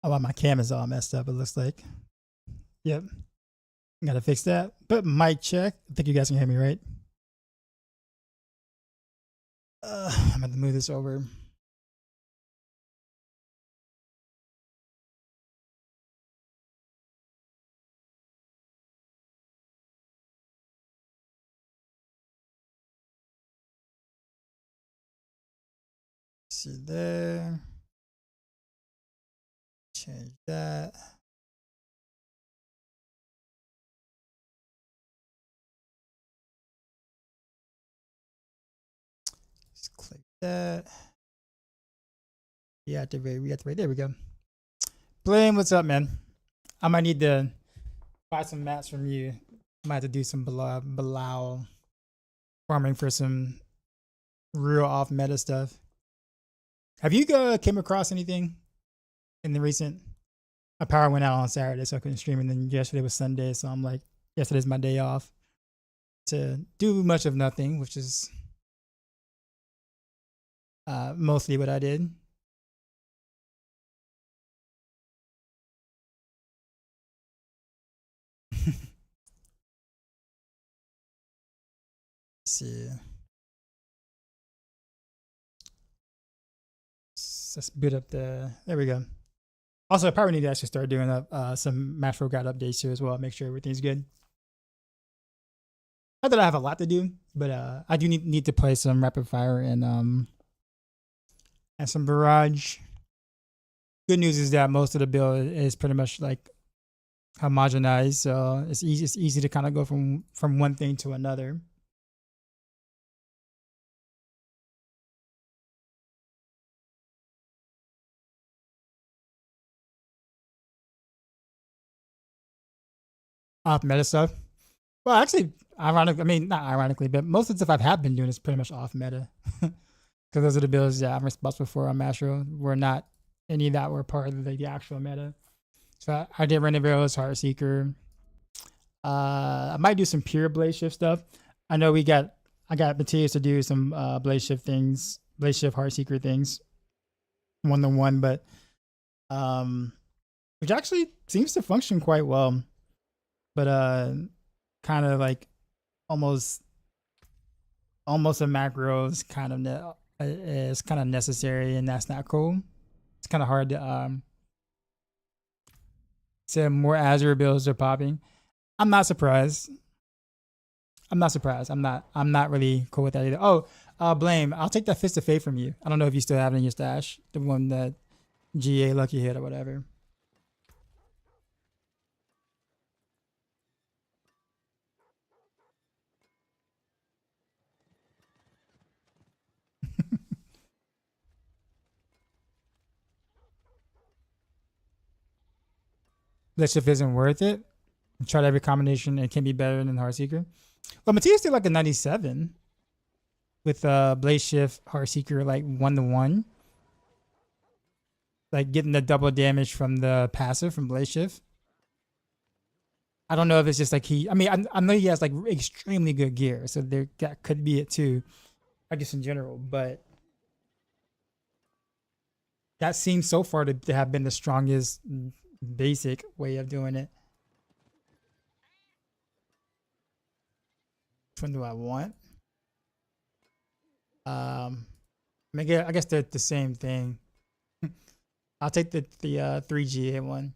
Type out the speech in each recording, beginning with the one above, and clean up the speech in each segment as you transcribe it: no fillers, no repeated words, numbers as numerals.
Oh, wow, my camera's all messed up, it looks like. Yep. Gotta fix that. But mic check. I think you guys can hear me, right? I'm gonna move this over. See there. Change that. Just click that. Reactivate. There we go. Blame, what's up, man? I might need to buy some mats from you. Might have to do some Bilal farming for some real off meta stuff. Have you came across anything in the recent? My power went out on Saturday, so I couldn't stream, and then yesterday was Sunday, so I'm like, yesterday's my day off to do much of nothing, which is mostly what I did. See. Let's boot up the. There we go. Also, I probably need to actually start doing up some macro guide updates here as well. Make sure everything's good. Not that I have a lot to do, but I do need to play some rapid fire and some barrage. Good news is that most of the build is pretty much like homogenized, so it's easy to kind of go from one thing to another. Off meta stuff. Well, actually, ironically, I mean, not ironically, but most of the stuff I have been doing is pretty much off meta. Because those are the builds that I'm responsible for on Mastro. We're not any of that were part of the actual meta. So I did Random Arrows, Heart Seeker. I might do some pure Blaze Shift stuff. I know I got materials to do some Blaze Shift things, Blaze Shift Heart Seeker things, 1-to-1, but which actually seems to function quite well. But kind of like almost a macro is kind of necessary, and that's not cool. It's kind of hard to say more Azure builds are popping. I'm not surprised. I'm not really cool with that either. Oh, Blame, I'll take that Fist of Fate from you. I don't know if you still have it in your stash, the one that GA Lucky hit or whatever. That shift isn't worth it. I tried every combination. It can be better than Heartseeker. Well, Matias did like a 97 with Blaze Shift, Heartseeker, like 1-to-1. Like getting the double damage from the passive from Blaze Shift. I don't know if it's just like I know he has like extremely good gear, so that could be it too. I guess in general, but that seems so far to have been the strongest basic way of doing it. Which one do I want? I guess they're the same thing. I'll take the 3GA one.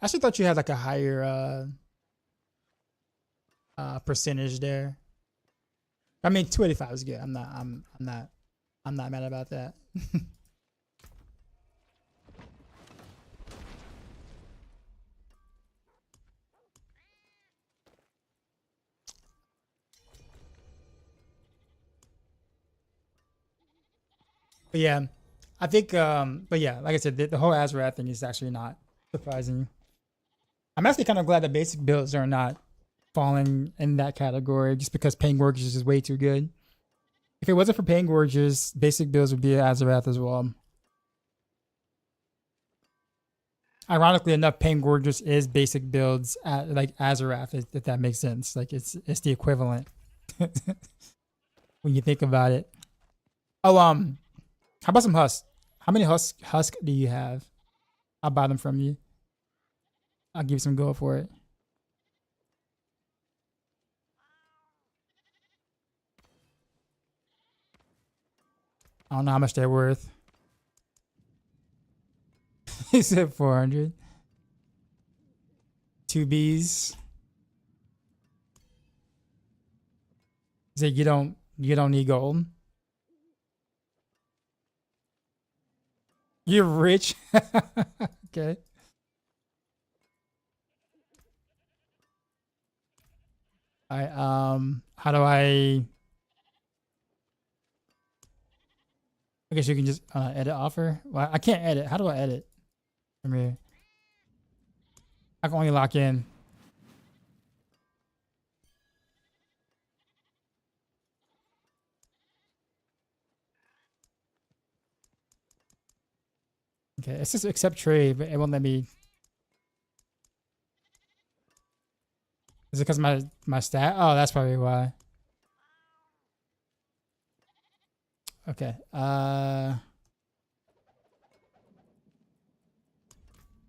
I actually thought you had like a higher percentage there. I mean, 285 is good. I'm not mad about that. But yeah, I think but yeah, like I said, the whole Azrath thing is actually not surprising. I'm actually kind of glad that basic builds are not falling in that category just because Pain Gorges is way too good. If it wasn't for Pain Gorges, basic builds would be Azrath as well. Ironically enough, Pain Gorges is basic builds at like Azarath, if that makes sense. Like it's the equivalent when you think about it. Oh, how about some Husk? How many husk do you have? I'll buy them from you. I'll give you some gold for it. I don't know how much they're worth. He said 400. 2 Bs. He said you don't need gold. You're rich. Okay. How do I guess you can just edit offer. Well, I can't edit. How do I edit? From here. I can only lock in. Okay, it's just accept trade, but it won't let me. Is it because my stat? Oh, that's probably why. Okay.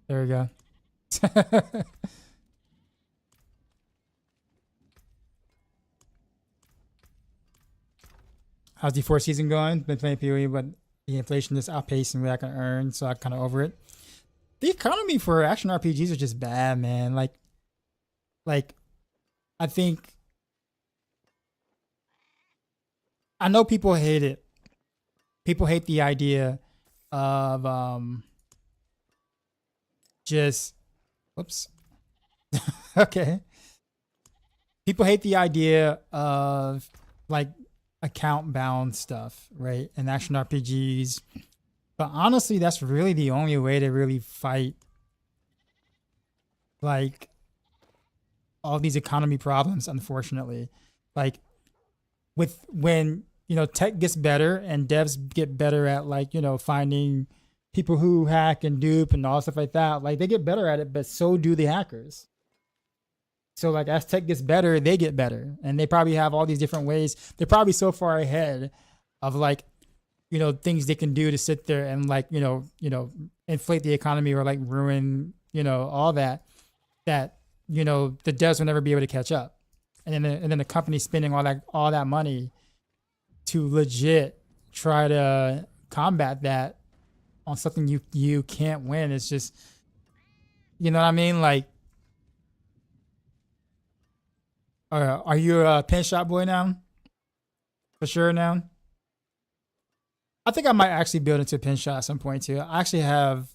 There we go. How's the fourth season going? Been playing PoE, but the inflation is outpacing what I can earn, so I'm kind of over it. The economy for action RPGs is just bad, man. Like I think I know people hate it. People hate the idea of just whoops. Okay. People hate the idea of like account bound stuff, right? And action RPGs. But honestly, that's really the only way to really fight like all these economy problems, unfortunately. Like with when, you know, tech gets better and devs get better at like, you know, finding people who hack and dupe and all stuff like that, like they get better at it, but so do the hackers. So like as tech gets better, they get better, and they probably have all these different ways. They're probably so far ahead of like, you know, things they can do to sit there and like, you know, inflate the economy or like ruin, you know, all that, you know, the devs will never be able to catch up. And then the company spending all that money to legit try to combat that on something you can't win. It's just, you know what I mean? Like, are you a pin shop boy now? For sure now? I think I might actually build into a pin shot at some point too. I actually have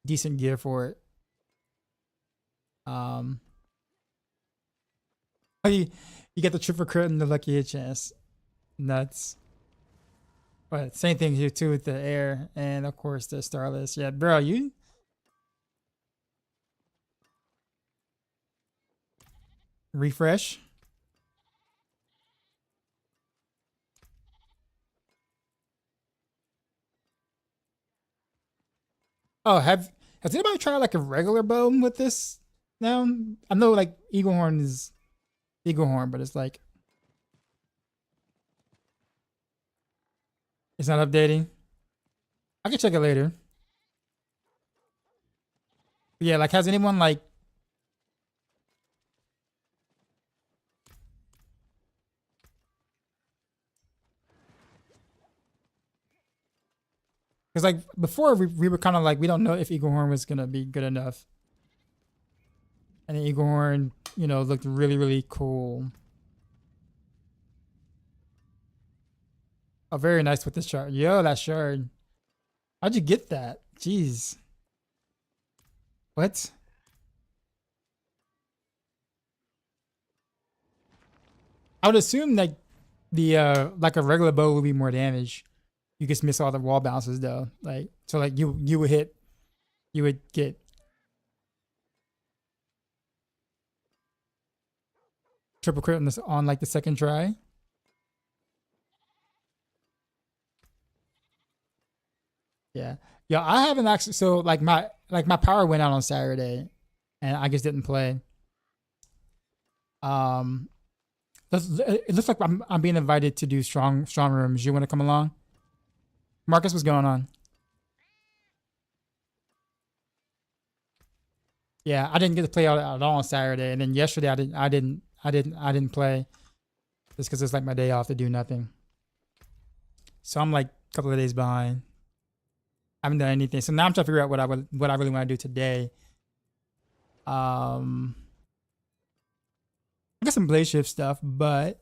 decent gear for it. Oh, you get the triple crit and the lucky hit chance. Nuts. But same thing here too with the air and of course the starless. Yeah, bro, you refresh. Oh, has anybody tried like a regular bow with this now? I know like Eagle Horn is Eagle Horn, but it's like it's not updating. I can check it later. But yeah, like has anyone like because like before we were kind of like we don't know if Eagle Horn was gonna be good enough. And then Eagle Horn, you know, looked really, really cool. Oh, very nice with this shard. Yo, that shard. How'd you get that? Jeez. What? I would assume like the like a regular bow would be more damage. You just miss all the wall bounces though. Like so like you would get triple crit on like the second try. Yeah. Yeah, I haven't actually so like my power went out on Saturday and I just didn't play. Um it looks like I'm being invited to do strong rooms. You want to come along? Marcus, what's going on? Yeah, I didn't get to play at all on Saturday, and then yesterday I didn't play just because it's like my day off to do nothing. So I'm like a couple of days behind. I haven't done anything. So now I'm trying to figure out what I really want to do today. I got some blade shift stuff, but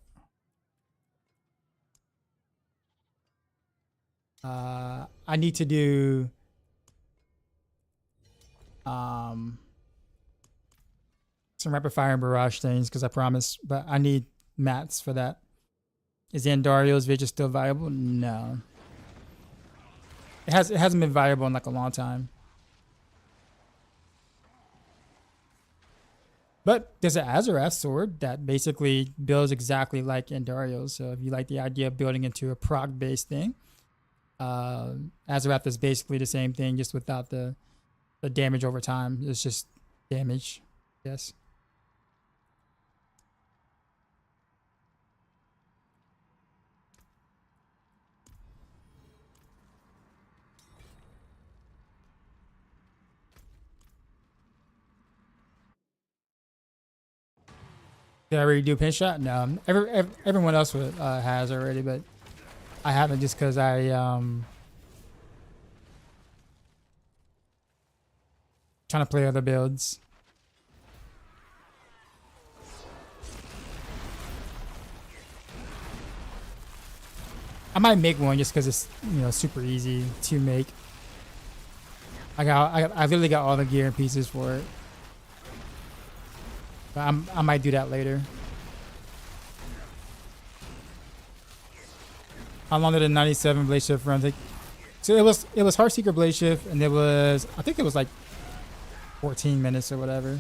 I need to do um some rapid fire and barrage things because I promised, but I need mats for that. Is the Andario's Vigil still viable? No. It hasn't been viable in like a long time. But there's an Azarath sword that basically builds exactly like Andario's. So if you like the idea of building into a proc based thing, Azarath is basically the same thing, just without the damage over time. It's just damage. Yes. Did I already do pin shot? No. Everyone else has already, but I haven't just because I trying to play other builds. I might make one just because it's super easy to make. I literally got all the gear and pieces for it. But I might do that later. How long did the 97 blade shift run take? So it was Heartseeker blade shift, and I think it was like 14 minutes or whatever.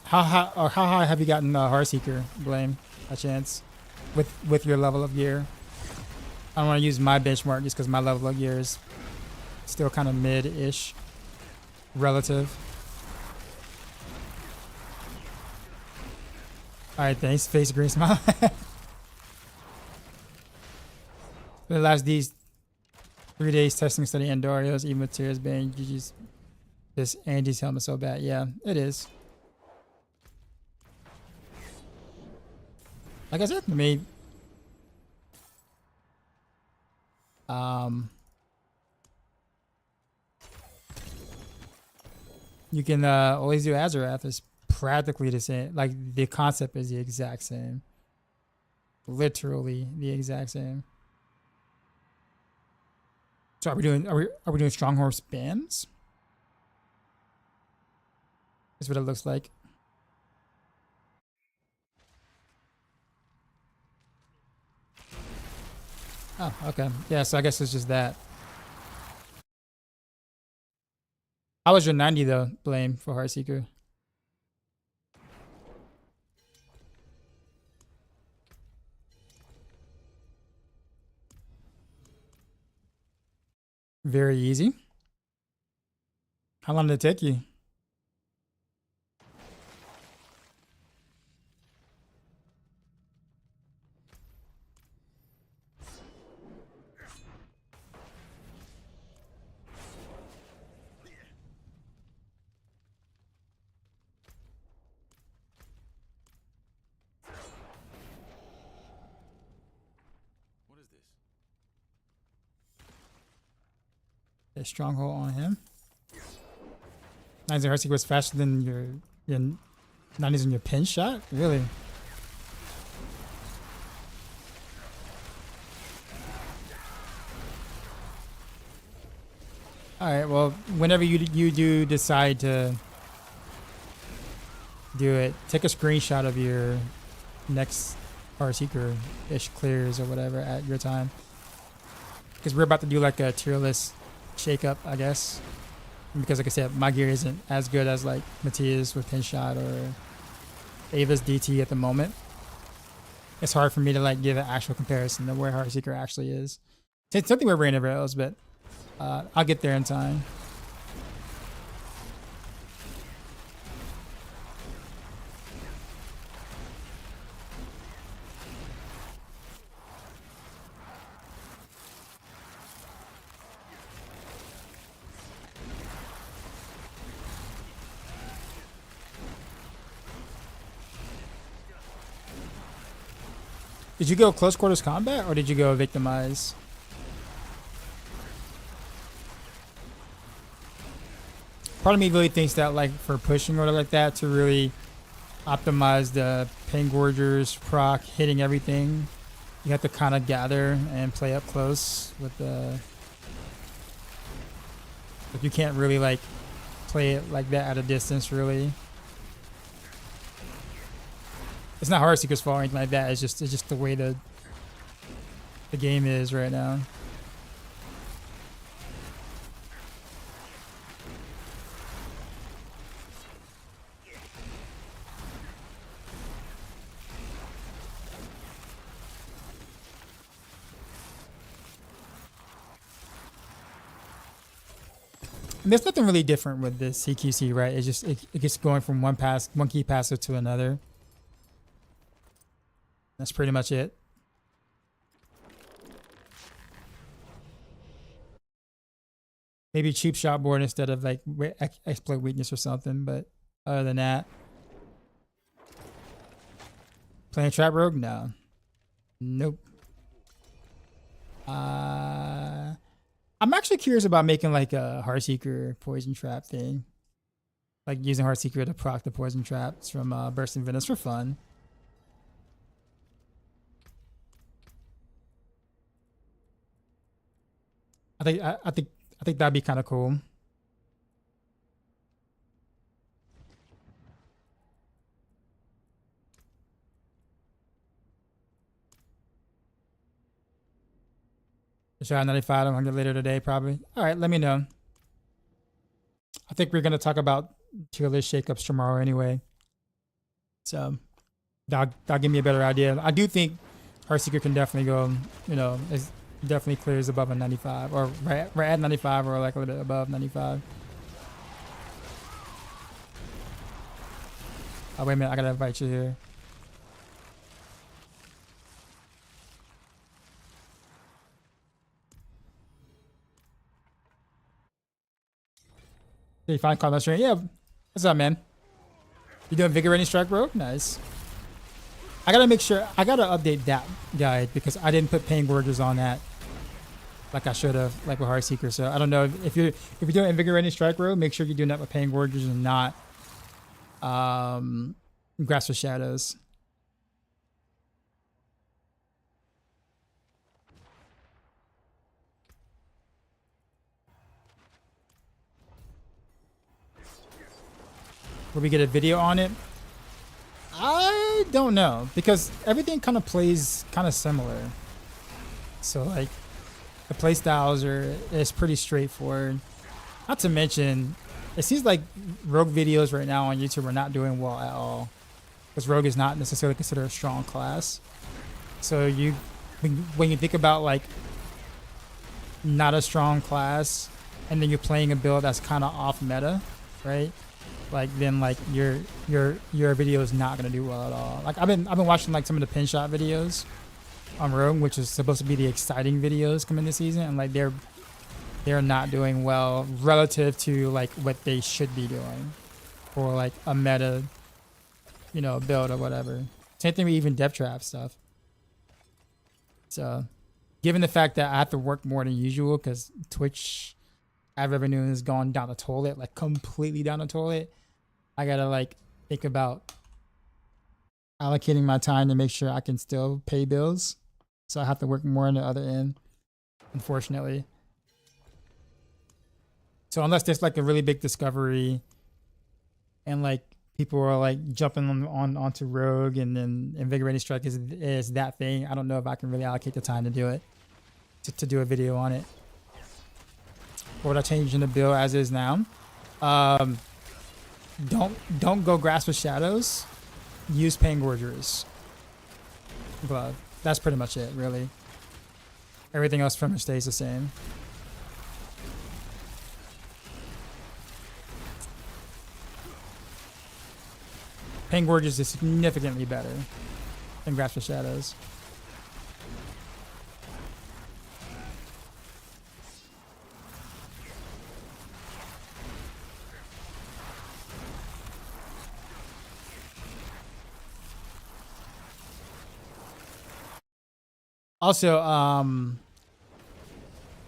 How high have you gotten Heartseeker, Blame, a chance, with your level of gear? I don't want to use my benchmark just because my level of gear is still kind of mid-ish, relative. All right, thanks. Face green smile. For the last these 3 days testing study Andorios, even with tears being GG's. This Andy's helmet so bad. Yeah, it is. Like I said, I mean, you can always do Azarath. It's practically the same. Like the concept is the exact same. Literally the exact same. So are we doing Stronghold spams? That's what it looks like. Oh, okay. Yeah, so I guess it's just that. How was your 90 though, Blame, for Heartseeker? Very easy. How long did it take you? What is this? A stronghold on him. 90s and Heartseeker was faster than your 90s in your pin shot? Really? Alright, well, whenever you do decide to do it, take a screenshot of your next Heartseeker-ish clears or whatever at your time. Because we're about to do like a tier list shake-up, I guess. Because like I said, my gear isn't as good as like Matthias with pin shot or Ava's DT at the moment. It's hard for me to like give an actual comparison to where Heartseeker actually is. It's something we're Rain of Arrows, but I'll get there in time. Did you go close quarters combat or did you go victimize? Part of me really thinks that like for pushing or like that to really optimize the Pangorger's proc hitting everything, you have to kind of gather and play up close with the. Like you can't really like play it like that at a distance really. It's not Heart Seeker's fault or anything like that. It's just the way the game is right now. And there's nothing really different with the CQC, right? It's just it gets going from one key passive to another. That's pretty much it. Maybe cheap shot board instead of like exploit weakness or something, but other than that. Playing trap rogue? No. Nope. I'm actually curious about making like a Heartseeker poison trap thing. Like using Heartseeker to proc the poison traps from Bursting Venom for fun. I think that'd be kind of cool. Try 95. I'm gonna get later today, probably. All right, let me know. I think we're gonna talk about tier list shakeups tomorrow anyway, so that'll give me a better idea. I do think Heartseeker can definitely go. You know, it definitely clears above a 95, or right at 95, or like a little bit above 95. Oh wait a minute, I gotta invite you here. Did you find Carlos? Yeah. What's up, man? You doing Invigorating Strike, bro? Nice. I gotta make sure. I gotta update that guide because I didn't put Pain Gorgers on that like I should have, like with Heartseeker. So I don't know if you're doing Invigorating Strike, bro. Make sure you're doing that with Pain Gorgers and not Grasp of Shadows. Will we get a video on it? I don't know because everything kind of plays kind of similar. So like the play styles is pretty straightforward. Not to mention, it seems like Rogue videos right now on YouTube are not doing well at all because Rogue is not necessarily considered a strong class. So when you think about like not a strong class and then you're playing a build that's kind of off meta, right? Like then like your video is not gonna do well at all. Like I've been watching like some of the pin shot videos on Rogue, which is supposed to be the exciting videos coming this season, and like they're not doing well relative to like what they should be doing for like a meta, you know, build or whatever. Same thing with even depth trap stuff. So given the fact that I have to work more than usual because Twitch ad revenue has gone down the toilet, like completely down the toilet, I gotta like think about allocating my time to make sure I can still pay bills. So I have to work more on the other end, unfortunately. So unless there's like a really big discovery and like people are like jumping onto Rogue and then Invigorating Strike is that thing, I don't know if I can really allocate the time to do it, to do a video on it. What would I change in the build as is now? Don't go Grasp of Shadows. Use Pangorger's glove. That's pretty much it, really. Everything else from it stays the same. Pangorger's is significantly better than Grasp of Shadows. Also,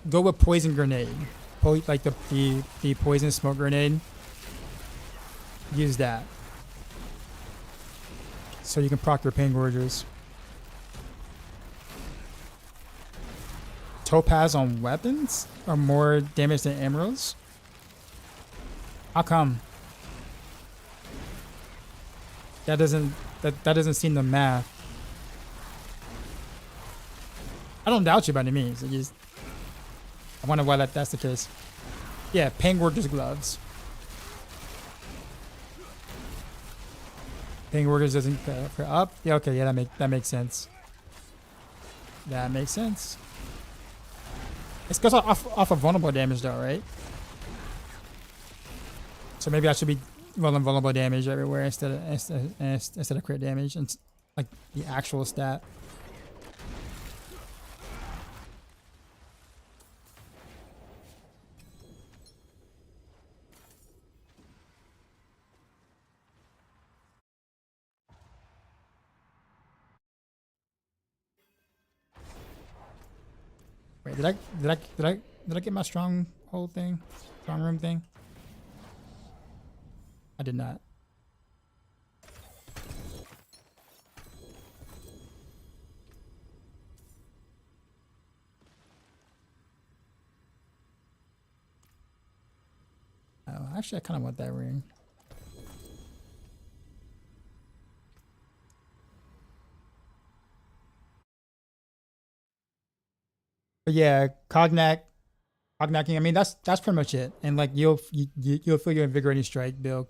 go with poison grenade. Like the poison smoke grenade. Use that. So you can proc your pain gorgers. Topaz on weapons are more damage than emeralds? How come? That doesn't seem the math. I don't doubt you by any means. I wonder why that's the case. Yeah, pain gorgers gloves. Pain gorgers doesn't for up. Yeah, okay, yeah, that makes sense. That makes sense. It's goes off of vulnerable damage though, right? So maybe I should be rolling vulnerable damage everywhere instead of crit damage and like the actual stat. Wait, did I get my stronghold thing? Strong room thing? I did not. Oh, actually I kind of want that ring. But yeah, cognacking. I mean, that's pretty much it. And like you'll feel your invigorating strike build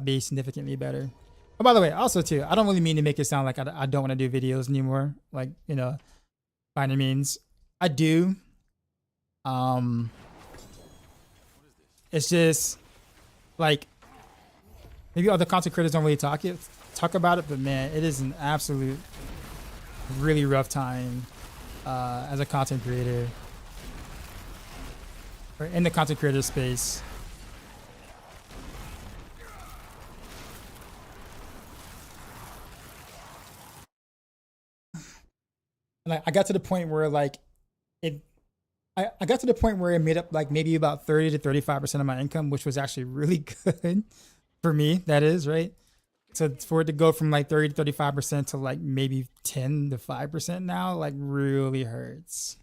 be significantly better. Oh, by the way, also too, I don't really mean to make it sound like I don't want to do videos anymore. Like, you know, by any means, I do. It's just like maybe other content creators don't really talk about it, but man, it is an absolute really rough time as a content creator or in the content creator space. And I got to the point where like I got to the point where it made up like maybe about 30 to 35% of my income, which was actually really good for me. That is right. So for it to go from like 30 to 35% to like maybe 10 to 5% now, like really hurts.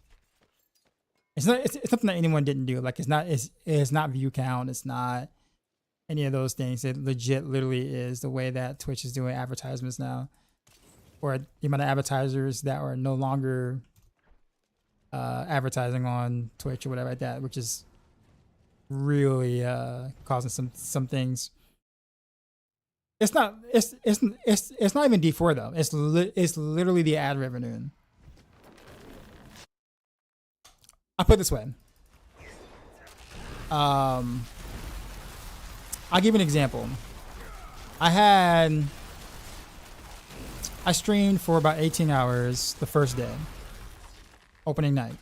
It's something that anyone didn't do. Like it's not view count. It's not any of those things. It legit literally is the way that Twitch is doing advertisements now, or the amount of advertisers that are no longer advertising on Twitch or whatever like that, which is really causing some things. It's not not even D4 though. It's literally the ad revenue. I'll put it this way. I'll give you an example. I streamed for about 18 hours the first day, opening night,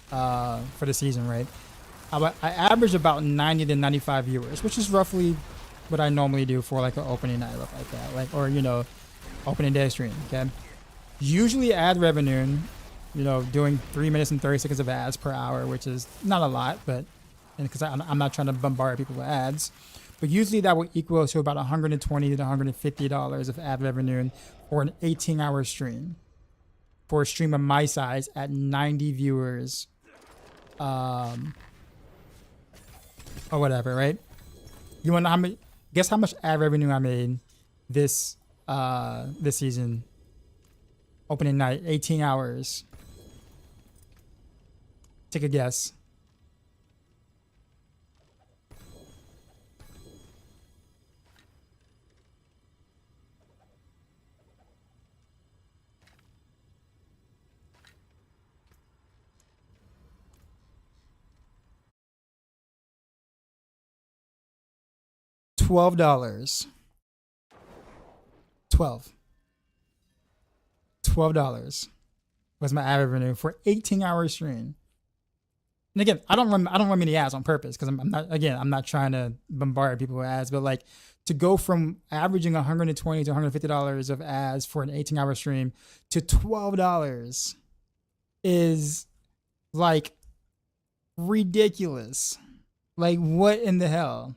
for the season, right? I average about 90 to 95 viewers, which is roughly what I normally do for like an opening night like that, like, or you know, opening day stream. Okay, usually ad revenue, you know, doing 3 minutes and 30 seconds of ads per hour, which is not a lot, but and because I'm not trying to bombard people with ads, but usually that will equal to about $120 to $150 of ad revenue for an 18-hour stream, for a stream of my size at 90 viewers, or whatever, right? You want to know how much? Guess how much ad revenue I made this season? Opening night, 18 hours. Take a guess. $12. $12 was my ad revenue for 18-hour stream. And again, I don't run many ads on purpose because I'm not trying to bombard people with ads, but like to go from averaging $120 to $150 of ads for an 18-hour stream to $12 is like ridiculous. Like, what in the hell?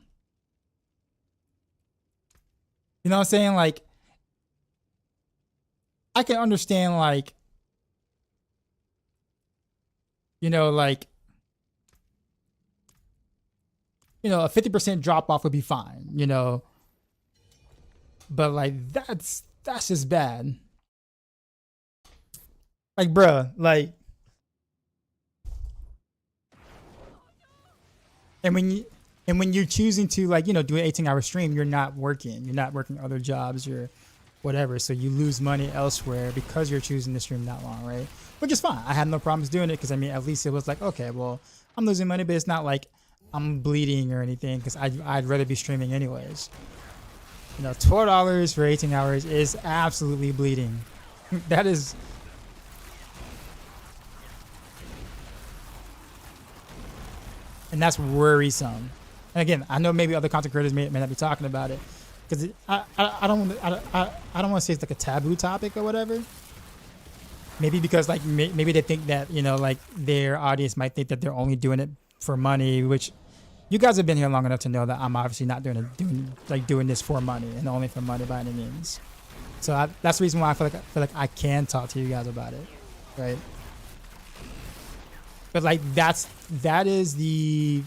You know what I'm saying? Like, I can understand, like, you know, like, you know, a 50% drop off would be fine, you know, but like, that's just bad. Like, bruh, like, and when you're choosing to, like, you know, do an 18-hour stream, you're not working other jobs, you're whatever, so you lose money elsewhere because you're choosing to stream that long, right? Which is fine. I had no problems doing it because I mean, at least it was like, okay, well, I'm losing money, but it's not like I'm bleeding or anything because I'd rather be streaming anyways. You know, $12 for 18 hours is absolutely bleeding. That is. And that's worrisome. And again, I know maybe other content creators may not be talking about it because I don't want to say it's like a taboo topic or whatever. Maybe because like maybe they think that, you know, like their audience might think that they're only doing it for money, which you guys have been here long enough to know that I'm obviously not doing this for money and only for money by any means. So that's the reason why I feel like I can talk to you guys about it, right? But like that is the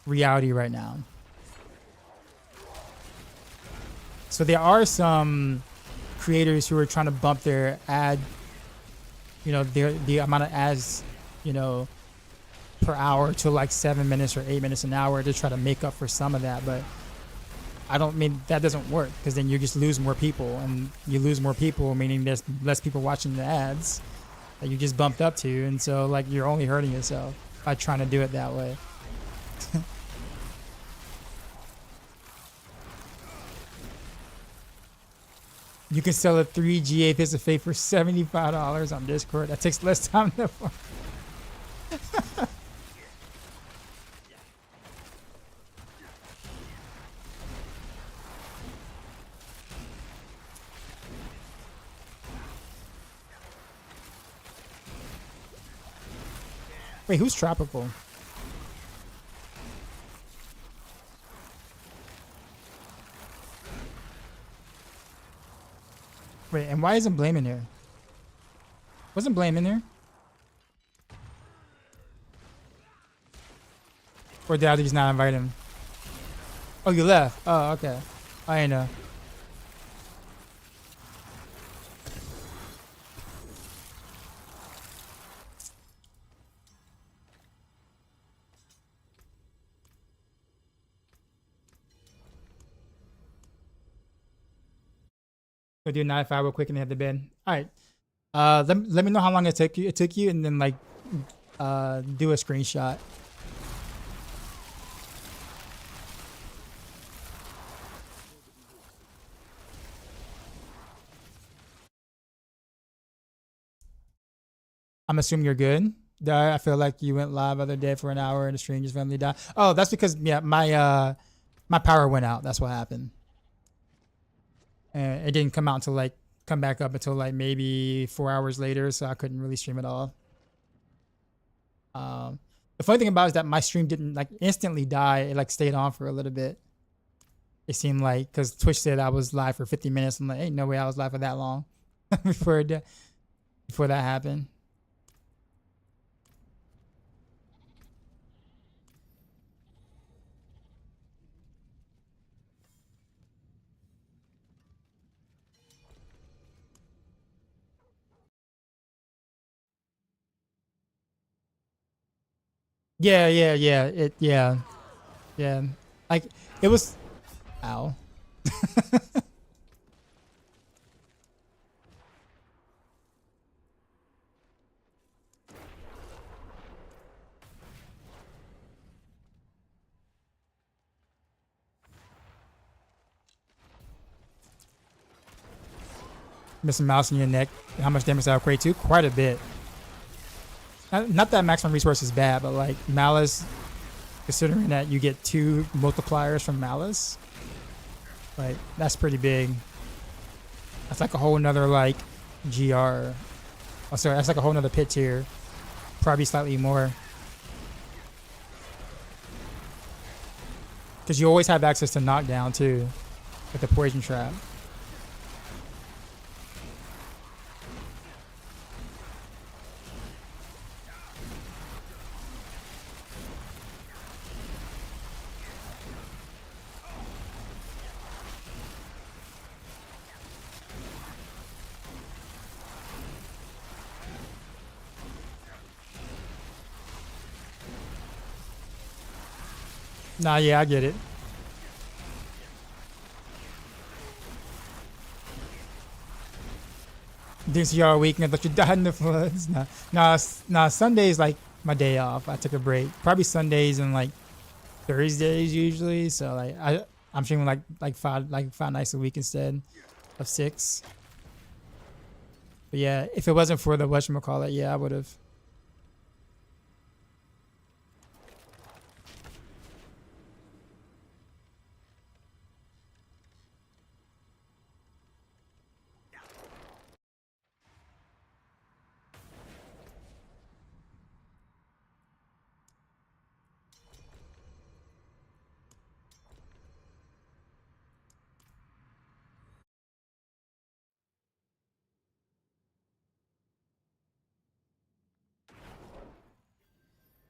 reality right now. So there are some creators who are trying to bump their ad, you know, the amount of ads, you know, per hour to like 7 minutes or 8 minutes an hour to try to make up for some of that. But I don't mean that doesn't work because then you just lose more people, and you lose more people meaning there's less people watching the ads that you just bumped up to, and so like you're only hurting yourself by trying to do it that way. You can sell a 3 GA piece of faith for $75 on Discord. That takes less time than Wait, who's tropical? Wait, and why isn't Blame in here? Wasn't Blame in there? Or did I just not invite him? Oh, you left. Oh, okay. I know. We'll do 9-5 real quick and head to bed. All right. Let me know how long it took you, and then like do a screenshot. I'm assuming you're good. I feel like you went live the other day for an hour and the stream just randomly died. Oh, that's because yeah, my power went out. That's what happened. And it didn't come back up until like maybe 4 hours later, so I couldn't really stream at all. The funny thing about it is that my stream didn't like instantly die. It like stayed on for a little bit. It seemed like because Twitch said I was live for 50 minutes. I'm like, ain't no way I was live for that long before that happened. Yeah. Like it was. Ow. Missing mouse in your neck. How much damage that equate to? Quite a bit. Not that maximum resource is bad, but like Malice, considering that you get 2 multipliers from Malice, like that's pretty big. That's like a whole nother like GR. Oh, sorry, that's like a whole nother pit tier. Probably slightly more. Because you always have access to knockdown too, with the poison trap. Nah, yeah, I get it. This year weekend, but you died in the floods. Nah. Sunday's like my day off. I took a break. Probably Sundays and like Thursdays usually. So like I'm streaming like five nights a week instead of 6. But yeah, if it wasn't for the whatchamacallit, yeah, I would have.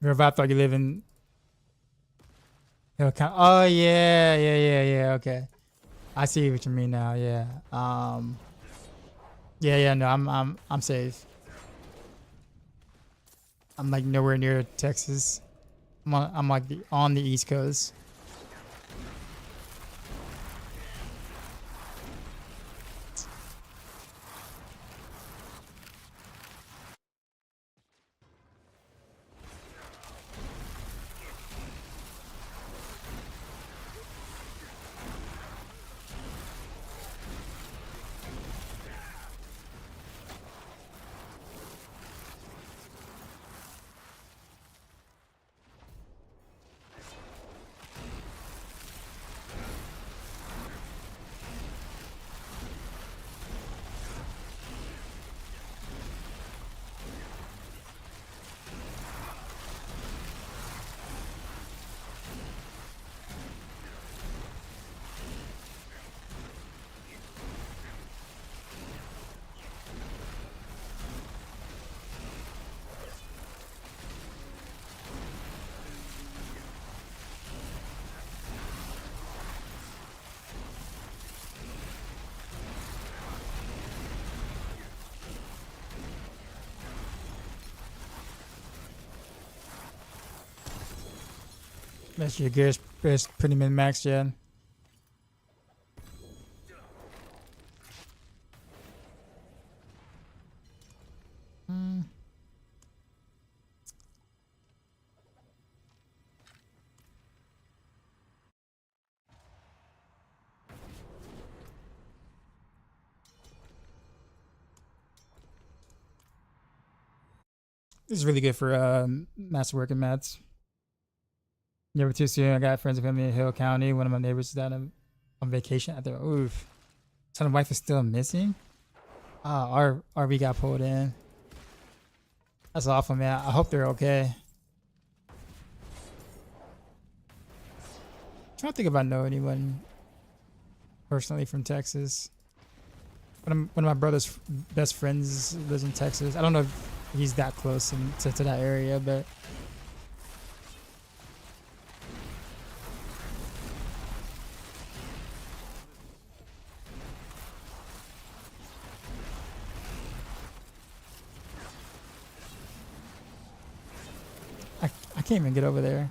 If I thought you live in Hill County. Oh yeah. Okay, I see what you mean now. Yeah. Yeah. No, I'm safe. I'm like nowhere near Texas. I'm like on the East Coast. That's your gears pretty min max, Jen. This is really good for masterwork and mats. Never too soon. I got friends and family in Hill County. One of my neighbors is down on vacation. I thought, oof. Son and wife is still missing. Our RV got pulled in. That's awful, man. I hope they're okay. I'm trying to think if I know anyone personally from Texas. One of my brother's best friends lives in Texas. I don't know if he's that close to that area, but I can't even get over there.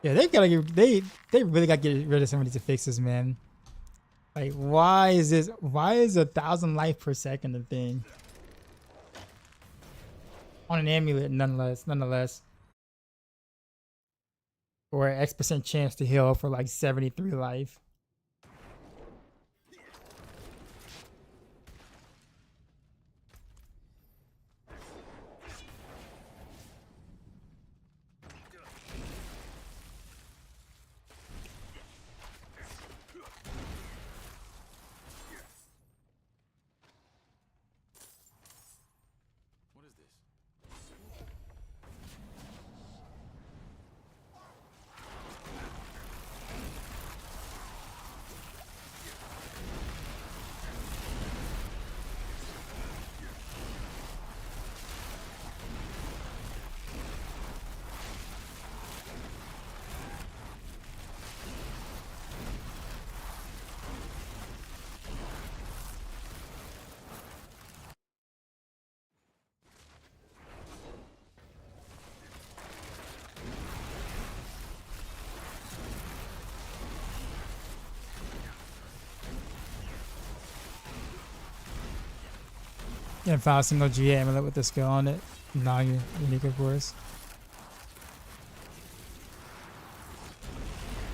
Yeah, they really gotta get rid of some of these fixes, man. Like, why is 1,000 life per second a thing on an amulet? Nonetheless, or an X% chance to heal for like 73 life. What is this? Can't find a single GA amulet with the skill on it. Non-unique, of course.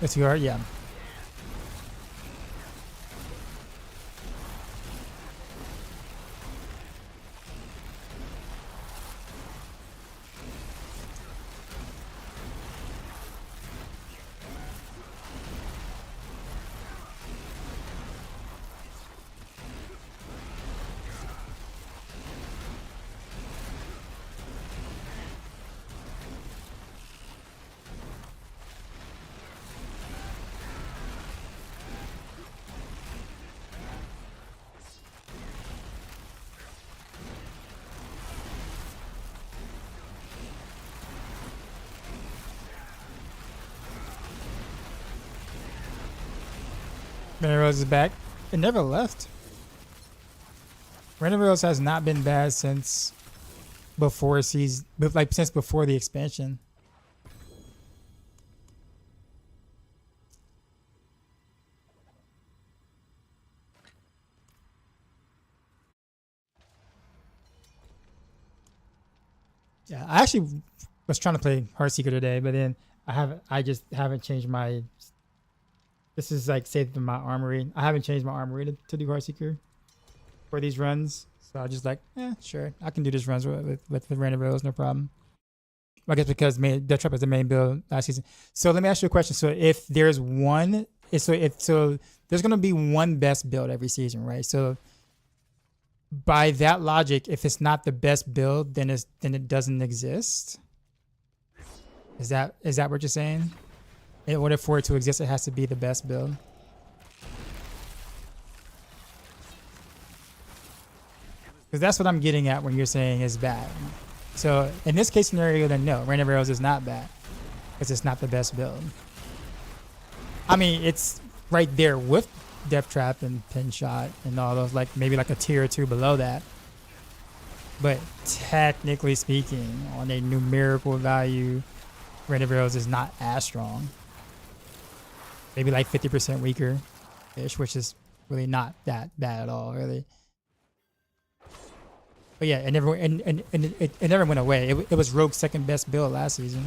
It's too hard, yeah. Rose is back. It never left. Rose has not been bad since before since before the expansion. Yeah, I actually was trying to play Heartseeker today, but then I just haven't changed my. This is like saved in my armory. I haven't changed my armory to do Heartseeker for these runs, so I just like, sure, I can do these runs with Random Rails, no problem. I guess because Death Trap is the main build last season. So let me ask you a question. So if there's one, so there's gonna be one best build every season, right? So by that logic, if it's not the best build, then it doesn't exist. Is that what you're saying? In order for it to exist, it has to be the best build. Because that's what I'm getting at when you're saying it's bad. So in this case scenario, then no, Random Rails is not bad because it's not the best build. I mean, it's right there with Death Trap and Pin Shot and all those, like maybe like a tier or two below that. But technically speaking, on a numerical value, Random Rails is not as strong. Maybe like 50% weaker-ish, which is really not that bad at all, really. But yeah, it never it never went away. It was Rogue's second best build last season.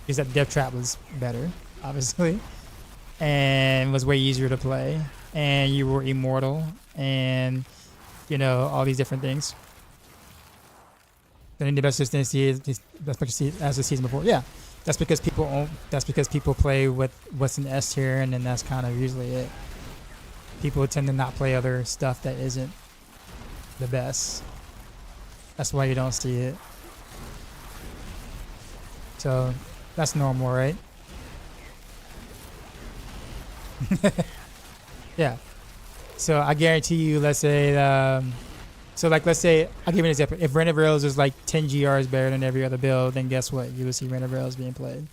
Because that Death Trap was better, obviously, and was way easier to play, and you were immortal, and you know all these different things. Then the best consistency is that's what you see as the season before. Yeah, that's because people play with what's in S tier, and then that's kind of usually it. People tend to not play other stuff that isn't the best. That's why you don't see it. So that's normal, right? Yeah. So I guarantee you, let's say, let's say, I'll give you an example. If Random Rails is like 10 GRs better than every other build, then guess what? You will see Random Rails being played.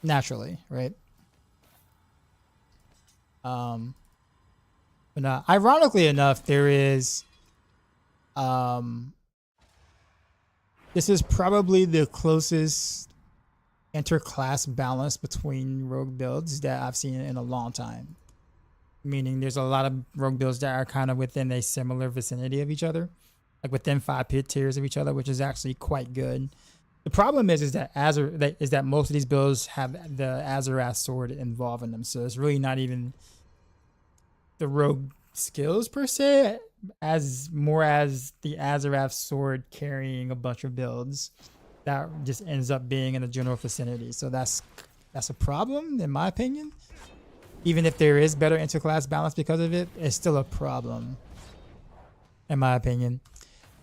Naturally, right? But ironically enough, there's This is probably the closest interclass balance between rogue builds that I've seen in a long time. Meaning there's a lot of rogue builds that are kind of within a similar vicinity of each other, like within 5 pit tiers of each other, which is actually quite good. The problem is that most of these builds have the Azarath sword involved in them, so it's really not even the rogue skills per se, as more as the Azarath sword carrying a bunch of builds that just ends up being in the general vicinity. So that's a problem in my opinion. Even if there is better interclass balance because of it, it's still a problem in my opinion.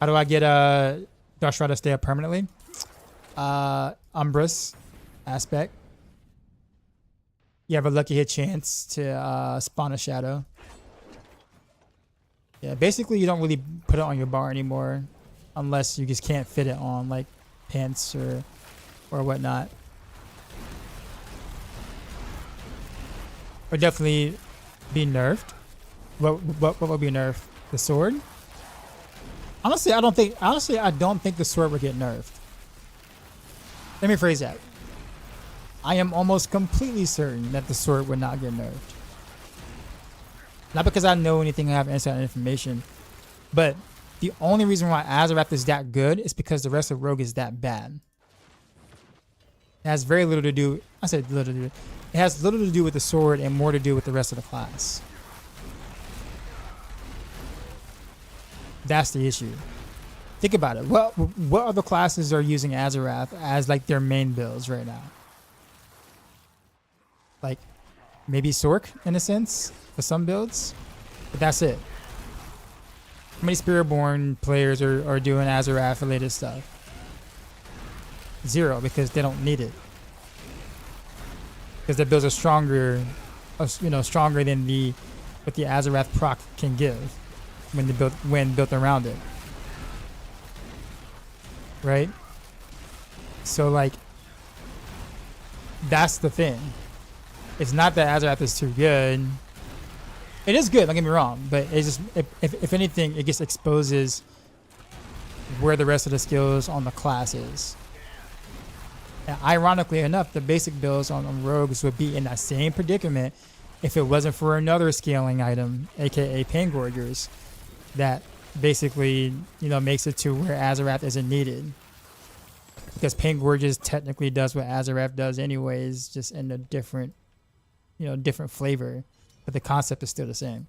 How do I get Darshra to stay up permanently? Umbrus aspect. You have a lucky hit chance to spawn a shadow. Yeah, basically you don't really put it on your bar anymore unless you just can't fit it on like pants or whatnot. Would definitely be nerfed. What would be nerfed? The sword? Honestly, I don't think the sword would get nerfed. Let me phrase that. I am almost completely certain that the sword would not get nerfed. Not because I know anything, I have inside information, but the only reason why Azarath is that good is because the rest of Rogue is that bad. It has very little to do. I said little to do. It has little to do with the sword and more to do with the rest of the class. That's the issue. Think about it. What other classes are using Azarath as like their main builds right now? Like maybe Sork in a sense for some builds, but that's it. How many Spiritborn players are doing Azarath related stuff? 0, because they don't need it. Because their builds are stronger, stronger than what the Azarath proc can give when built around it. Right? So like that's the thing. It's not that Azarath is too good. It is good, don't get me wrong, but it's just if anything, it just exposes where the rest of the skills on the class is. And ironically enough, the basic builds on rogues would be in that same predicament if it wasn't for another scaling item, aka Pangorgers, that basically makes it to where Azarath isn't needed. Because Pangorgers technically does what Azarath does anyways, just in a different flavor, but the concept is still the same.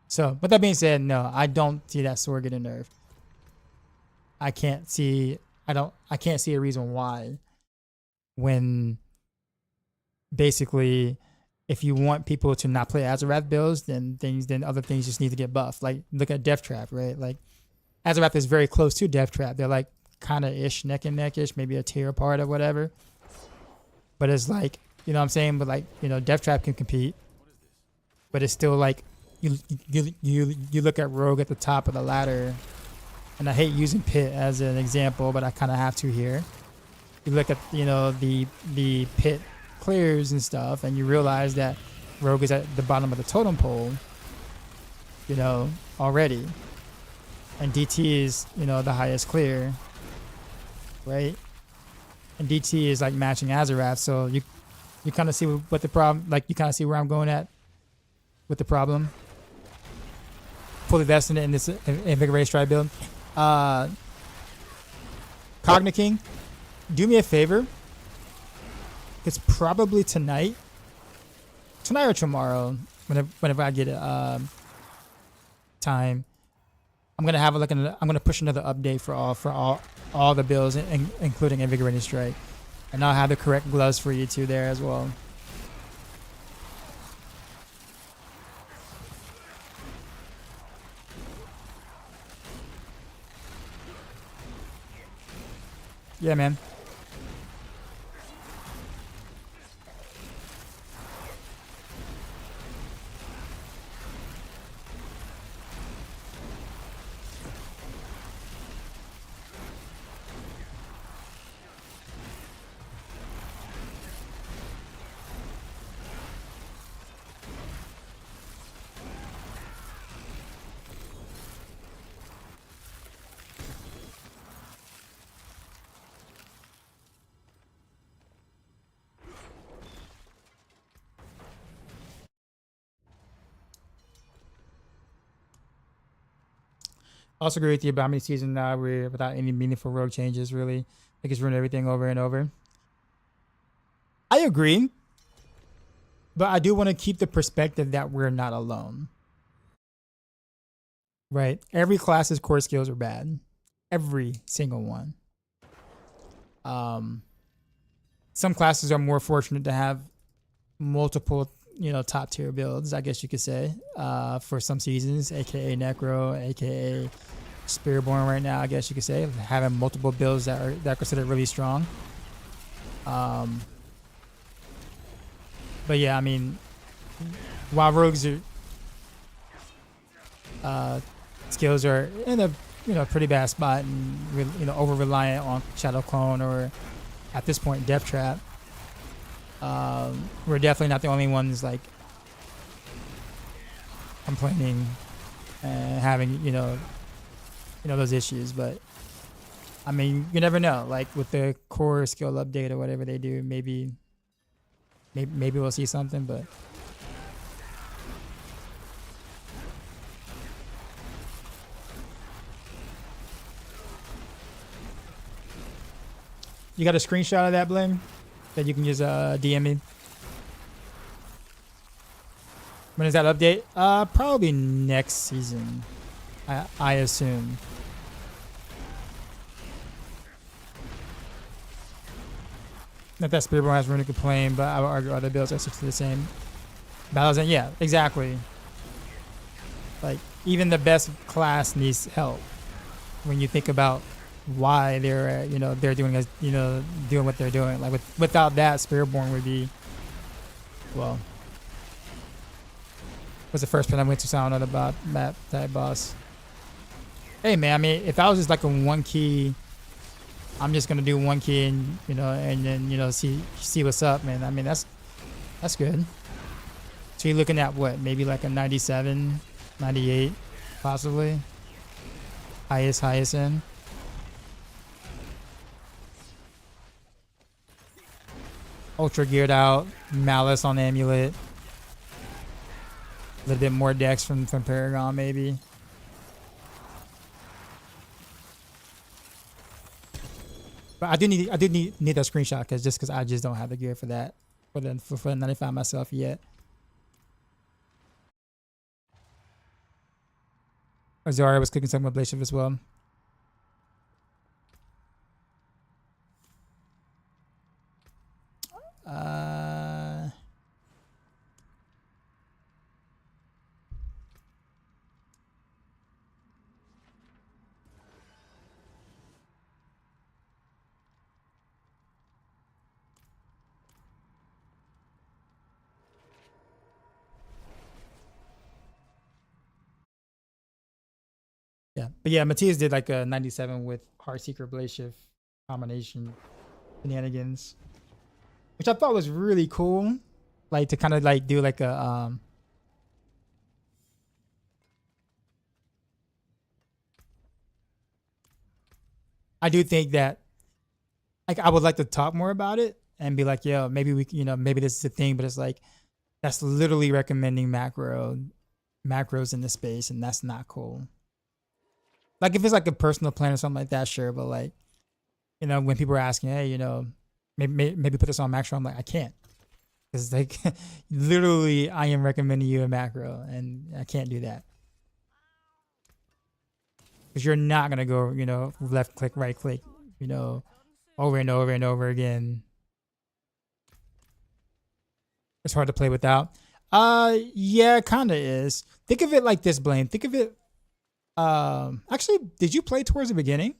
So, with that being said, no, I don't see that sword getting nerfed. I can't see a reason why. When basically, if you want people to not play Azarath builds, then other things just need to get buffed. Like look at Death Trap, right? Like Azarath is very close to Death Trap. They're like kind of ish, neck and neck-ish, maybe a tier apart or whatever. But it's like, you know what I'm saying? But like, Death Trap can compete. But it's still like you look at Rogue at the top of the ladder, and I hate using Pit as an example, but I kind of have to here. You look at the Pit clears and stuff, and you realize that Rogue is at the bottom of the totem pole, already, and DT is the highest clear, right? And DT is like matching Azarath, so you kind of see what the problem, like you kind of see where I'm going at with the problem. Fully vested in this Invigorated Stride build. Cogni King, do me a favor. It's probably tonight or tomorrow, whenever I get time. I'm gonna have I'm gonna push another update for all the builds, including Invigorated Strike, and I'll have the correct gloves for you too there as well. Yeah, man. Also agree with you about how many seasons now we're without any meaningful rogue changes. Really, they just ruin everything over and over. I agree, but I do want to keep the perspective that we're not alone. Right? Every class's core skills are bad. Every single one. Some classes are more fortunate to have multiple, top tier builds, I guess you could say, for some seasons, aka Necro, aka Spiritborn right now, I guess you could say, having multiple builds that are considered really strong. But yeah, I mean, while rogues skills are in a pretty bad spot and over reliant on Shadow Clone or at this point Death Trap, we're definitely not the only ones like complaining and having those issues. But I mean, you never know. Like with the core skill update or whatever they do, maybe we'll see something. But you got a screenshot of that, Bling, that you can just DM me. When is that update? Probably next season, I assume. Not that Spiritborn has room to complain, but I would argue other builds are essentially the same. Battles, and yeah, exactly. Like even the best class needs help when you think about why they're they're doing doing what they're doing. Like without that, Spiritborn would be, well, was the first person I went to sound out about map type boss. Hey man, I mean, if I was just like a one key, I'm just gonna do one key and and then see what's up, man. I mean that's good. So you're looking at what, maybe like a 97, 98, possibly. Highest end. Ultra geared out, malice on amulet. A little bit more dex from Paragon, maybe. But I do need that screenshot because I just don't have the gear for that for the 95 myself yet. Zarya was cooking some with Blade Shift as well. Yeah, but yeah, Matthias did like a 97 with Heartseeker Blade Shift combination shenanigans, which I thought was really cool. Like to kind of like do like a I do think that like I would like to talk more about it and be like, yo, maybe we maybe this is a thing, but it's like that's literally recommending macros in the space, and that's not cool. Like if it's like a personal plan or something like that, sure, but like when people are asking, hey, maybe put this on macro, I'm like, I can't. Because like literally I am recommending you a macro and I can't do that. Because you're not gonna go, left click, right click, over and over and over again. It's hard to play without. Yeah, it kinda is. Think of it like this, Blaine. Think of it. Actually, did you play towards the beginning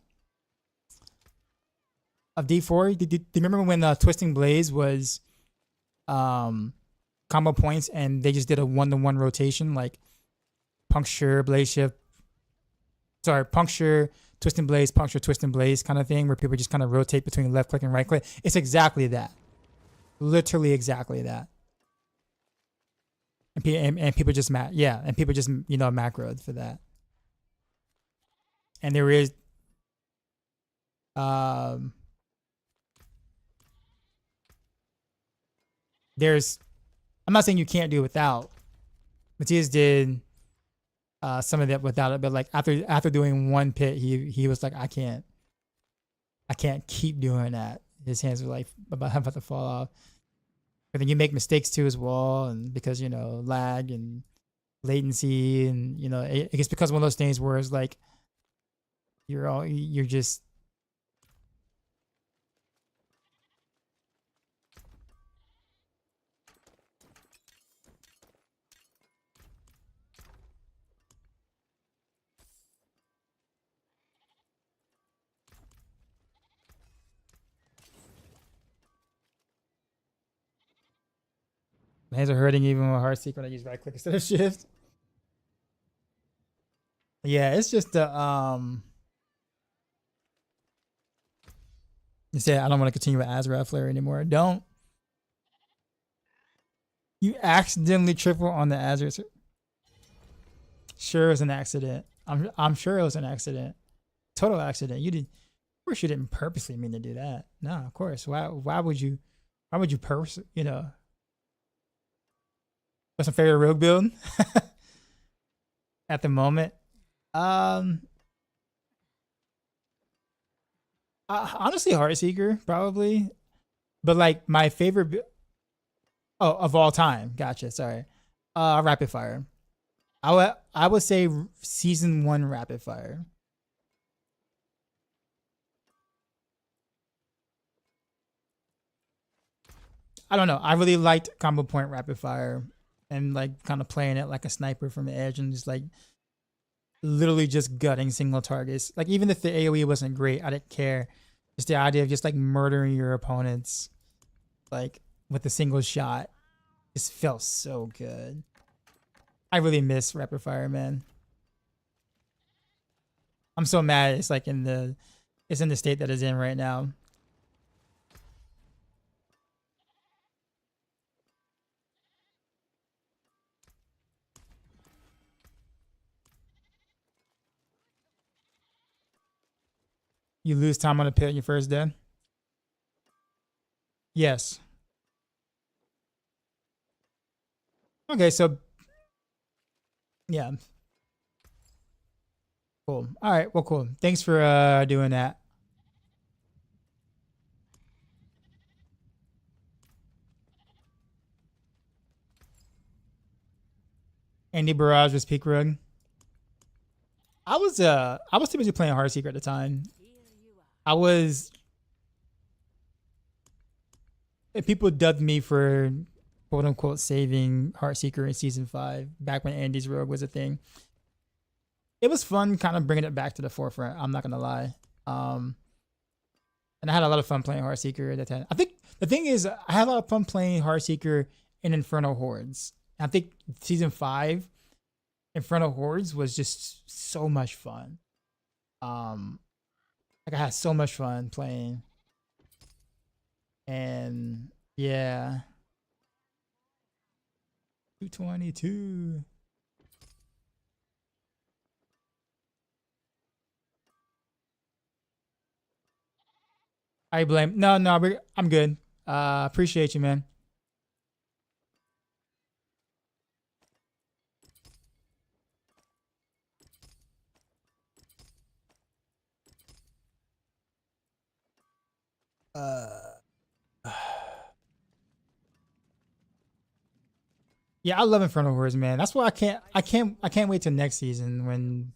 of D4? Did you remember when Twisting Blaze was combo points and they just did a 1-to-1 rotation, like puncture, blaze shift, puncture, Twisting Blaze, puncture, Twisting Blaze kind of thing, where people just kind of rotate between left click and right click? It's exactly that. Literally exactly that. And people just macroed for that. And there is there's, I'm not saying you can't do it without. Matthias did some of that without it, but like after doing one pit, he was like, I can't keep doing that. His hands were like about to fall off. But then you make mistakes too as well, and because lag and latency, and it gets because one of those things where it's like you're just my hands are hurting even with hard seek when I use right click instead of shift. Yeah, it's just the you say I don't want to continue with Azra Flare anymore. Don't. You accidentally triple on the Azra. Sure, it was an accident. I'm sure it was an accident. Total accident. You did. Of course, you didn't purposely mean to do that. No, of course. Why would you? Why would you What's my favorite rogue build at the moment? Honestly, Heartseeker probably, but like my favorite. Oh, of all time. Gotcha. Sorry. Rapid Fire. I would say season 1 Rapid Fire. I don't know. I really liked Combo Point Rapid Fire and like kind of playing it like a sniper from the edge and just like literally just gutting single targets. Like even if the AoE wasn't great, I didn't care. Just the idea of just like murdering your opponents like with a single shot just felt so good. I really miss Rapid Fire, man. I'm so mad it's like in the state that it's in right now. You lose time on a pit on your first day? Yes. Okay, so yeah. Cool. All right, well cool. Thanks for doing that. Andy Barrage was peak rug. I was too busy playing Heartseeker at the time. I was people dubbed me for quote unquote saving Heartseeker in season 5 back when Andy's rogue was a thing. It was fun kind of bringing it back to the forefront. I'm not gonna lie. And I had a lot of fun playing Heartseeker at that time. I think the thing is, I had a lot of fun playing Heartseeker in Inferno Hordes. I think season 5, Inferno Hordes was just so much fun. Like I had so much fun playing, and yeah, 222. I blame. No, I'm good. Appreciate you, man. Yeah, I love Inferno Hordes, man. That's why I can't wait till next season when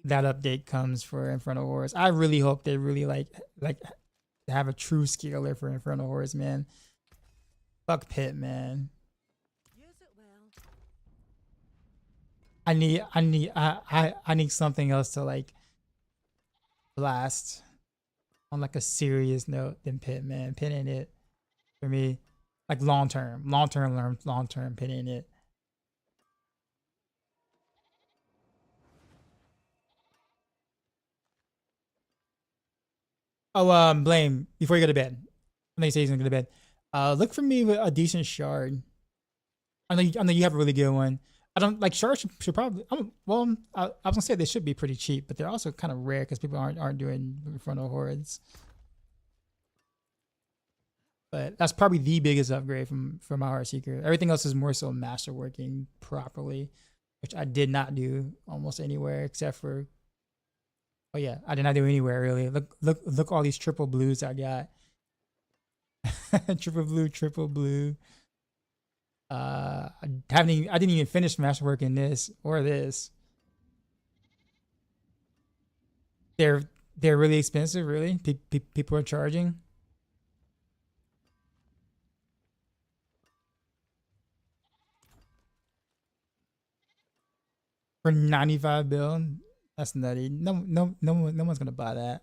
that update comes for Inferno Hordes. I really hope they really like have a true scaler for Inferno Hordes, man. Fuck Pit, man. I need something else to like blast on like a serious note than Pit, man. Pit ain't it for me. Like long term Pit ain't it. Oh, Blame, before you go to bed. I know you say he's gonna go to bed. Look for me with a decent shard. I know you have a really good one. I don't like shards should probably. I was gonna say they should be pretty cheap, but they're also kind of rare because people aren't doing Inferno Hordes. But that's probably the biggest upgrade from my Heartseeker. Everything else is more so masterworking properly, which I did not do almost anywhere except for. Oh yeah, I did not do anywhere really. Look all these triple blues I got. Triple blue, triple blue. I didn't even finish masterwork in this or this. They're they're really expensive, really. People are charging for 95 bill. That's nutty. No one's gonna buy that.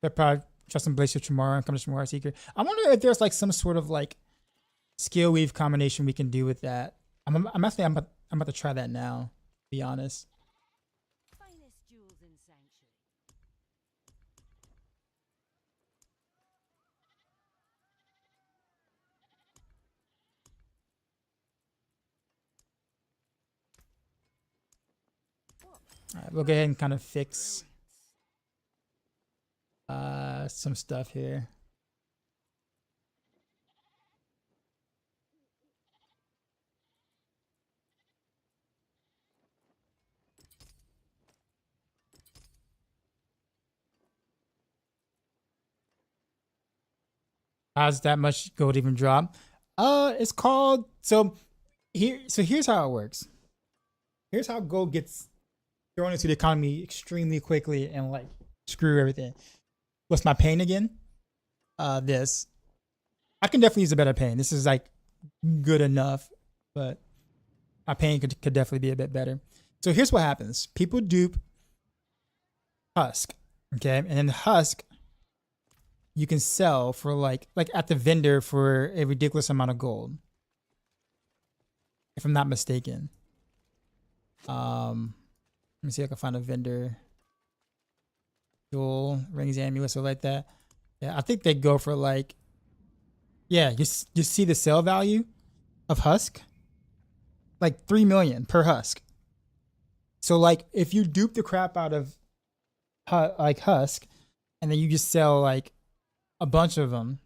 They're probably Justin Blaze tomorrow and come to Shamara Seeker. I wonder if there's like some sort of like skill weave combination we can do with that. I'm actually I'm about to try that now. To be honest. Finest jewels in Sanctuary. All right, we'll go ahead and kind of fix some stuff here. How's that much gold even drop? It's called here's how it works. Here's how gold gets thrown into the economy extremely quickly and like screw everything. What's my pain again? This. I can definitely use a better pain. This is like good enough, but my pain could definitely be a bit better. So here's what happens. People dupe husk. Okay, and then husk you can sell for like at the vendor for a ridiculous amount of gold. If I'm not mistaken. Let me see if I can find a vendor. Jewel, rings, amulets, or like that. Yeah, I think they go for like, yeah, you see the sale value of husk? Like 3 million per husk. So like if you dupe the crap out of husk and then you just sell like a bunch of them,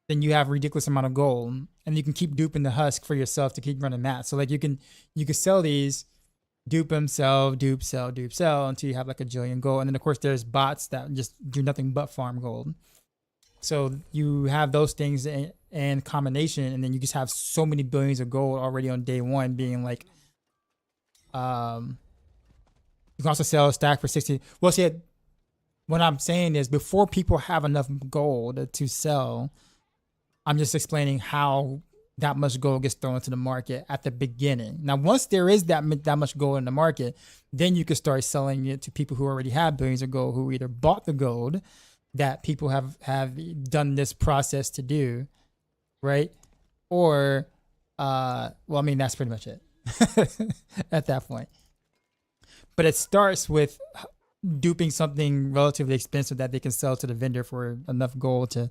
then you have a ridiculous amount of gold and you can keep duping the husk for yourself to keep running math. So like you can sell these, dupe them, sell, dupe, sell, dupe, sell until you have like a jillion gold. And then of course there's bots that just do nothing but farm gold. So you have those things in combination, and then you just have so many billions of gold already on day one being like, you can also sell a stack for 60. Well, see, what I'm saying is before people have enough gold to sell, I'm just explaining how that much gold gets thrown into the market at the beginning. Now, once there is that much gold in the market, then you can start selling it to people who already have billions of gold, who either bought the gold that people have done this process to do, right? Or, well, I mean, that's pretty much it at that point. But it starts with duping something relatively expensive that they can sell to the vendor for enough gold to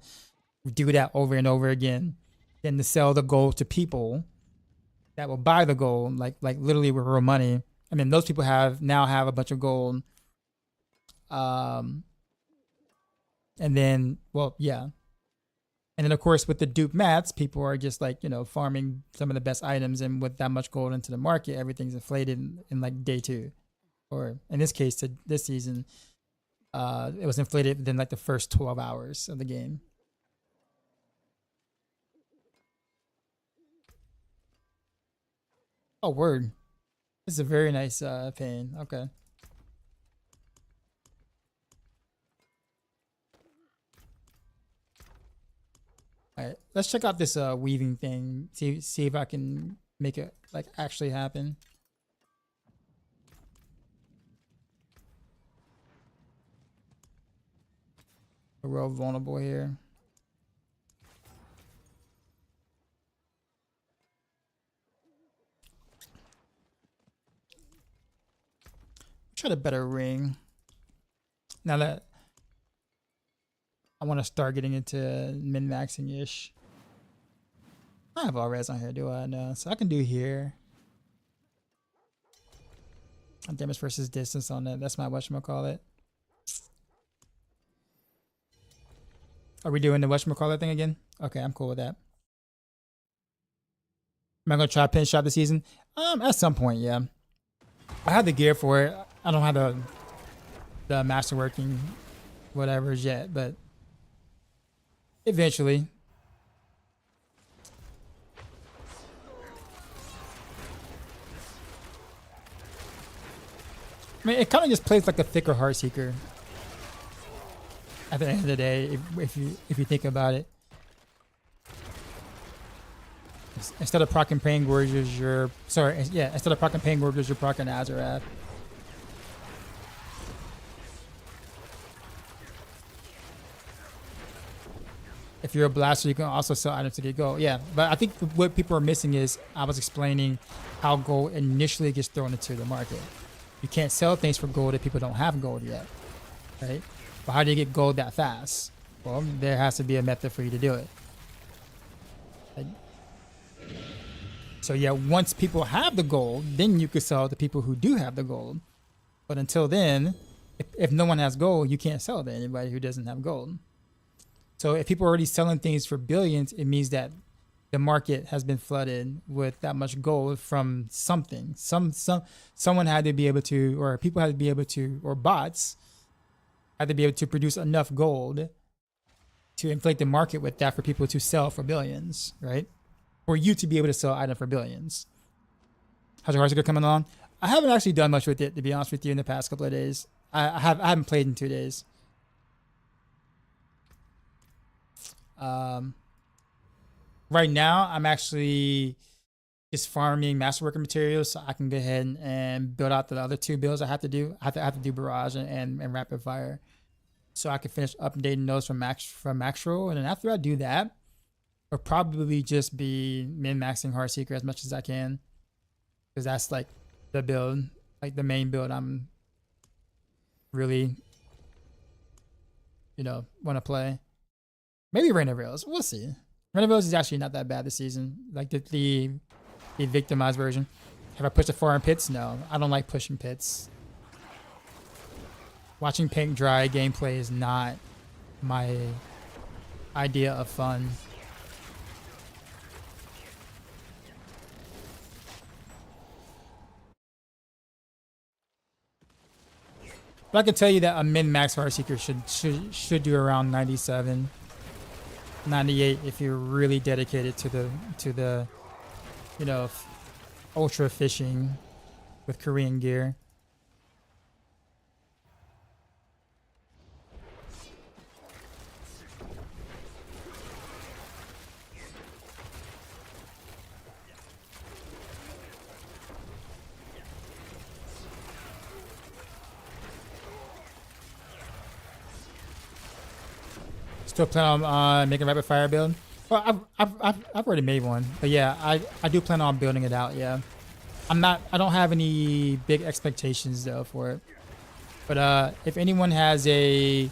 do that over and over again. Then to sell the gold to people that will buy the gold, like literally with real money. I mean, those people now have a bunch of gold. And then, well, yeah. And then of course with the dupe mats, people are just like, farming some of the best items, and with that much gold into the market, everything's inflated in like day 2. Or in this case, to this season, it was inflated within like the first 12 hours of the game. Oh, word. This is a very nice pain. Okay. All right, let's check out this weaving thing. See if I can make it like actually happen. We're real vulnerable here. Try a better ring. Now that I want to start getting into min-maxing ish. I have all res on here, do I? No, so I can do here. Damage versus distance on that. That's my whatchamacallit. Are we doing the whatchamacallit thing again? Okay, I'm cool with that. Am I gonna try pin shot this season? At some point, yeah. I have the gear for it. I don't have the master working whatever yet, but eventually. I mean, it kind of just plays like a thicker heart seeker. At the end of the day, if you think about it, instead of proccing Pain Gorgers, instead of proccing Pain Gorgers, you're proccing Azarath. If you're a blaster, you can also sell items to get gold. Yeah, but I think what people are missing is I was explaining how gold initially gets thrown into the market. You can't sell things for gold if people don't have gold yet, right? But how do you get gold that fast? Well, there has to be a method for you to do it. So yeah, once people have the gold, then you could sell to people who do have the gold. But until then, if no one has gold, you can't sell to anybody who doesn't have gold. So if people are already selling things for billions, it means that the market has been flooded with that much gold from something. Someone had to be able to, or people had to be able to, or bots had to be able to produce enough gold to inflate the market with that for people to sell for billions, right? For you to be able to sell items for billions. How's your Heartseeker coming along? I haven't actually done much with it, to be honest with you, in the past couple of days. I haven't played in 2 days. Right now, I'm actually just farming masterworker materials so I can go ahead and build out the other 2 builds I have to do. I have to do barrage and rapid fire, so I can finish updating those from max roll. And then after I do that, I'll probably just be min-maxing Heartseeker as much as I can, because that's like the build, like the main build I'm really, want to play. Maybe Rain of Rails. We'll see. Rain of Rails is actually not that bad this season. Like the victimized version. Have I pushed the foreign pits? No. I don't like pushing pits. Watching paint dry gameplay is not my idea of fun. But I can tell you that a min-max Heartseeker should do around 97. 98 if you're really dedicated to the ultra fishing with Korean gear. Still plan on making rapid fire build. Well, I've already made one, but yeah, I do plan on building it out. Yeah, I don't have any big expectations though for it. But if anyone has a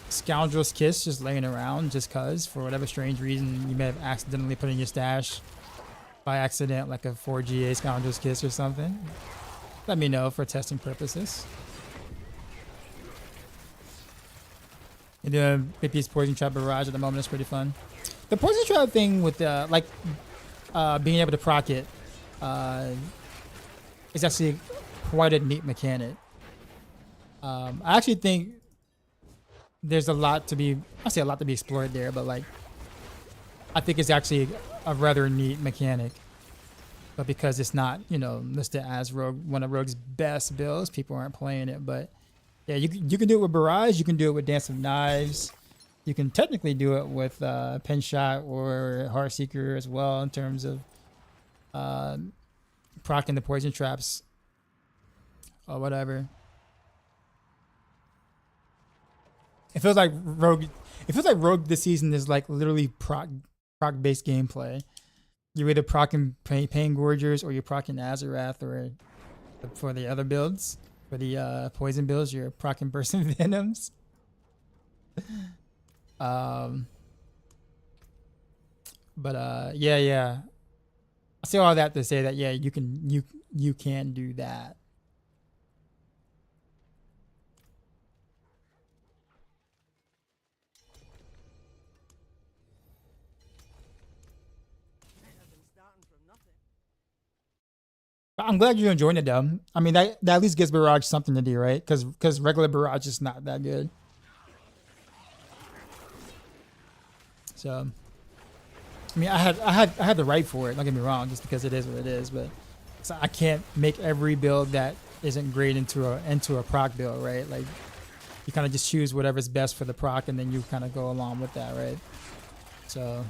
Scoundrel's Kiss just laying around, just cause for whatever strange reason you may have accidentally put in your stash by accident, like a 4GA Scoundrel's Kiss or something, let me know for testing purposes. And doing 50's Poison Trap Barrage at the moment is pretty fun. The Poison Trap thing with being able to proc it is actually quite a neat mechanic. I actually think there's a lot to be explored there, but like I think it's actually a rather neat mechanic. But because it's not, listed as one of Rogue's best builds, people aren't playing it. But yeah, you can do it with Barrage. You can do it with Dance of Knives. You can technically do it with Pen Shot or Heartseeker as well in terms of proccing the poison traps or whatever. It feels like Rogue this season is like literally proc based gameplay. You're either proccing Pain Gorgers or you're proccing Azarath, or for the other builds. For the poison builds, you're proccing Bursting Venoms. Yeah. I say all that to say that yeah, you can do that. I've been starting from nothing. I'm glad you're enjoying it though. I mean, that at least gives Barrage something to do, right? Because regular Barrage is not that good. So, I mean, I had the right for it. Don't get me wrong, just because it is what it is. But so I can't make every build that isn't great into a proc build, right? Like you kind of just choose whatever's best for the proc, and then you kind of go along with that, right? So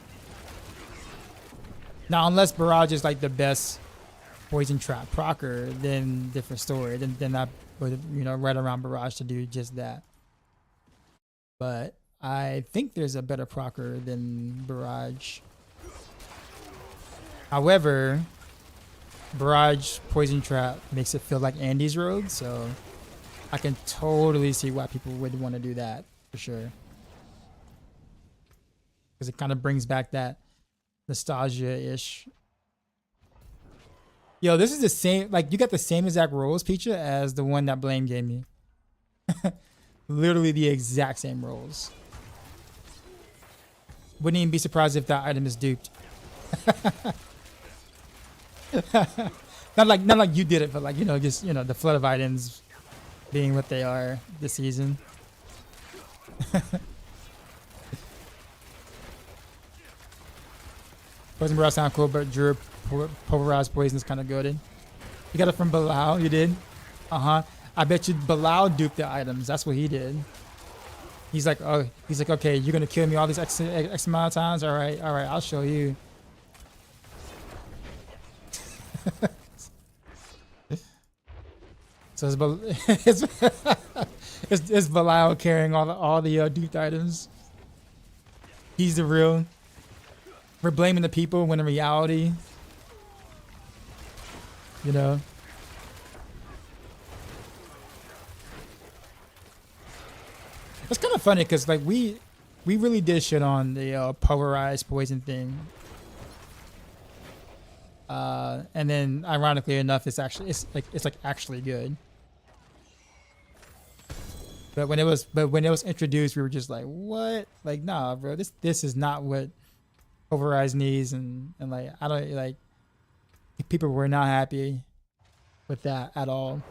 now, unless Barrage is like the best poison trap procer, then different story. Then I would right around Barrage to do just that. But I think there's a better procer than Barrage. However, Barrage Poison Trap makes it feel like Andy's Road, so I can totally see why people would want to do that for sure. Because it kind of brings back that nostalgia-ish. Yo, this is the same, like you got the same exact rolls, Peacha, as the one that Blame gave me. Literally the exact same rolls. Wouldn't even be surprised if that item is duped. not like you did it, but like just the flood of items being what they are this season. Poison Barrage sound cool, but Drew Pulverized Poison is kind of goated. You got it from Bilal, you did? I bet you Bilal duped the items. That's what he did. He's like, okay, you're gonna kill me all these X amount of times. All right, I'll show you. So it's Bilal carrying all the duped items. He's the real. We're blaming the people when in reality, It's kind of funny because like we really did shit on the pulverized poison thing, and then ironically enough, it's actually good. But when it was introduced, we were just like, what? Like, nah, bro, this is not what pulverized needs, and like I don't like. People were not happy with that at all.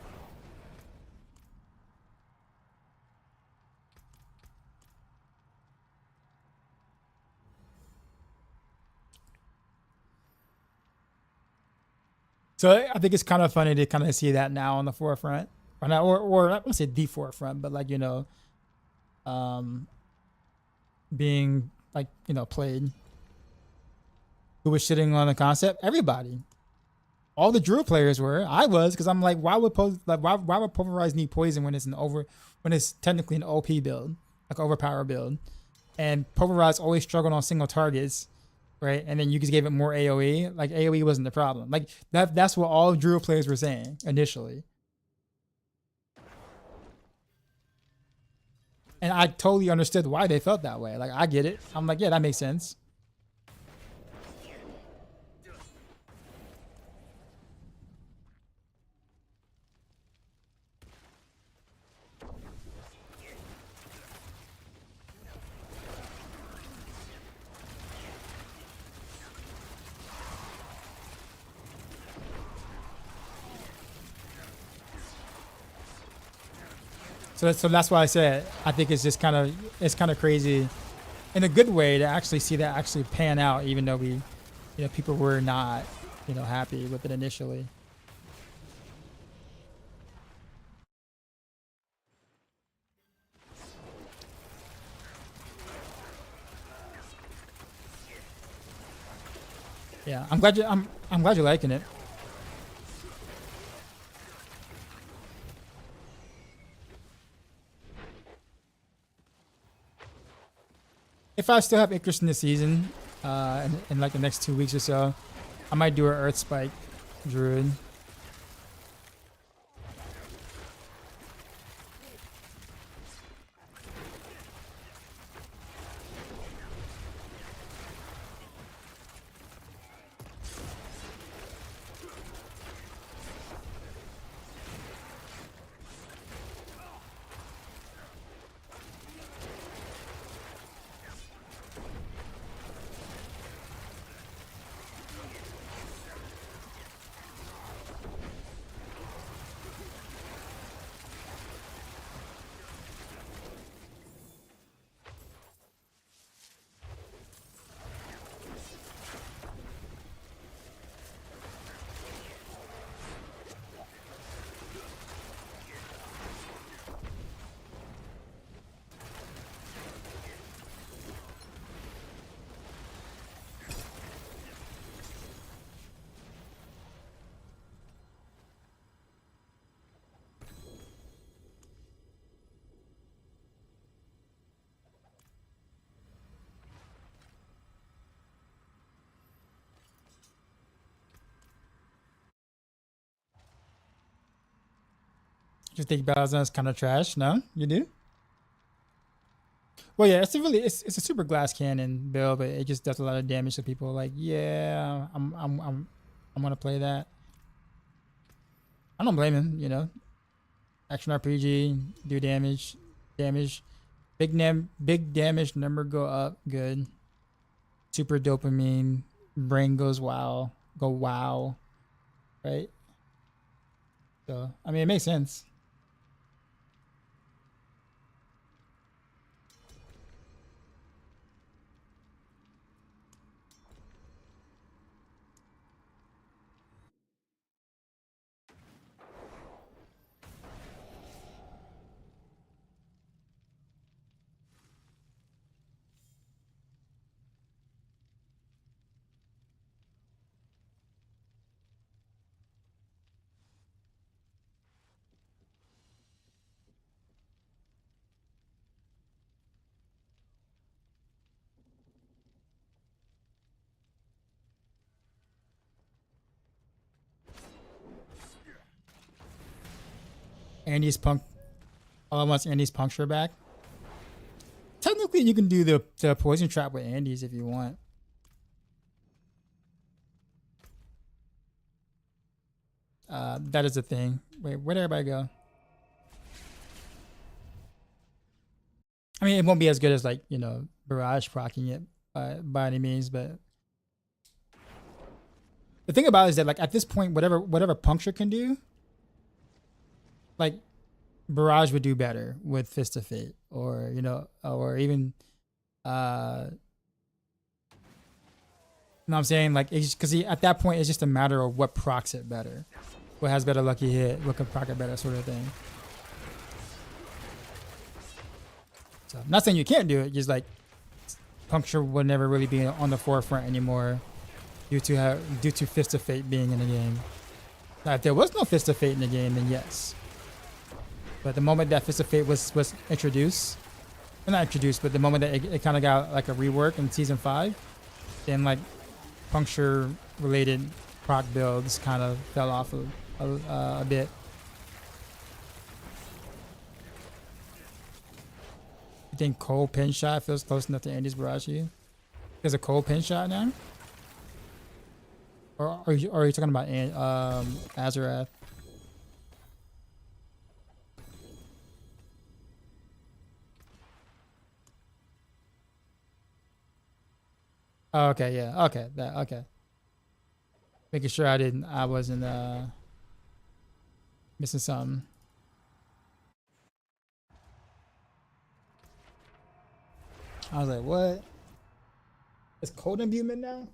So I think it's kind of funny to kind of see that now on the forefront, or not, or I don't want to say the forefront, but like being like played. Who was shitting on the concept? Everybody, all the Druid players were. I was, because I'm like, why would Pulverize need poison when it's technically an OP build, like overpower build, and Pulverize always struggled on single targets. Right, and then you just gave it more AoE. Like AoE wasn't the problem. Like that's what all Druid players were saying initially. And I totally understood why they felt that way. Like I get it. I'm like, yeah, that makes sense. So that's why I said I think it's just kind of crazy, in a good way, to actually see that actually pan out, even though people were not happy with it initially. Yeah, I'm glad you're liking it. If I still have interest in the season, in like the next 2 weeks or so, I might do an Earth Spike Druid. Just think Balazan's kind of trash. No, you do. Well, yeah, it's a super glass cannon build, but it just does a lot of damage to people. Like, yeah, I'm gonna play that. I don't blame him. You know, action RPG, do damage, big damage number go up, good. Super dopamine, brain goes wow, go wow, right? So I mean, it makes sense. Andy's punk. All I want is Andy's puncture back. Technically, you can do the poison trap with Andy's if you want. That is a thing. Wait, where'd everybody go? I mean, it won't be as good as like Barrage procking it by any means, but the thing about it is that like at this point, whatever puncture can do, like Barrage would do better with Fist of Fate, or or even you know what I'm saying? Like, because at that point, it's just a matter of what procs it better, what has better lucky hit, what can proc it better, sort of thing. So, not saying you can't do it, just like puncture would never really be on the forefront anymore, due to Fist of Fate being in the game. Now, if there was no Fist of Fate in the game, then yes. But the moment that Fist of Fate was introduced, well, not introduced, but the moment that it kind of got like a rework in season 5, then like puncture related proc builds kind of fell off a bit. You think cold pin shot feels close enough to Andy's Barrage? There's a cold pin shot now, or are you talking about Azarath? Oh, okay, yeah, okay, okay. Making sure I wasn't missing something. I was like, what? It's cold imbuement now?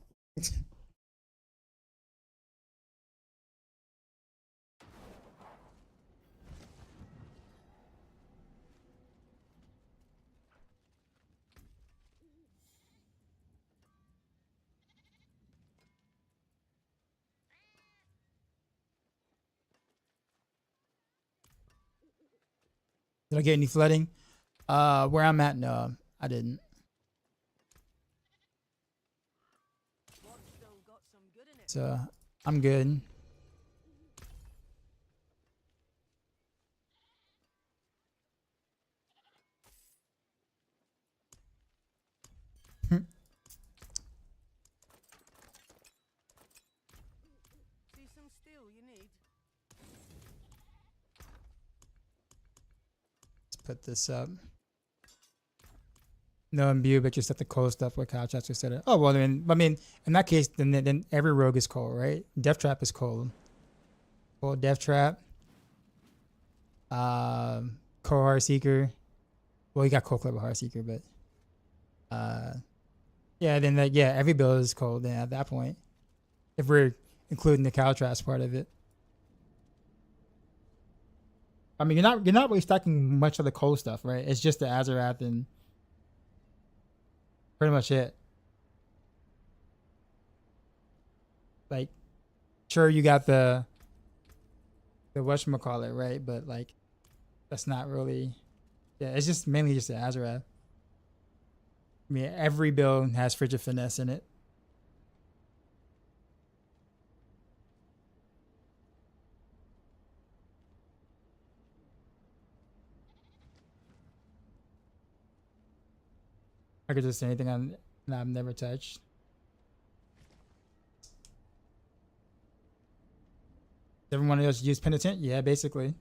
Did I get any flooding? Where I'm at, no, I didn't. So I'm good. See some steel you need. Let's put this up. No imbue, but just have the cold stuff with couch. That's just it. Oh well, then I mean, in that case, then every rogue is cold, right? Death Trap is cold. Cold Death Trap. Cold Heart Seeker. Well, you got Cold Club Heart Seeker, but yeah, then every build is cold. Then at that point, if we're including the Caltras part of it. I mean, you're not really stacking much of the cold stuff, right? It's just the Azarath and pretty much it. Like, sure, you got the whatchamacallit, right? But like, that's not really. Yeah, it's just mainly just the Azarath. I mean, every build has Frigid Finesse in it. I could just say anything on that I've never touched. Everyone else use penitent? Yeah, basically.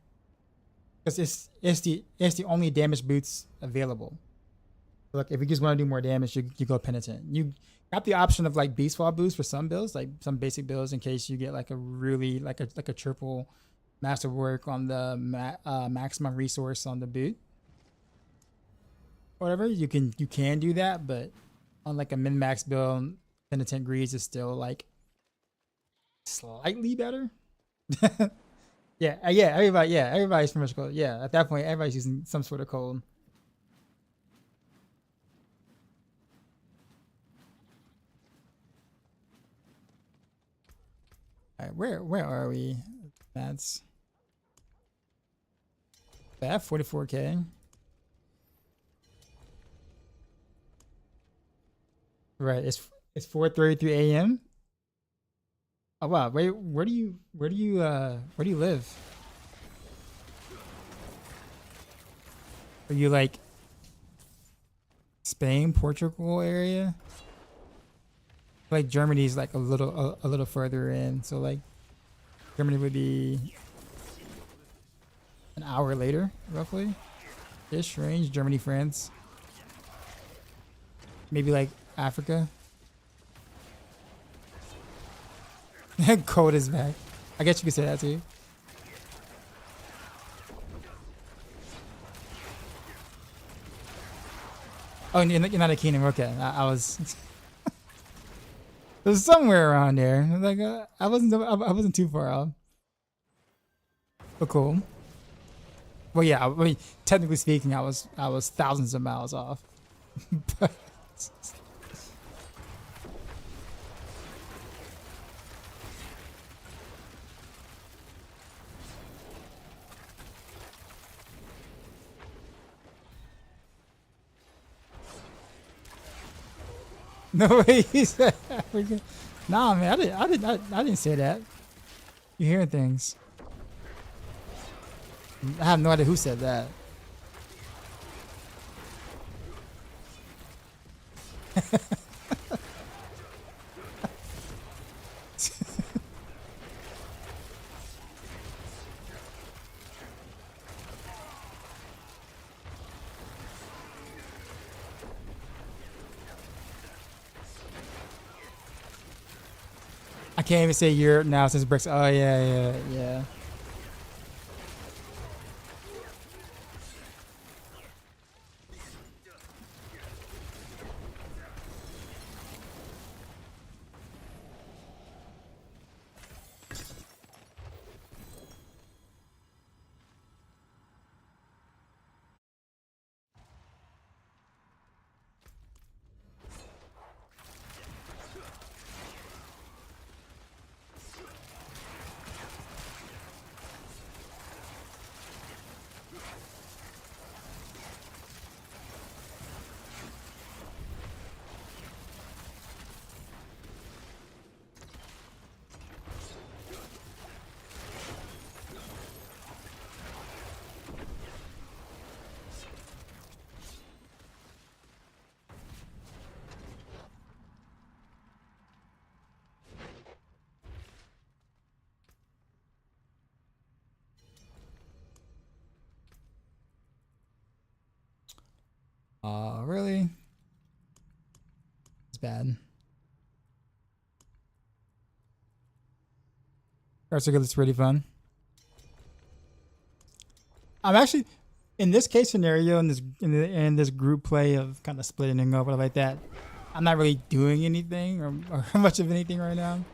Because it's the only damage boots available. Look, if you just want to do more damage, you go penitent. You got the option of like beast fall boost for some builds, like some basic builds, in case you get like a really like a triple masterwork on the maximum resource on the boot. Whatever, you can do that, but on like a min max build, penitent greaves is still like slightly better. yeah, everybody's pretty much cold. Yeah, at that point, everybody's using some sort of cold. All right, where are we? That's that 44k. Right, it's 4:33 a.m. Oh wow, wait, where do you live? Are you like Spain, Portugal area? Like Germany's like a little further in, so like Germany would be an hour later, roughly. Ish range, Germany, France. Maybe like Africa. Cold is back. I guess you could say that too. Oh, United Kingdom. Okay, I was. It was somewhere around there. Like I wasn't too far off. But cool. Well, yeah. I mean, technically speaking, I was thousands of miles off. But no way he said Africa. Nah, man, I didn't say that. You're hearing things. I have no idea who said that. I can't even say Europe now since Brexit. Oh yeah. Really? It's bad. Cards are good. It's pretty fun. I'm actually in this case scenario in this group play of kind of splitting up or like that. I'm not really doing anything or much of anything right now.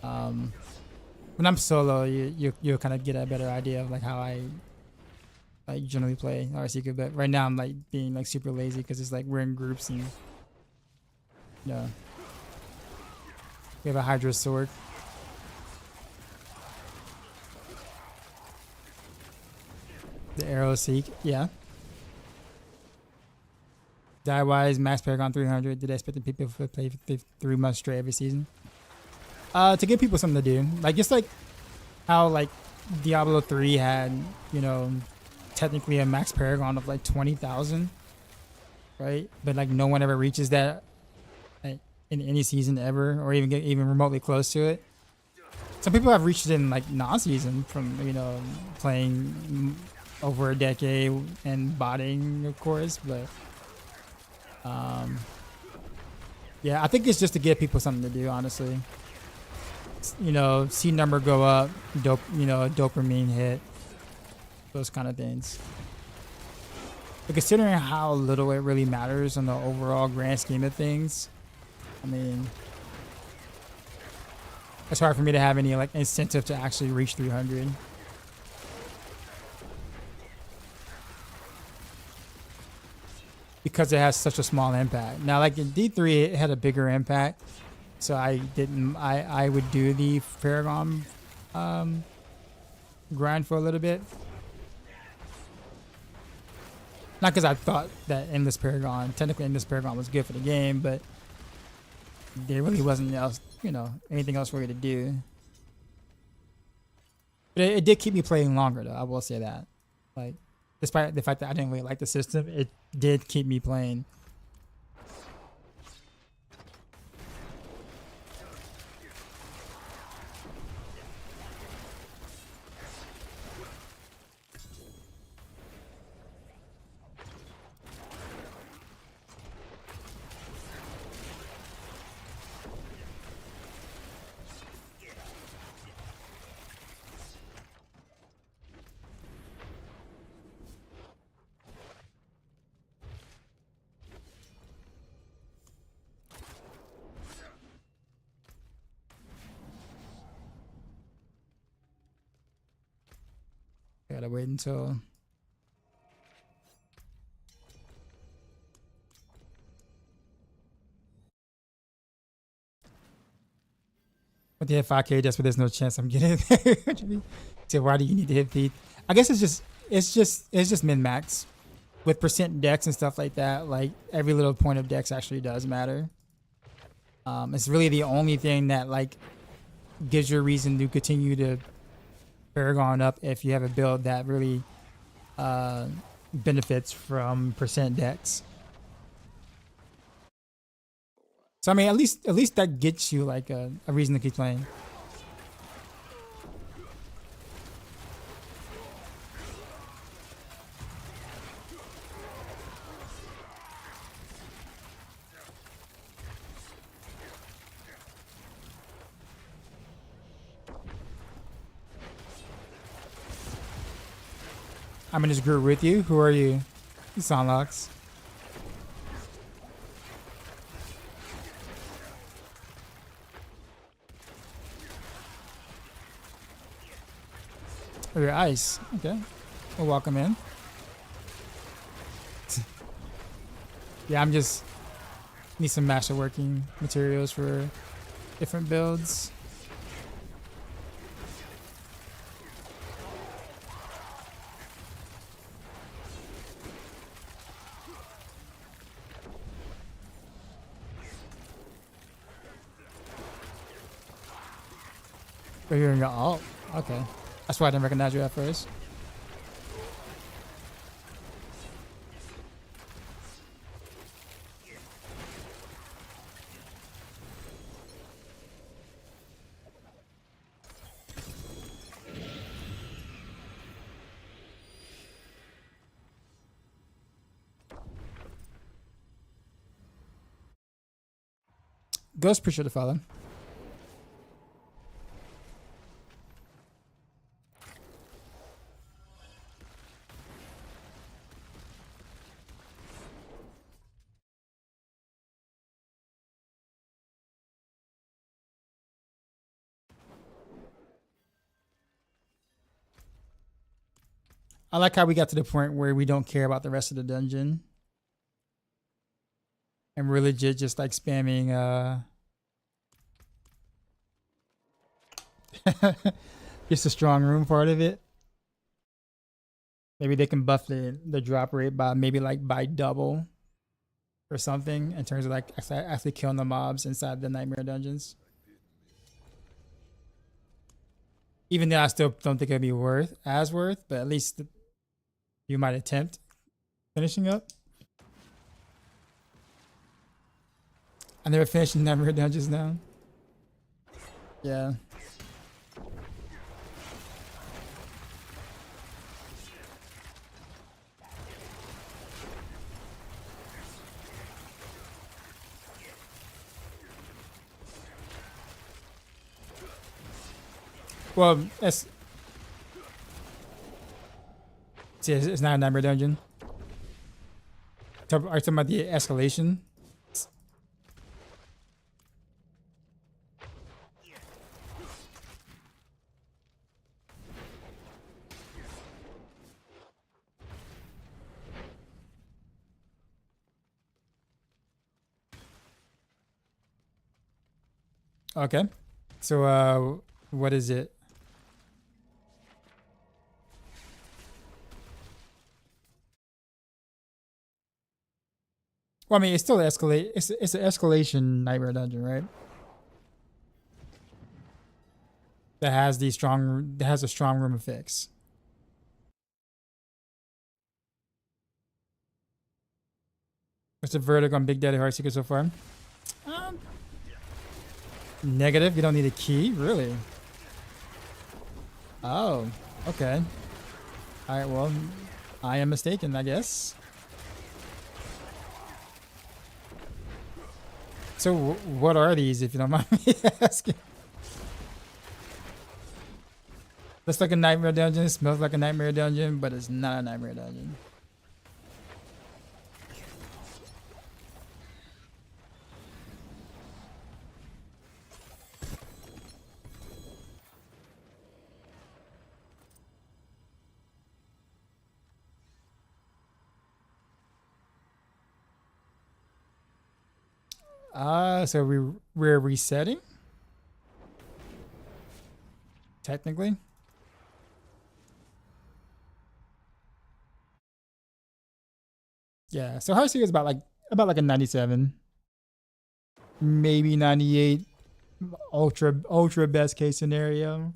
When I'm solo, you'll kind of get a better idea of like how I like generally play RC. But right now I'm like being like super lazy because it's like we're in groups and we have a Hydra sword. The arrow seek, yeah. Die wise, max Paragon 300. Did I expect the people to play 3 months straight every season? To give people something to do, like just like how like Diablo 3 had, technically a max Paragon of like 20,000. right? But like no one ever reaches that, like, in any season ever, or even get even remotely close to it. Some people have reached it in like non-season from playing over a decade and botting, of course. But yeah, I think it's just to give people something to do. Honestly, C number go up, dopamine hit, those kind of things. But considering how little it really matters on the overall grand scheme of things, I mean, it's hard for me to have any like incentive to actually reach 300. Because it has such a small impact. Now, like in D3, it had a bigger impact, so I would do the Paragon grind for a little bit. Not because I thought that technically Endless Paragon was good for the game, but there really wasn't anything else for me to do. But it did keep me playing longer, though. I will say that. Like, despite the fact that I didn't really like the system, it did keep me playing. Gotta wait until with the hit 5K just but there's no chance I'm getting there. So why do you need to hit feed? I guess it's just min max. With percent dex and stuff like that, like every little point of dex actually does matter. It's really the only thing that like gives you a reason to continue to Paragon up if you have a build that really benefits from percent dex. So I mean, at least that gets you like a reason to keep playing. I'm in this group with you. Who are you? Sonlocks. Oh, you're ice. Okay. We'll welcome in. Yeah, I'm just need some master working materials for different builds. Oh, you're in your alt? Okay. That's why I didn't recognize you at first. Ghost, appreciate the follow. I like how we got to the point where we don't care about the rest of the dungeon. And we're legit just like spamming just the strong room part of it. Maybe they can buff the drop rate by by double or something in terms of like actually killing the mobs inside the nightmare dungeons. Even though I still don't think it'd be worth, but at least you might attempt finishing up. I never finished Nightmare Dungeons now. Yeah. Well, it's not a Nightmare Dungeon. Are you talking about the escalation? Okay. So, what is it? Well, I mean, it's still escalate. It's an escalation Nightmare Dungeon, right? That has a strong room effects. What's the verdict on Big Daddy Heartseeker so far? Um, Negative. You don't need a key, really. Oh, okay. All right. Well, I am mistaken, I guess. So, what are these, if you don't mind me asking? Looks like a Nightmare Dungeon. Smells like a Nightmare Dungeon, but it's not a Nightmare Dungeon. So we're resetting? Technically? Yeah, so Heartseeker is about like a 97, maybe 98, ultra best case scenario.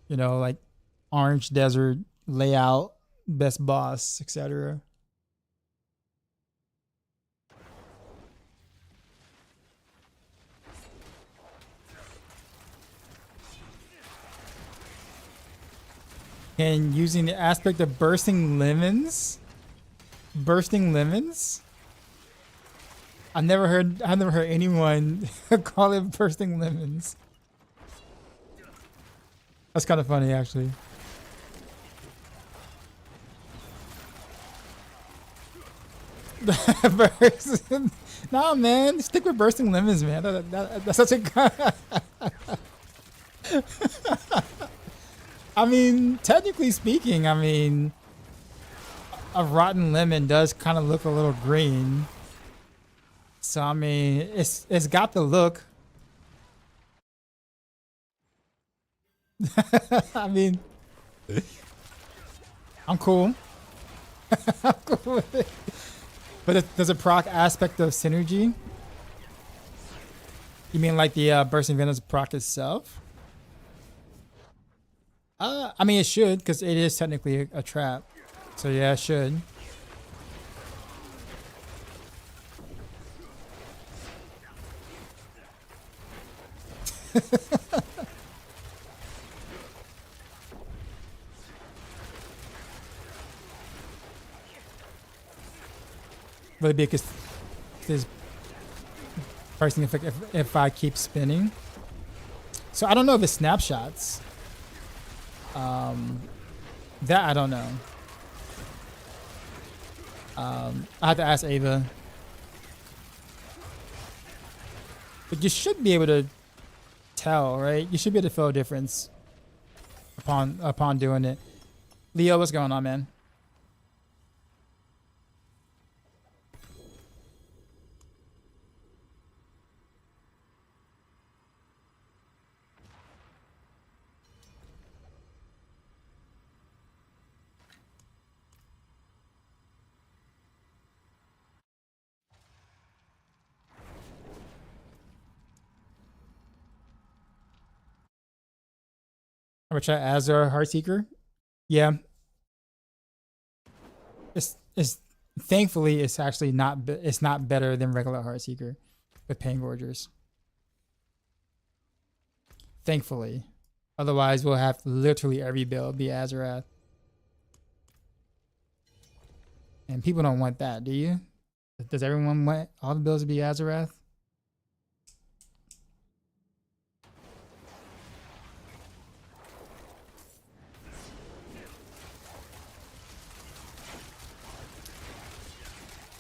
You know, like Orange Desert layout, best boss, etc. And using the aspect of bursting lemons, I've never heard anyone call it bursting lemons. That's kind of funny, actually. No, man, stick with bursting lemons, man. That's such a. I mean, technically speaking, I mean, a rotten lemon does kind of look a little green. So I mean, it's got the look. I mean, I'm cool. I'm cool with it. But does it proc aspect of synergy? You mean like the bursting venom's proc itself? I mean, it should, because it is technically a trap. So yeah, it should. Really big because there's pricing effect if I keep spinning. So I don't know if it's snapshots. That I don't know. I have to ask Ava. But you should be able to tell, right? You should be able to feel a difference upon doing it. Leo, what's going on, man? I'm gonna try Azure Heartseeker. Yeah. It's thankfully, it's actually not. It's not better than regular Heartseeker with Pain Gorgers. Thankfully, otherwise we'll have literally every build be Azarath, and people don't want that, do you? Does everyone want all the builds to be Azarath?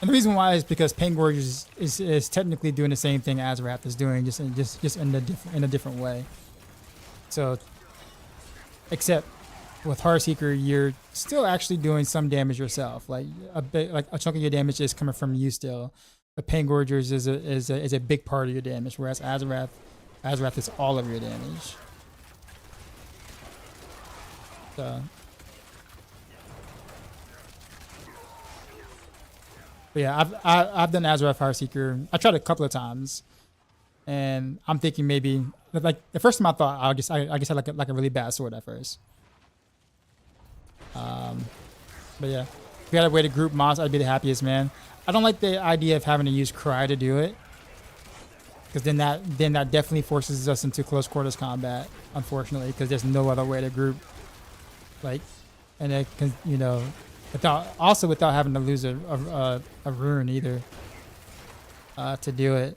And the reason why is because Pain Gorgers is technically doing the same thing Azarath is doing, just in a different way. So, except with Heartseeker, you're still actually doing some damage yourself. Like a chunk of your damage is coming from you still. But Pain Gorgers is a big part of your damage, whereas Azarath is all of your damage. So. But yeah, I've done Azarath Heartseeker. I tried it a couple of times, and I'm thinking maybe like the first time I thought I guess had like a really bad sword at first. But yeah, if we had a way to group mobs, I'd be the happiest, man. I don't like the idea of having to use Cry to do it, because then that definitely forces us into close quarters combat, unfortunately, because there's no other way to group. Like, and it can, you know. Without having to lose a rune either to do it.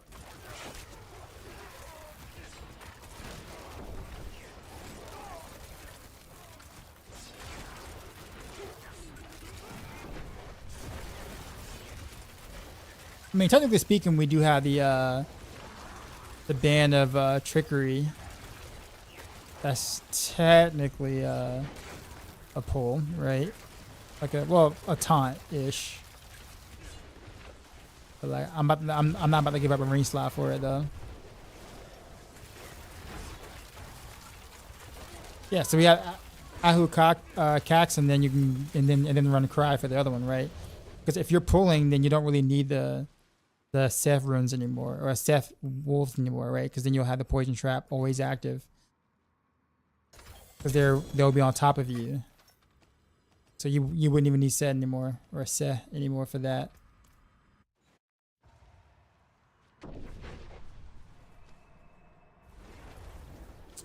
I mean, technically speaking, we do have the ban of trickery. That's technically a pull, right? Like a taunt-ish. But like I'm not about to give up a ring slot for it though. Yeah, so we have Ahu Cax, and then you can and then run Cry for the other one, right? Because if you're pulling, then you don't really need the Seth runes anymore, or Seth wolves anymore, right? Because then you'll have the poison trap always active. Because they'll be on top of you. So you wouldn't even need Seth anymore, or Seth anymore for that.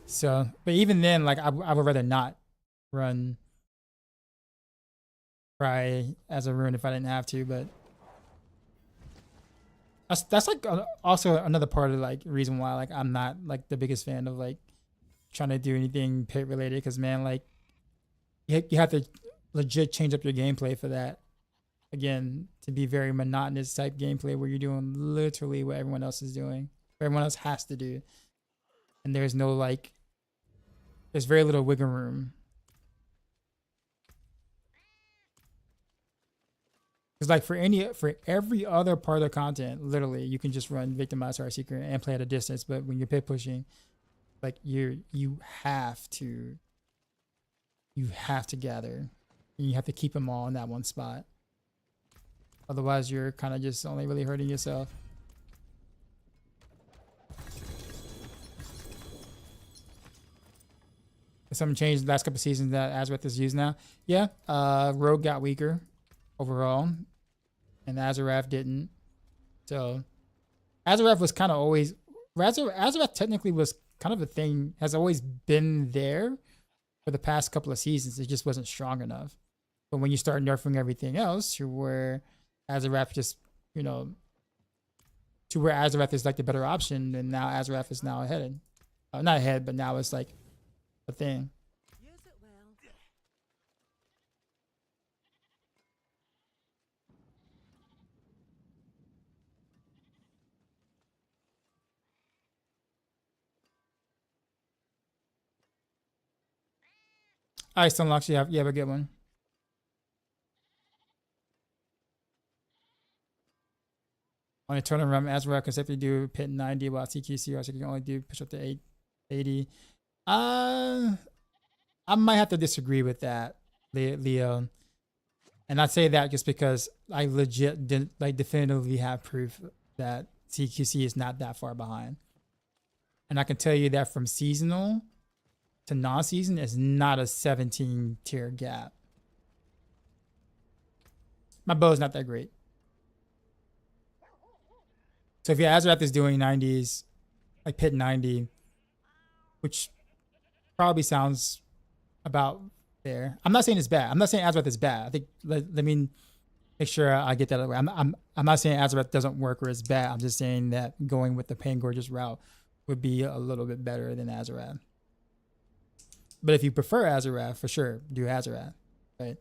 So, but even then, like I would rather not run Cry as a rune if I didn't have to. But that's like also another part of like reason why like I'm not like the biggest fan of like trying to do anything pit related, because man, like you have to legit change up your gameplay for that, again, to be very monotonous type gameplay where you're doing literally what everyone else is doing, what everyone else has to do, and there's no like, there's very little wiggle room. Because like for every other part of content, literally you can just run Victimized Heartseeker and play at a distance, but when you're pit pushing, like you have to gather. You have to keep them all in that one spot. Otherwise, you're kind of just only really hurting yourself. Something changed the last couple of seasons that Azarath is used now. Yeah, Rogue got weaker overall, and Azarath didn't. So Azarath was kind of always... Azarath technically was kind of a thing, has always been there for the past couple of seasons. It just wasn't strong enough. But when you start nerfing everything else, to where Azarath just, you know, to where Azarath is like the better option, and now Azarath is now ahead. Not ahead, but now it's like a thing. Use it well. All right, Stunlocks, you have a good one. On a tournament run, Azarath can safely do pit 90 while TQC, or so you can only do push up to 880. I might have to disagree with that, Leo. And I say that just because I legit definitively have proof that TQC is not that far behind. And I can tell you that from seasonal to non-season is not a 17 tier gap. My bow's not that great. So if your Azarath is doing 90s, like pit 90, which probably sounds about there. I'm not saying it's bad. I'm not saying Azarath is bad. I think let me make sure I get that away. I'm not saying Azarath doesn't work or it's bad. I'm just saying that going with the Pain Gorgeous route would be a little bit better than Azarath. But if you prefer Azarath, for sure, do Azarath, right?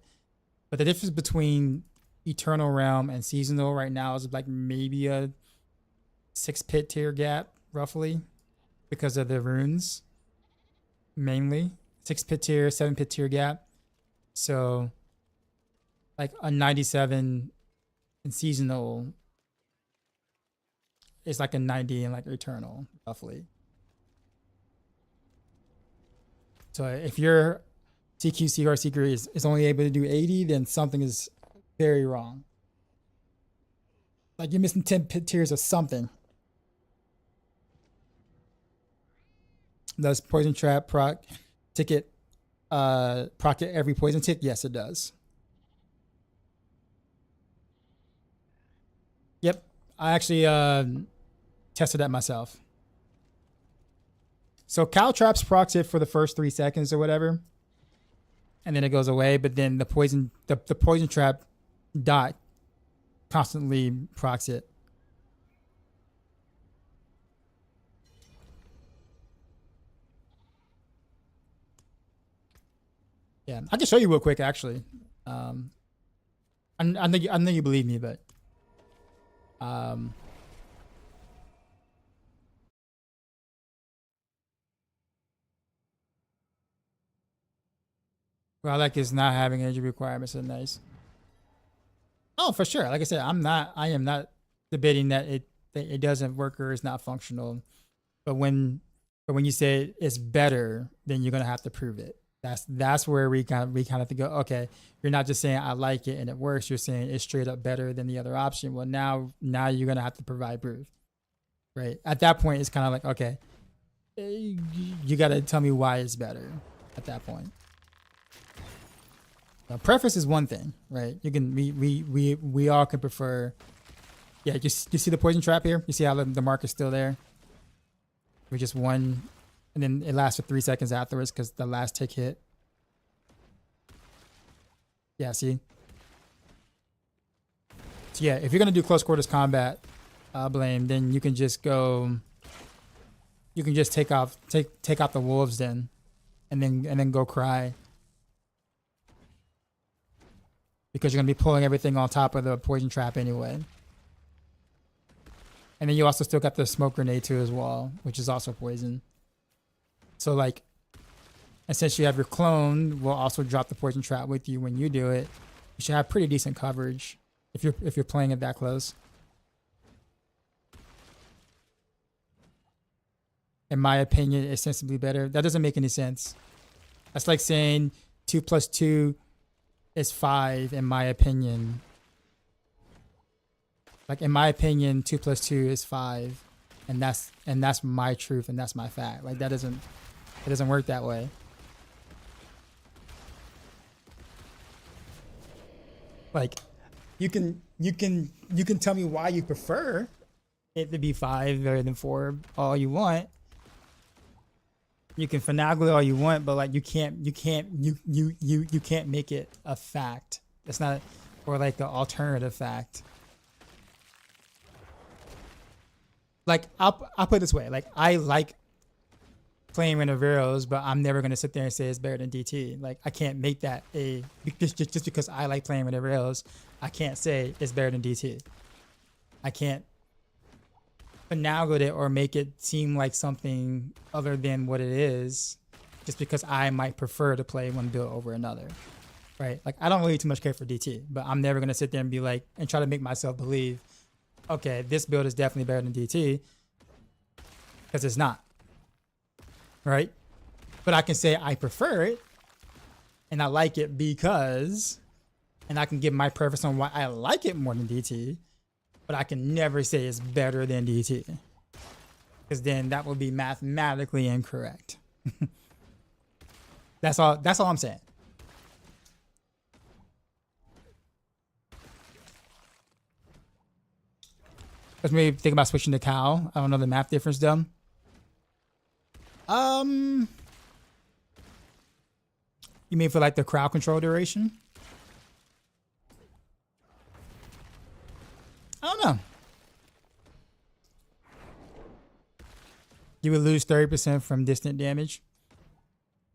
But the difference between Eternal Realm and Seasonal right now is like maybe a 6 pit tier gap, roughly, because of the runes, mainly. 6 pit tier, 7 pit tier gap. So, like a 97 in Seasonal is like a 90 in like Eternal, roughly. So if your CQC or Secret is only able to do 80, then something is very wrong. Like you're missing 10 pit tiers or something. Does Poison Trap proc ticket proc every poison tick? Yes, it does. Yep. I actually tested that myself. So Caltrops procs it for the first 3 seconds or whatever, and then it goes away. But then the poison trap dot constantly procs it. Yeah, I can show you real quick actually. I know you believe me, but what I like is not having energy requirements are nice. Oh, for sure. Like I said, I am not debating that it doesn't work or is not functional. But when you say it's better, then you're gonna have to prove it. That's where we kind of have to go. Okay, you're not just saying I like it and it works. You're saying it's straight up better than the other option. Well, now you're gonna have to provide proof, right? At that point, it's kind of like, okay, you got to tell me why it's better. At that point. Now, preference is one thing, right? You can we all can prefer. Yeah, you see the poison trap here. You see how the mark is still there. We just won, and then it lasts for 3 seconds afterwards because the last tick hit. Yeah, see. So yeah, if you're gonna do close quarters combat, blame, then you can just go. You can just take out the wolves then, and then go cry. Because you're going to be pulling everything on top of the poison trap anyway. And then you also still got the smoke grenade too as well, which is also poison. So like, and since you have your clone, will also drop the poison trap with you when you do it. You should have pretty decent coverage if you're playing it that close. In my opinion, it's sensibly better. That doesn't make any sense. That's like saying 2 + 2 is 5 in my opinion. Like in my opinion, 2 + 2 is 5, and that's my truth and that's my fact. Like it doesn't work that way. Like you can tell me why you prefer it to be 5 rather than 4 all you want. You can finagle all you want, but like you can't make it a fact. It's not, or like the alternative fact. Like I'll put it this way. Like I like playing Rain of Arrows, but I'm never gonna sit there and say it's better than DT. Like I can't make that just because I like playing Rain of Arrows, I can't say it's better than DT. I can't finagle it or make it seem like something other than what it is just because I might prefer to play one build over another, right? Like I don't really too much care for DT, but I'm never going to sit there and be like, and try to make myself believe, okay, this build is definitely better than DT, because it's not, right? But I can say I prefer it and I like it because, and I can give my preference on why I like it more than DT. But I can never say it's better than DT, because then that would be mathematically incorrect. That's all I'm saying. Let's maybe think about switching to cow. I don't know the map difference though. You mean for like the crowd control duration? I don't know. You would lose 30% from distant damage.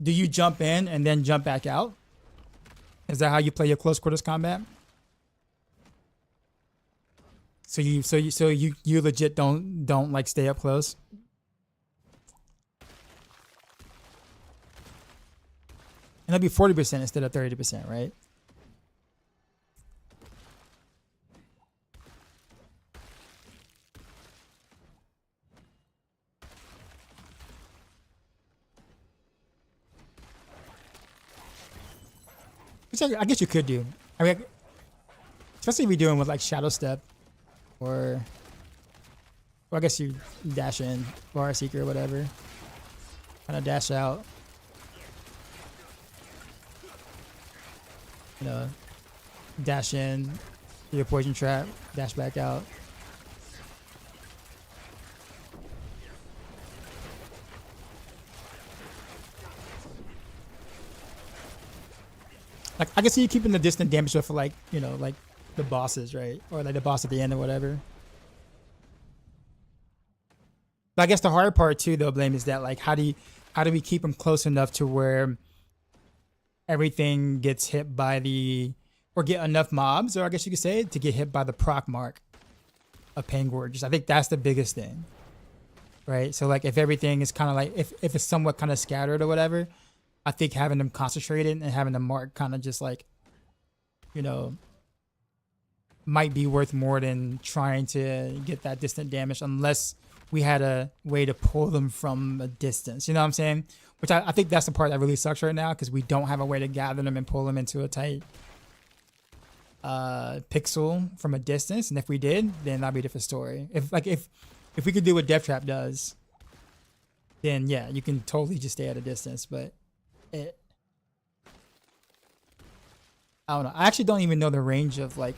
Do you jump in and then jump back out? Is that how you play your close quarters combat? So you legit don't like stay up close? And that'd be 40% instead of 30%, right? Which I guess you could do. I mean, especially if you're doing with like Shadow Step, or I guess you dash in, Bar Seeker or whatever. Kind of dash out. You know, dash in, do your poison trap, dash back out. Like, I can see you keeping the distant damage for like, you know, like the bosses, right? Or like the boss at the end or whatever. But I guess the hard part too, though, Blame, is that like, how do we keep them close enough to where everything gets hit by or get enough mobs, or I guess you could say, to get hit by the proc mark of Pain Gorges. I think that's the biggest thing, right? So like, if everything is kind of like, if it's somewhat kind of scattered or whatever, I think having them concentrated and having them mark kind of just like, you know, might be worth more than trying to get that distant damage, unless we had a way to pull them from a distance. You know what I'm saying? Which I think that's the part that really sucks right now, because we don't have a way to gather them and pull them into a tight pixel from a distance. And if we did, then that'd be a different story. If we could do what Death Trap does, then yeah, you can totally just stay at a distance. But I don't know. I actually don't even know the range of like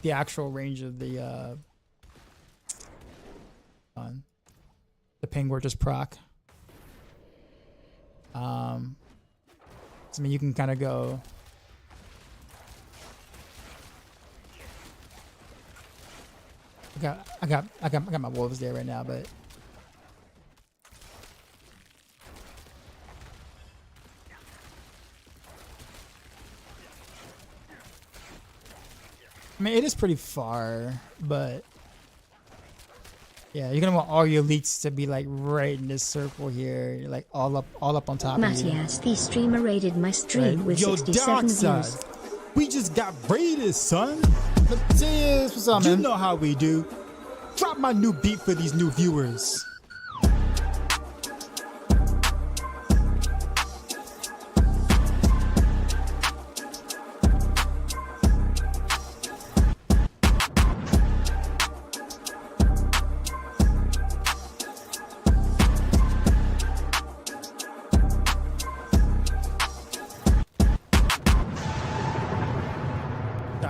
the actual range of the Pain Gorges proc. I mean, you can kind of go. I got my wolves there right now, but I mean, it is pretty far, but yeah, you're gonna want all your elites to be like right in this circle here, like all up on top of you. Matthias, the streamer raided my stream with Yo, 67 Darkside, views. we just got raided, son. Matthias, what's up, You man? know how we do. Drop my new beat for these new viewers.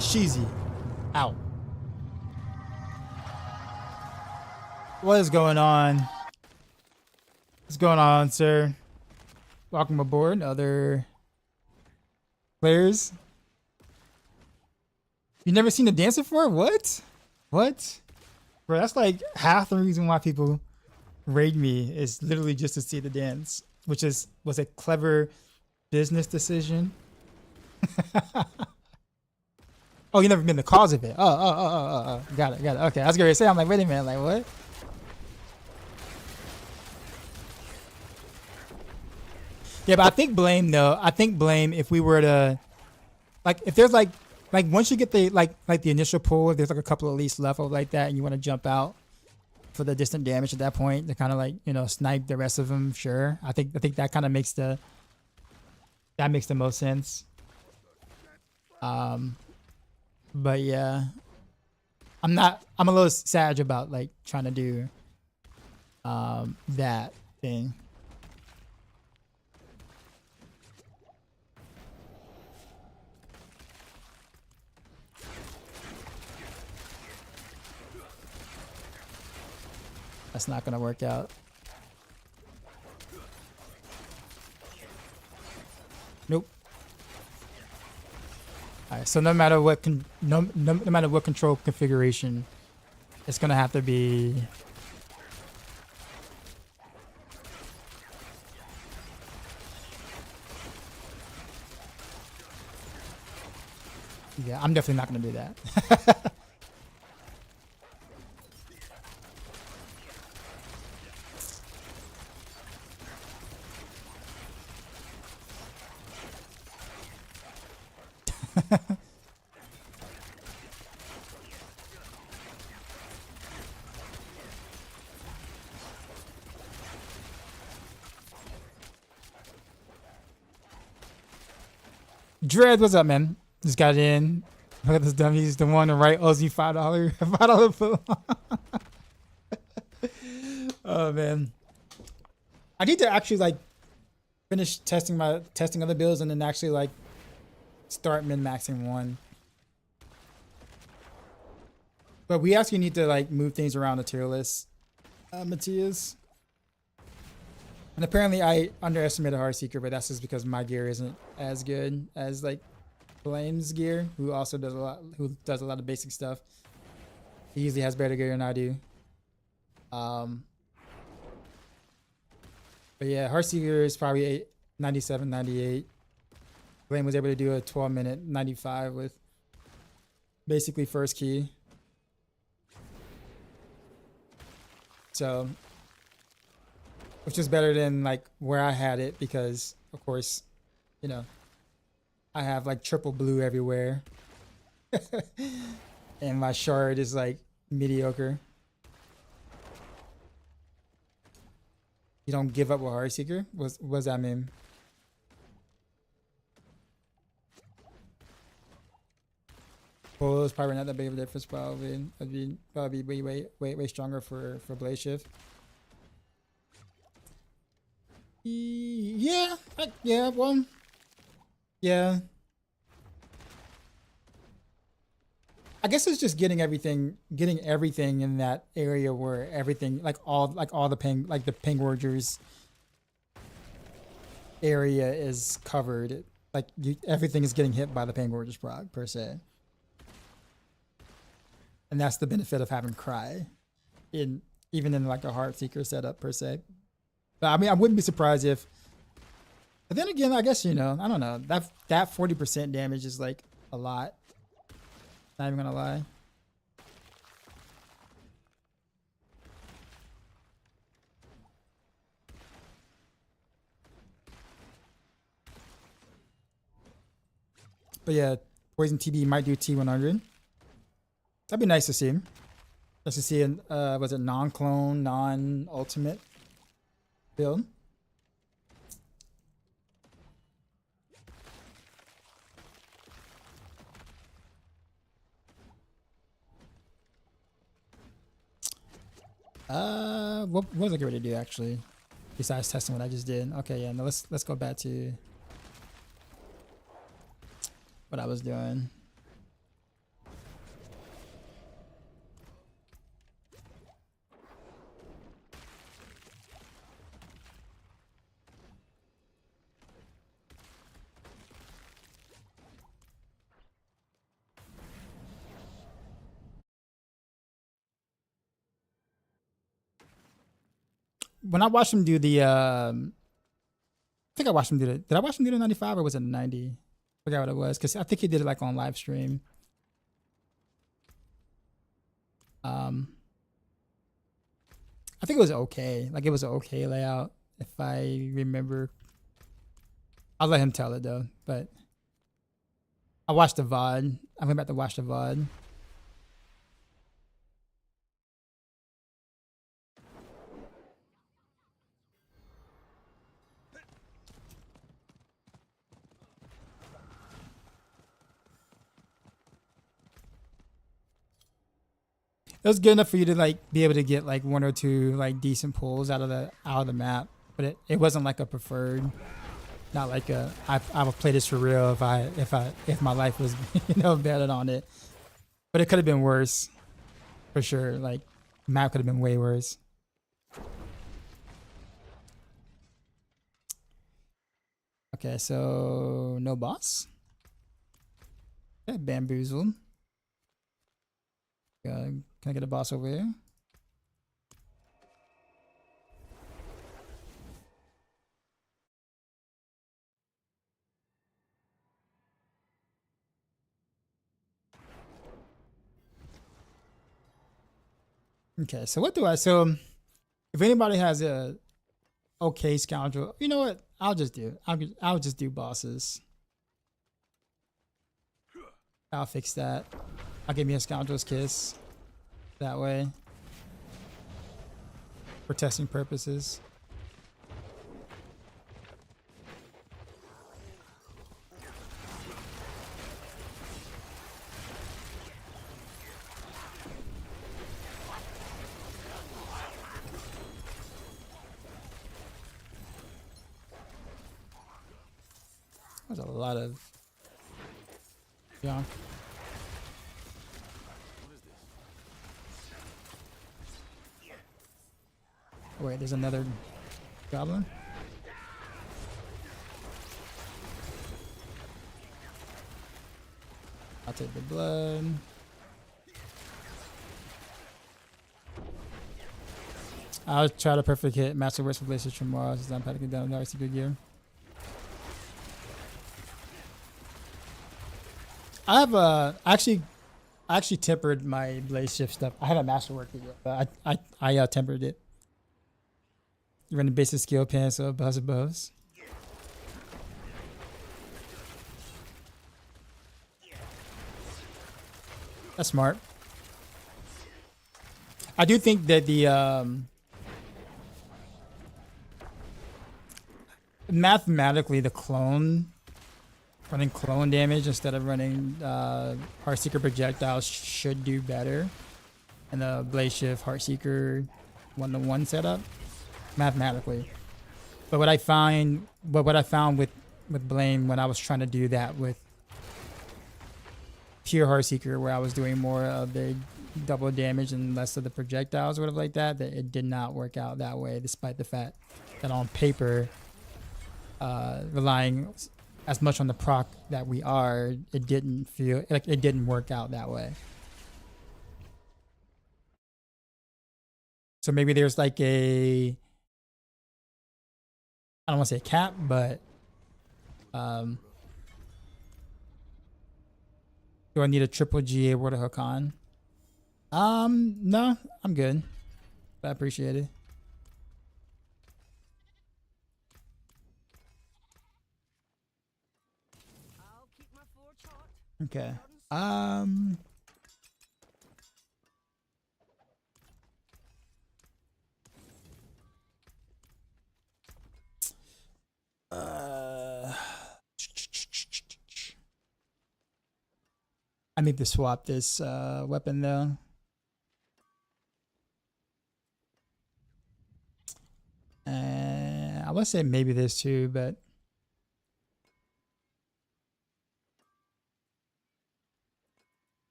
Sheezy, out. What is going on? What's going on, sir? Welcome aboard, other players. You never seen a dance before? What? What? Bro, that's like half the reason why people raid me, is literally just to see the dance, which was a clever business decision. Oh, you never been the cause of it. Oh. Got it. Okay, I was gonna say, I'm like, wait a minute, like what? Yeah, but I think Blame though. I think Blame, if we were to, like, if there's like once you get the like the initial pull, if there's like a couple of elites left over like that, and you want to jump out for the distant damage at that point to kind of like, you know, snipe the rest of them. Sure, I think that kind of makes the most sense. But yeah, I'm a little sad about like trying to do that thing. That's not gonna work out. Nope. All right, so no matter what no matter what control configuration, it's gonna have to be. Yeah, I'm definitely not gonna do that. Dread, what's up, man? Just got in. Look at this dummy. He's the one to write Ozzy $5 $5 bill. Oh man, I need to actually like finish testing other builds and then actually like start min maxing one. But we actually need to like move things around the tier list, Matthias. And apparently I underestimated Heartseeker, but that's just because my gear isn't as good as like Flame's gear, who also does a lot of basic stuff. He usually has better gear than I do. But yeah, Heartseeker is probably 97, 98. Flame was able to do a 12-minute 95 with basically first key. So, which is better than like where I had it because, of course, you know, I have like triple blue everywhere. And my shard is like mediocre. You don't give up with Heartseeker? What does that mean? Well, it's probably not that big of a difference. Probably it'd probably be way stronger for Blaze Shift. Yeah, well, yeah. I guess it's just getting everything in that area where everything, like all the ping warriors area is covered. Like everything is getting hit by the ping warriors proc per se. And that's the benefit of having Cry even in like a Heartseeker setup per se. But I mean, I wouldn't be surprised if, but then again, I guess, you know, I don't know, that 40% damage is like a lot. Not even gonna lie. But yeah, Poison TB might do T100. That'd be nice to see. Nice to see an was it non-clone, non-ultimate build. What was I going to do actually? Besides testing what I just did. Okay, yeah, no, let's go back to what I was doing. When I watched him do the, I think I watched him do the, did I watch him do the 95 or was it 90? I forgot what it was, because I think he did it like on live stream. I think it was okay. Like it was an okay layout, if I remember. I'll let him tell it though, but I watched the VOD. I went back to watch the VOD. It was good enough for you to like be able to get like one or two like decent pulls out of the map, but it wasn't like a preferred, not like a I would play this for real if my life was you know betted on it, but it could have been worse for sure. Like map could have been way worse. Okay, so no boss. Okay, bamboozled. Can I get a boss over here? Okay, so what do I? So if anybody has a okay scoundrel, you know what? I'll just do. I'll just do bosses. I'll fix that. I'll give me a scoundrel's kiss. That way, for testing purposes. There's a lot of junk. Oh, wait, there's another goblin. I'll take the blood. I'll try to perfect hit Master Works Relationship tomorrow since I'm packing down the good gear. I have I actually tempered my blaze shift stuff. I haven't masterworked it yet, but I tempered it. You run the basic skill pan, so buzz above. That's smart. I do think that the mathematically the clone running clone damage instead of running Heartseeker projectiles should do better. And the Blaze Shift Heartseeker 1-to-1 setup, mathematically. But what I found with Blame when I was trying to do that with pure Heartseeker, where I was doing more of the double damage and less of the projectiles, or whatever like that, that it did not work out that way, despite the fact that on paper, relying as much on the proc that we are, it didn't feel like it didn't work out that way. So maybe there's like a, I don't want to say cap, but do I need a triple GA water hook on? No, I'm good. But I appreciate it. I'll keep my forge hot. Okay. I need to swap this weapon though. I would say maybe this too, but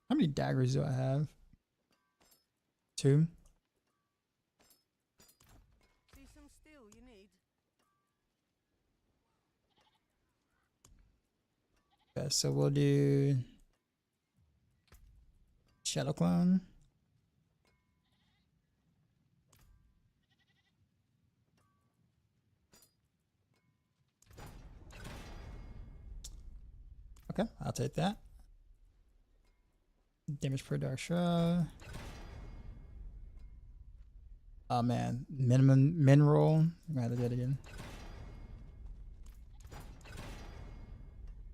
how many daggers do I have? 2. See some steel you need. Okay, so we'll do Shadow Clone. Okay, I'll take that. Damage per Dark Shroud. Oh man, minimum min roll. I'm gonna have to do it again.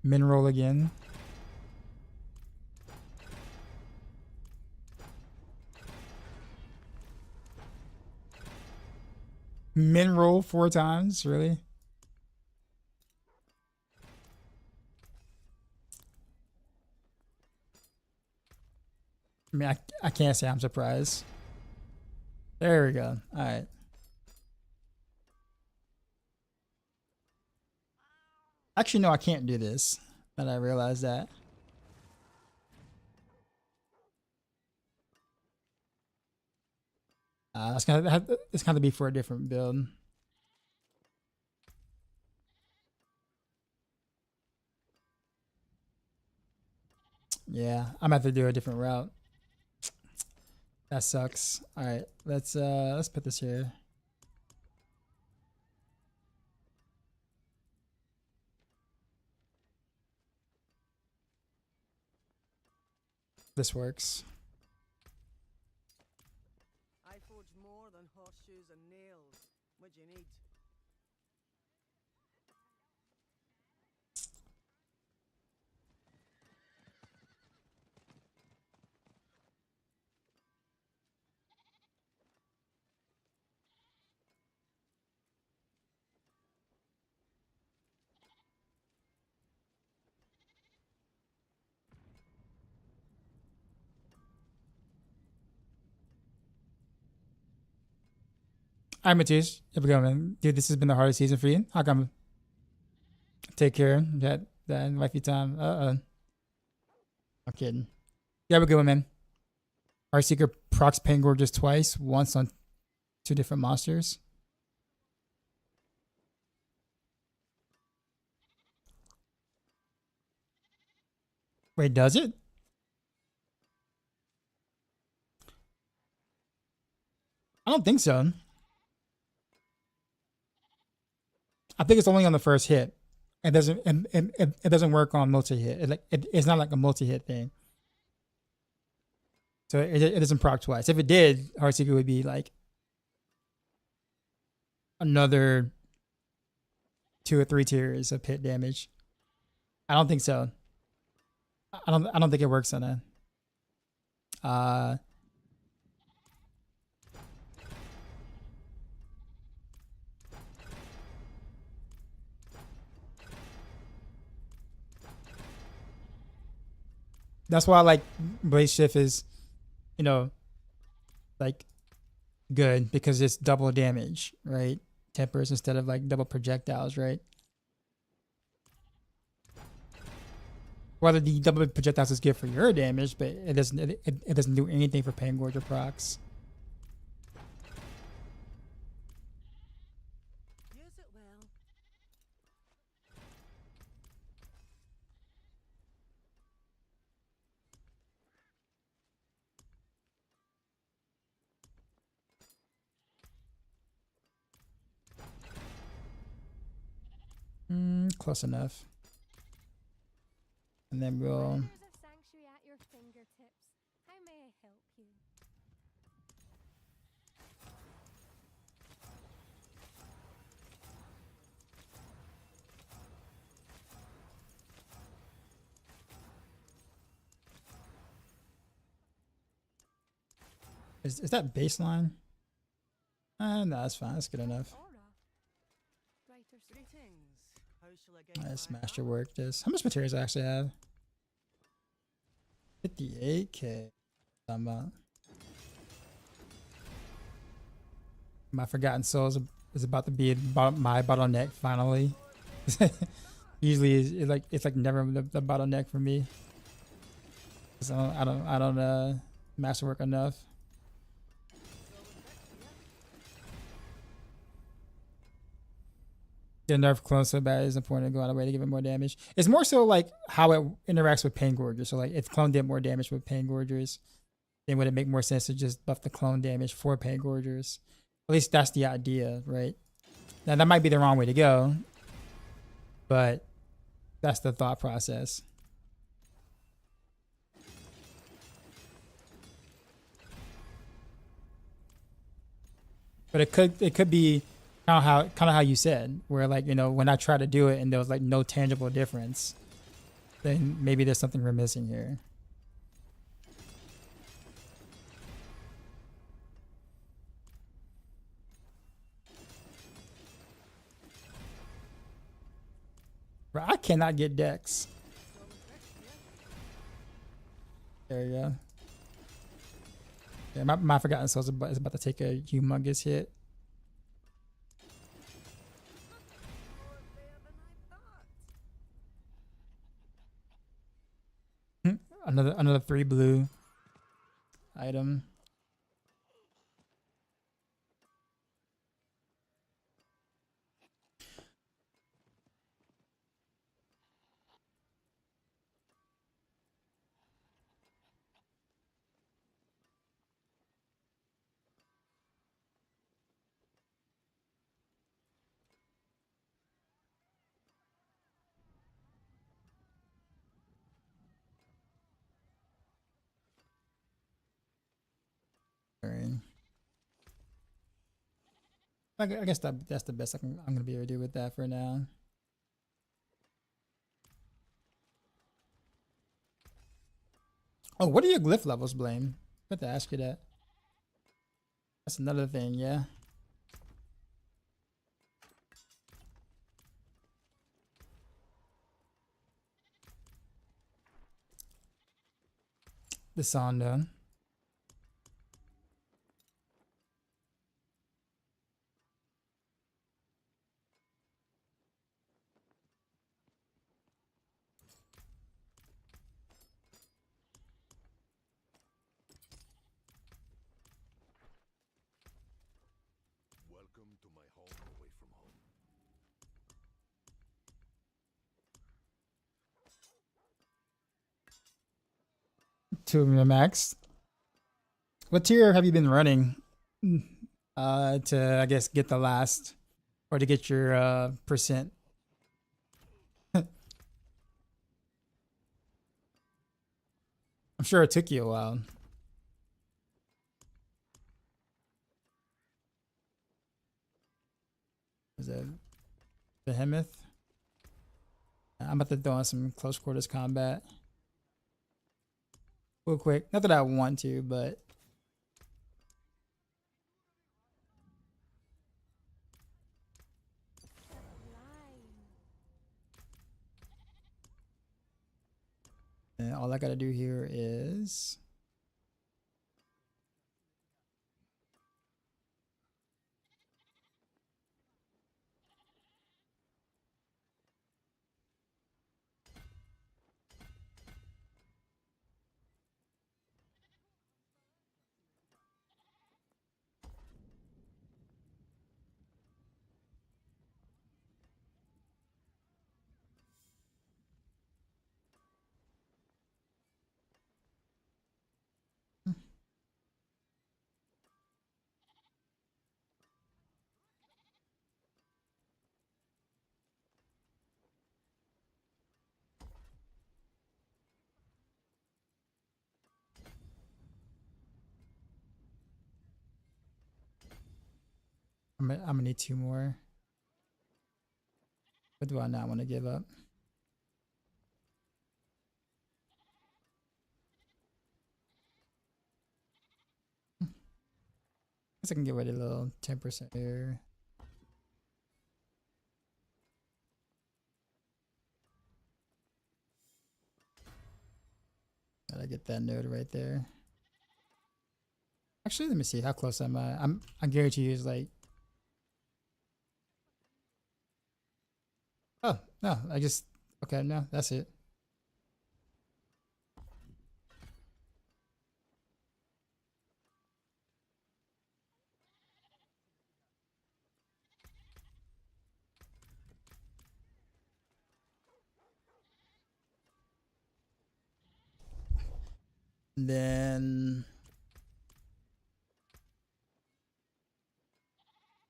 Min roll again. Min roll 4 times, really? I mean, I can't say I'm surprised. There we go. All right. Actually, no, I can't do this. But I realize that. It's gonna be for a different build. Yeah, I'm gonna have to do a different route. That sucks. All right, let's put this here. This works. I forge more than horseshoes and nails. What do you need? All right, Matisse, here we go, man. Dude, this has been the hardest season for you. How come? Take care. That wifey time. I'm kidding. Yeah, we're good, man. Our Seeker procs Pangorges twice, once on 2 different monsters. Wait, does it? I don't think so. I think it's only on the first hit. It doesn't work on multi hit. It's not like a multi hit thing. So it doesn't proc twice. If it did, Heartseeker would be like another 2 or 3 tiers of hit damage. I don't think so. I don't think it works on that. That's why like Blaze Shift is, you know, like good because it's double damage, right? Tempers instead of like double projectiles, right? Whether the double projectiles is good for your damage, but it doesn't do anything for Pangorger procs. Use it well. Close enough. And then we'll. There's a sanctuary at your fingertips. How may I help you? Is that baseline? No, that's fine. That's good enough. Aura. Writer's Greetings. How shall I get Nice masterwork. This. How much materials I actually have? 58k. I'm my Forgotten Souls is about to be my bottleneck finally. Usually it's like never the bottleneck for me. 'Cause I don't masterwork enough. The nerf clone so bad is important to go out of the way to give it more damage. It's more so like how it interacts with Pangorgers. So like if clone did more damage with Pangorgers, then would it make more sense to just buff the clone damage for Pangorgers? At least that's the idea, right? Now that might be the wrong way to go, but that's the thought process. But it could be kind of how you said, where like, you know, when I try to do it and there was like no tangible difference, then maybe there's something we're missing here. Bro, I cannot get decks. There you go. Yeah, my Forgotten Souls is about to take a humongous hit. Another 3 blue item. Alright. I guess that's the best I'm gonna be able to do with that for now. Oh, what are your glyph levels, Blame? I have to ask you that. That's another thing, yeah. The sound done. Welcome to my home away from home. Two of them max. What tier have you been running? To I guess get the last or to get your percent. I'm sure it took you a while. Was it Behemoth? I'm about to throw in some close quarters combat. Real quick. Not that I want to, but and all I gotta do here is I'm gonna need two more. What do I not want to give up? Guess I can get rid of a little 10% here. Gotta get that node right there. Actually, let me see how close am I. I guarantee you is like. Oh no, I just okay. No, that's it. Then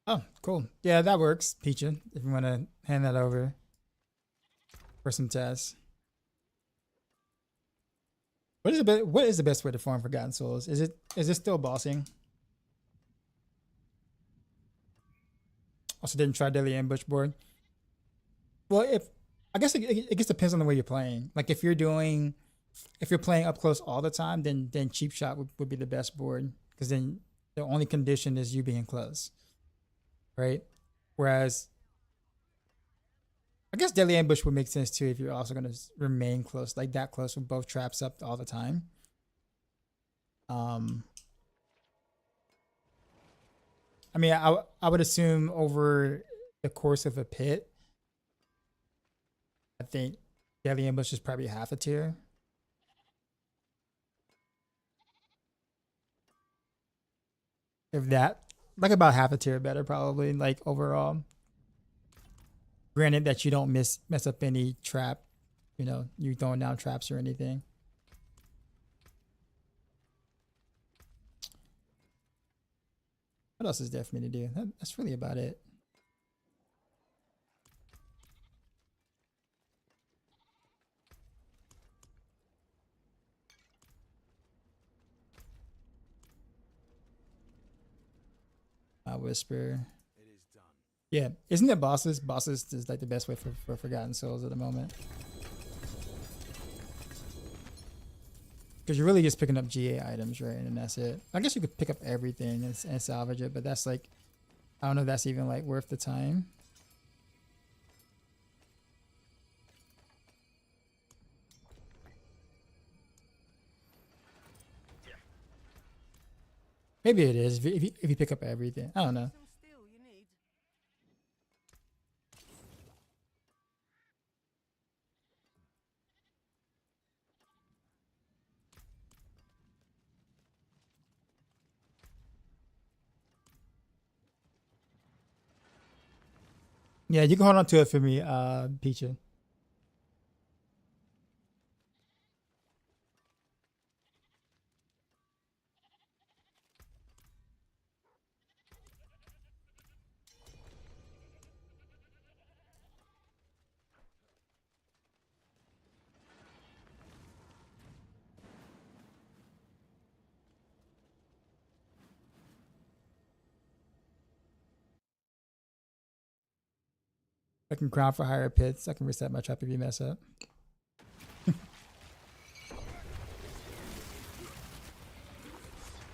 oh, cool. Yeah, that works, Peachin. If you want to hand that over for some tests. What is the best way to farm Forgotten Souls? Is it still bossing? Also didn't try Daily Ambush board. Well, if I guess it just depends on the way you're playing. Like if you're playing up close all the time, then Cheap Shot would be the best board because then the only condition is you being close, right? Whereas I guess Deadly Ambush would make sense too if you're also going to remain close, like that close with both traps up all the time. I mean, I would assume over the course of a pit, I think Deadly Ambush is probably half a tier. If that, like about half a tier better probably, like overall. Granted that you don't mess up any trap, you throwing down traps or anything. What else is there for me to do? That's really about it. Whisper. It is done. Yeah, isn't it bosses? Bosses is like the best way for Forgotten Souls at the moment. Because you're really just picking up GA items, right? And that's it. I guess you could pick up everything and salvage it, but that's like, I don't know if that's even like worth the time. Maybe it is if you pick up everything. I don't know. Some steel you need. Yeah, you can hold on to it for me, Peachy. I can crown for higher pits. I can reset my trap if you mess up.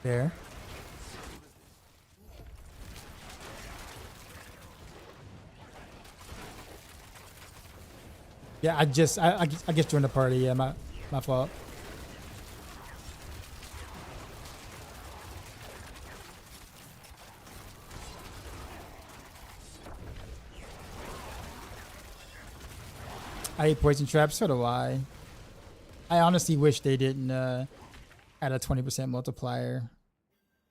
There. Yeah, I just joined the party. Yeah, my fault. I hate poison traps. So do I. I honestly wish they didn't add a 20% multiplier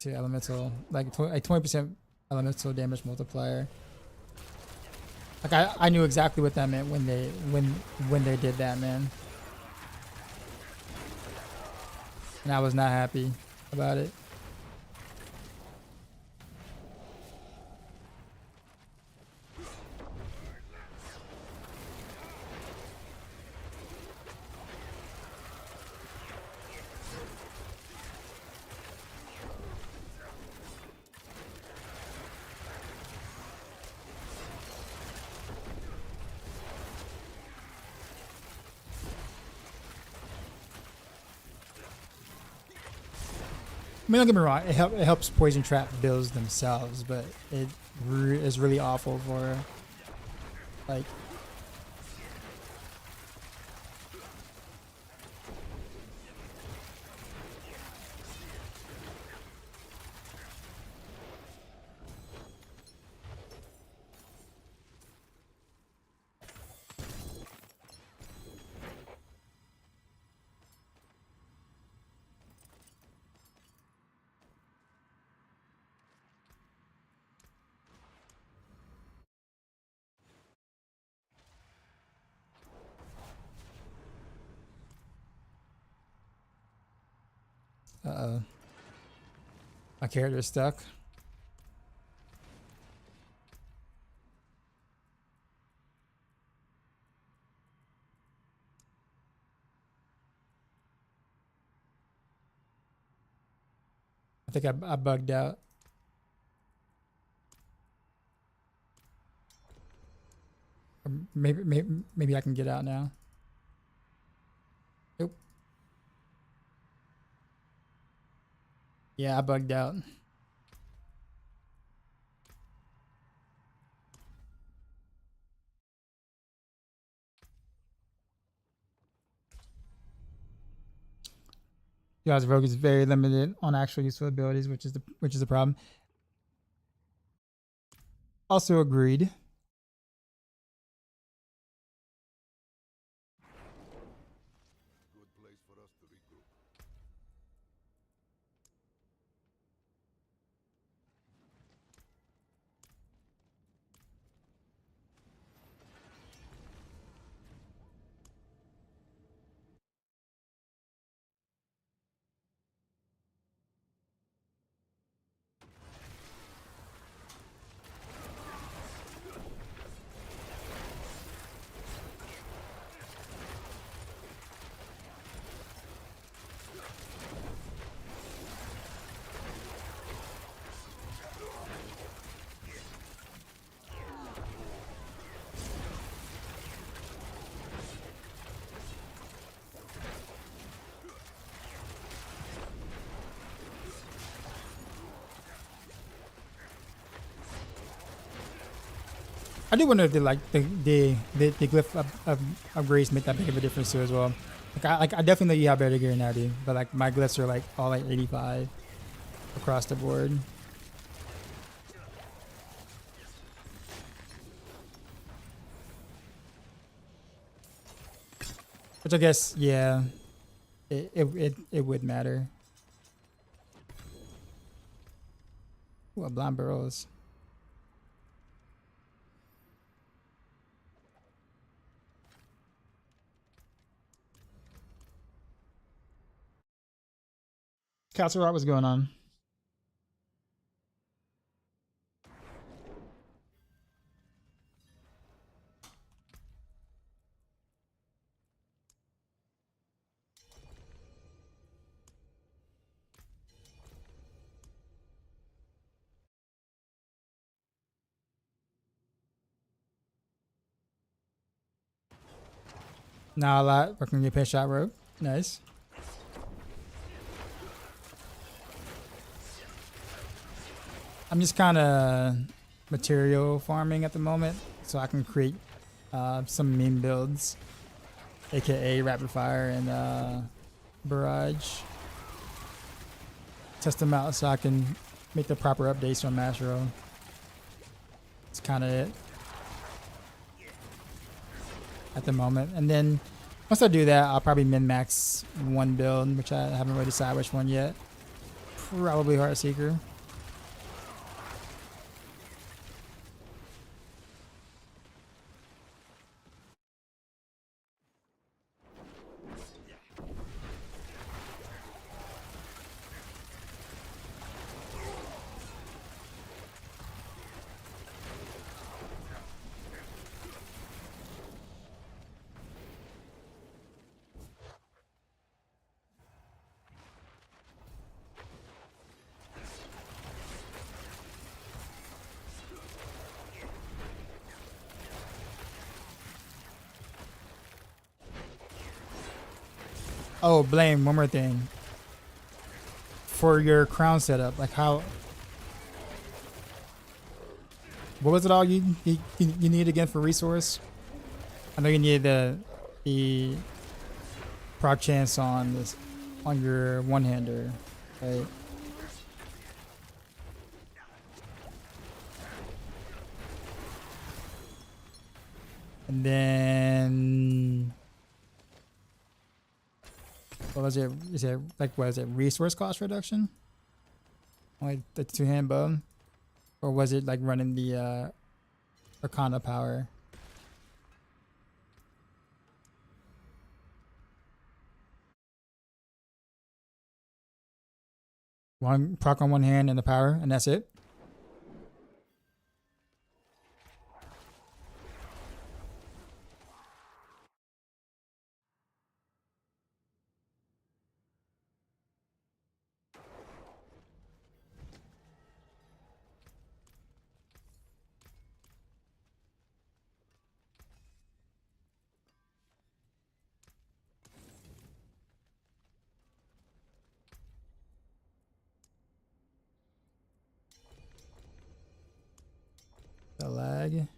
to elemental, like 20% elemental damage multiplier. Like I knew exactly what that meant when they did that, man. And I was not happy about it. I mean, don't get me wrong. It helps poison trap builds themselves, but it is really awful for like. Uh-oh. My character's stuck. I think I bugged out. Or maybe I can get out now. Nope. Yeah, I bugged out. Guys, Rogue is very limited on actual useful abilities, which is the problem. Also agreed. Good place for us to regroup. I do wonder if the glyph upgrades make that big of a difference too as well. Like I definitely know you have better gear than I do, but like my glyphs are like all like 85 across the board. Which I guess, yeah, it would matter. Ooh, blind burrows. Castle Rock, what's going on? Not a lot. Working your pitch shot rope. Nice. I'm just kind of material farming at the moment, so I can create some meme builds, aka rapid fire and barrage. Test them out so I can make the proper updates on Mashro. That's kind of it at the moment. And then once I do that, I'll probably min-max one build, which I haven't really decided which one yet. Probably Heartseeker. Oh, Blame, one more thing. For your crown setup, like how... What was it all you need again for resource? I know you needed the proc chance on this on your one-hander, right? And then... What was it? Is it like, what is it? Resource cost reduction? Like the two-hand bow? Or was it like running the Arcana power? One proc on one hand and the power, and that's it? The lag.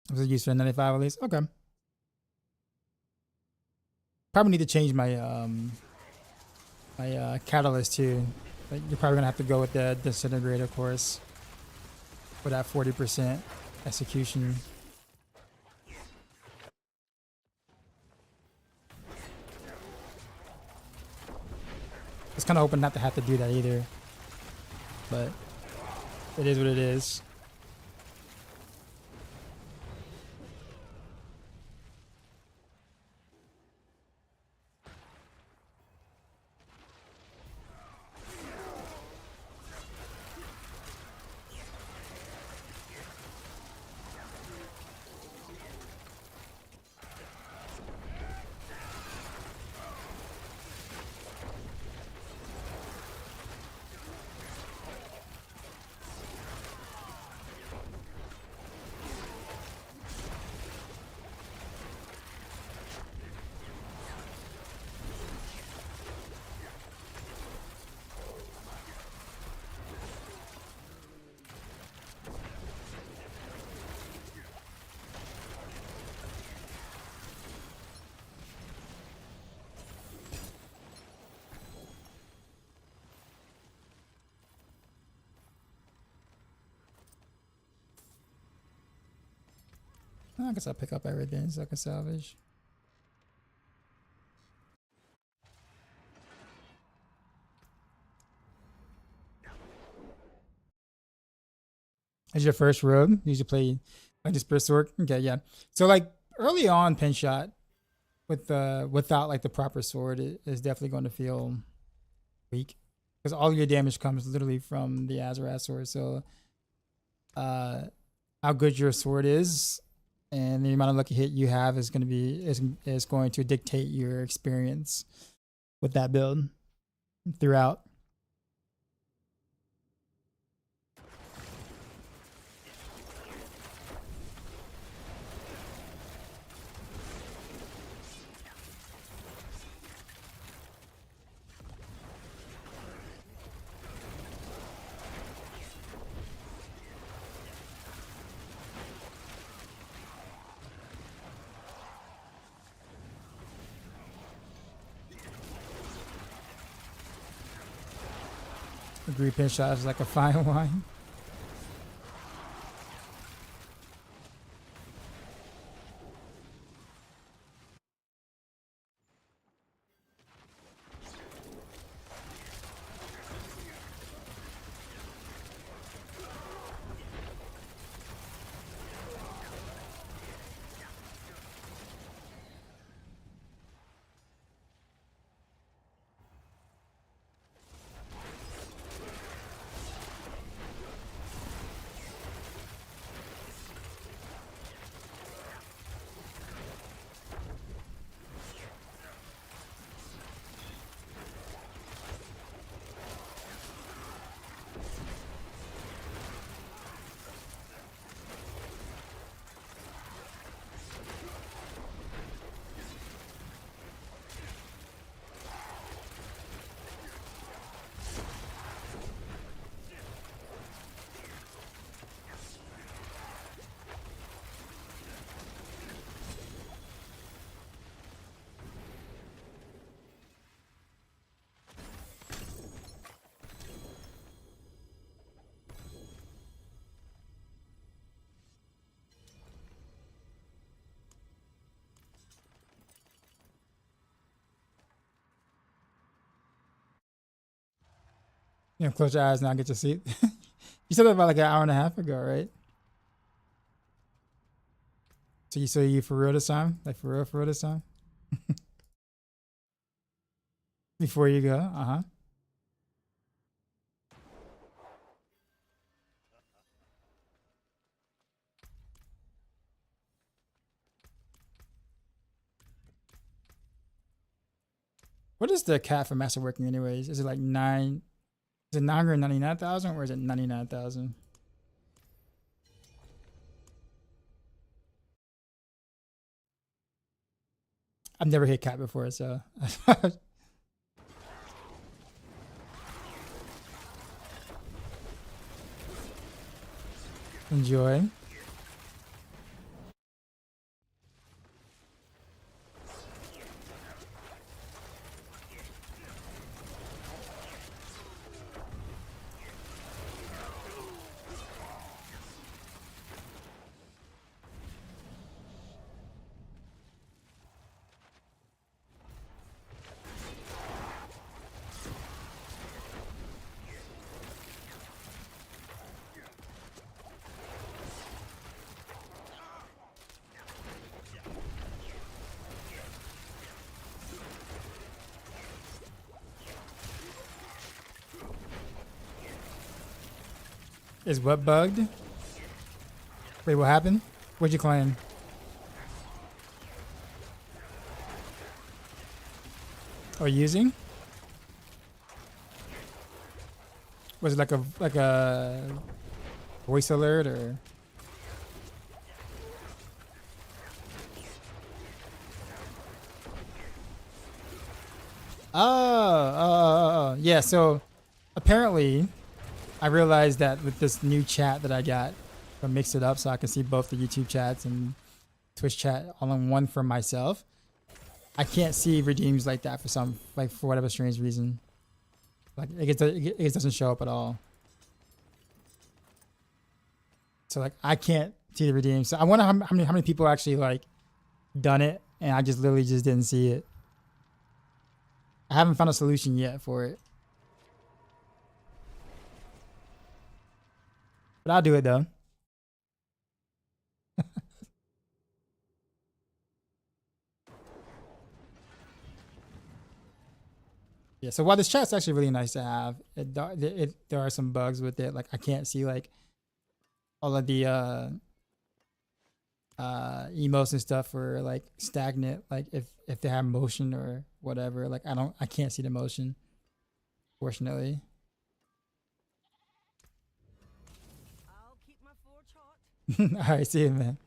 Was it used for 95 at least? Okay. Probably need to change my catalyst too. But you're probably gonna have to go with the disintegrate, of course, for that 40% execution. I was kind of hoping not to have to do that either, but it is what it is. I guess I'll pick up everything so I can salvage. Is your first rogue? You usually play like this burst sword? Okay, yeah. So like early on, pin shot with without like the proper sword is definitely going to feel weak because all your damage comes literally from the Azarath sword. So how good your sword is and the amount of lucky hit you have is going to be is going to dictate your experience with that build throughout. Agree, pin shot is like a fine wine. You know, close your eyes now, get your seat. You said that about like an hour and a half ago, right? So you for real this time? Like for real this time? Before you go, What is the cap for masterworking anyways? Is it like is it 999,000 or is it 99,000? I've never hit cap before, so enjoy. Is what bugged? Wait, what happened? What'd you claim? Or using? Was it like a voice alert or? Yeah. So apparently, I realized that with this new chat that I got, I mix it up so I can see both the YouTube chats and Twitch chat all in one for myself. I can't see redeems like that for whatever strange reason. Like it doesn't show up at all. So like I can't to redeem. So I wonder how many people actually like done it, and I just literally just didn't see it. I haven't found a solution yet for it, but I'll do it though. Yeah. So while this chat's actually really nice to have, there are some bugs with it. Like I can't see like all of the emotes and stuff were like stagnant. Like if they have motion or whatever. Like I can't see the motion. Fortunately. I'll keep my forge hot. All right. See you, man.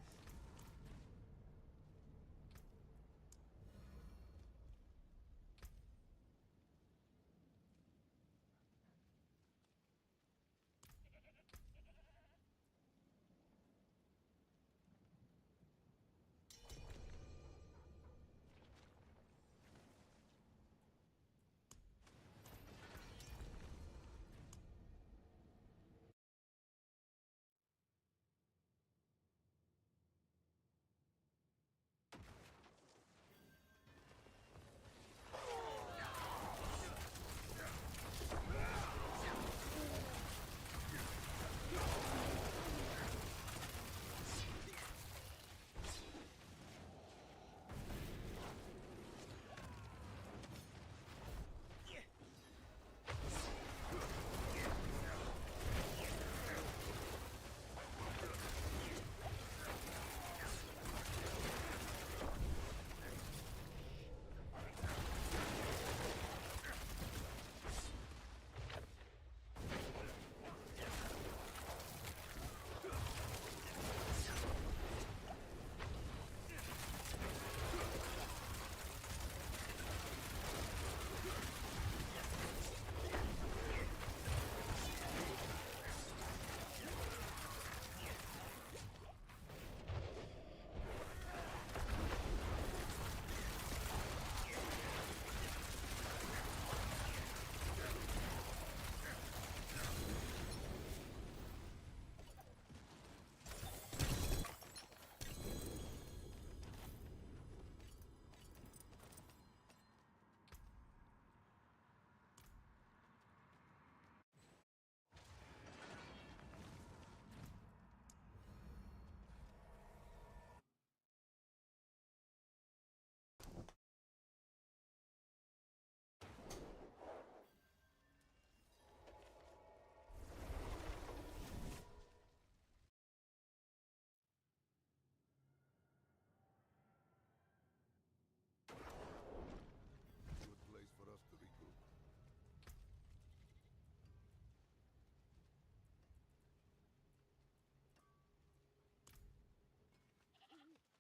Good place for us to regroup.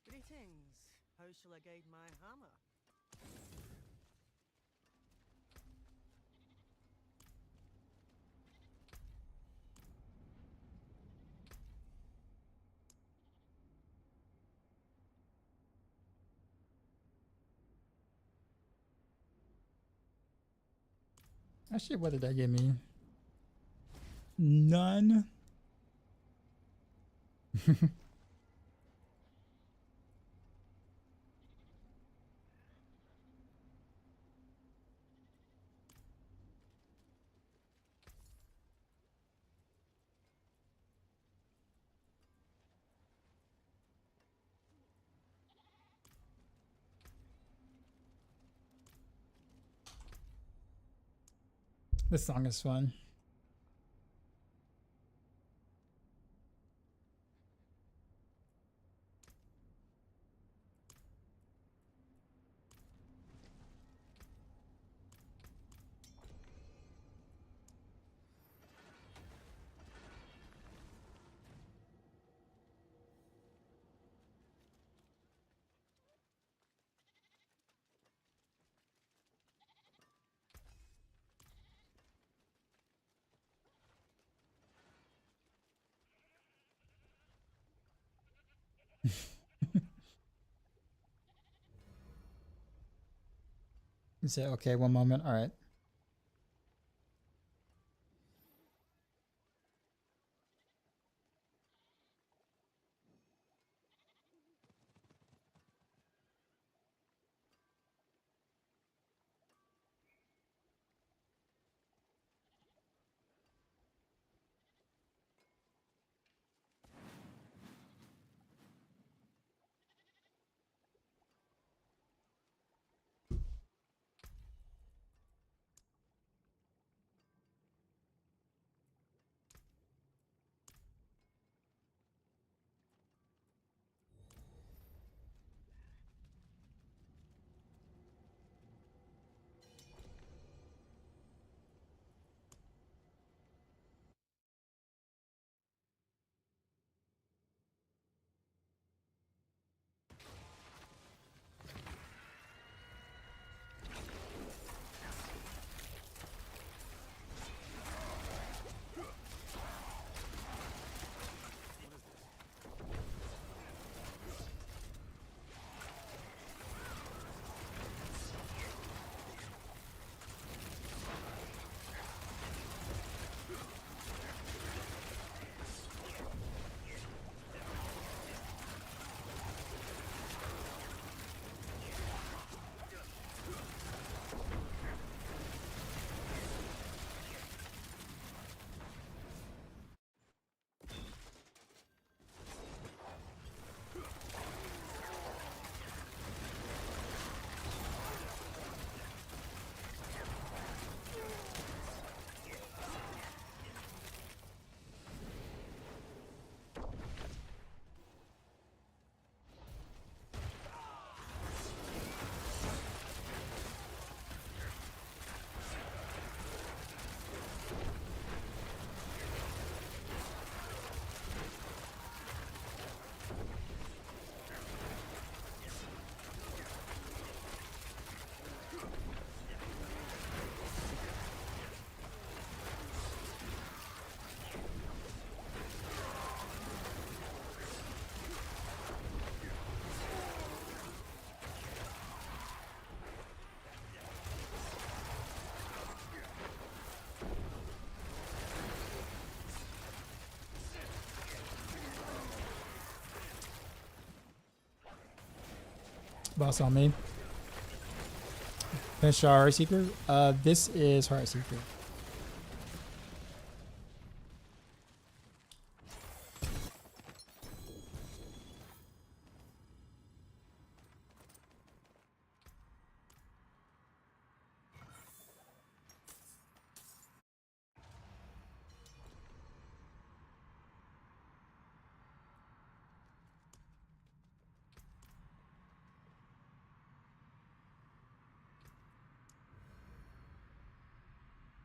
Greetings. How shall I guide my hammer? Actually, what did that give me? None. This song is fun. You say, okay, one moment. All right. Boss on me. Finish our Heart Seeker. This is Heart Seeker.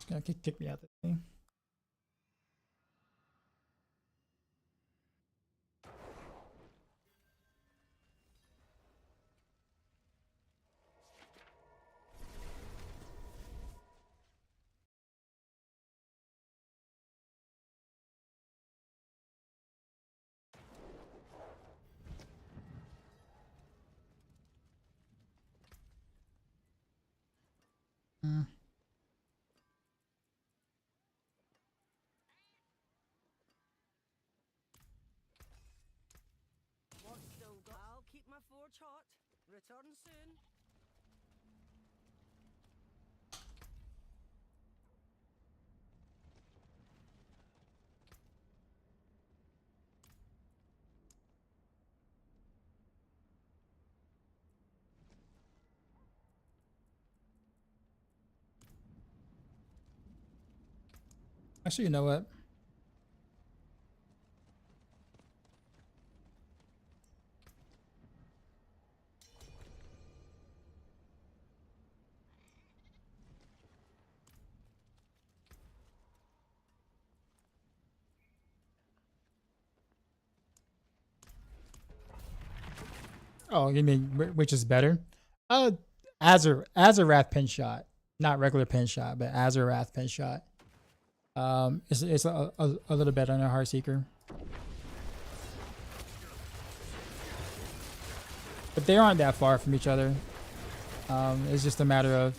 It's gonna kick me out the thing. Mm. What's still go? I'll keep my forge hot. Return soon. Actually, you know what? Oh, you mean which is better? Azarath pin shot, not regular pin shot, but Azarath pin shot. It's a little better on a Heart Seeker, but they aren't that far from each other. It's just a matter of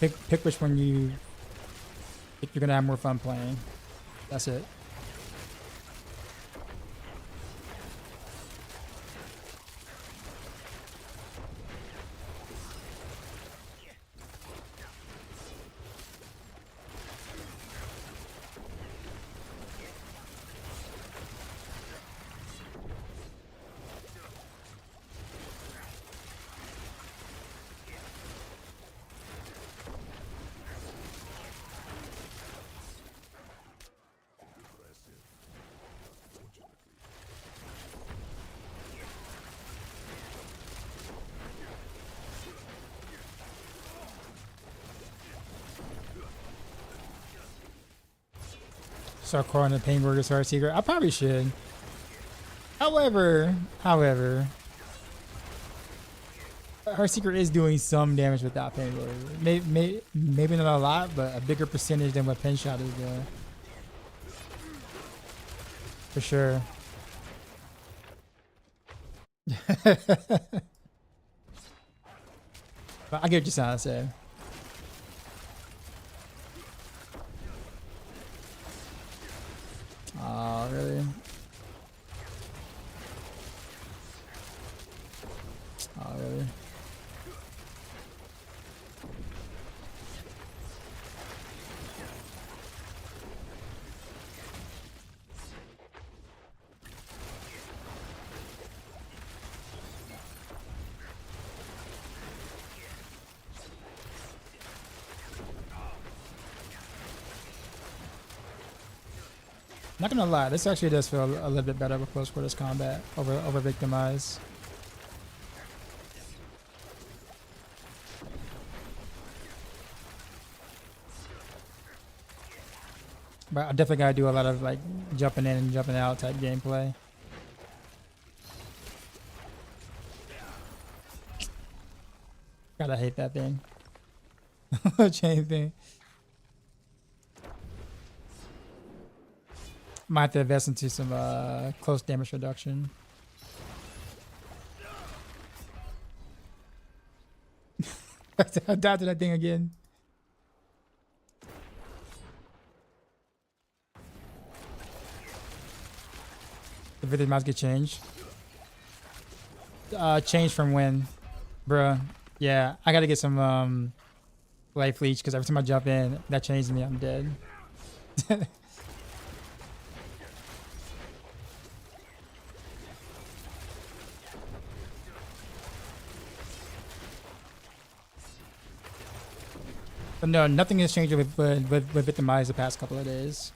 pick which one you're gonna have more fun playing. That's it. Start calling the Pain Burgers Heart Seeker. I probably should. However, Heart Seeker is doing some damage without Pain Burgers. Maybe not a lot, but a bigger percentage than what Pen Shot is doing. For sure. But I get what you're trying to say. Oh, really? Oh, really? Not gonna lie, this actually does feel a little bit better with close quarters combat over victimize. But I definitely gotta do a lot of like jumping in and jumping out type gameplay. Gotta hate that thing. Chain thing. Might have to invest into some close damage reduction. I died to that thing again. The video might get changed. changed from when, bruh. Yeah, I gotta get some life leech because every time I jump in, that changes me. I'm dead. But no, nothing has changed with Victimize the past couple of days.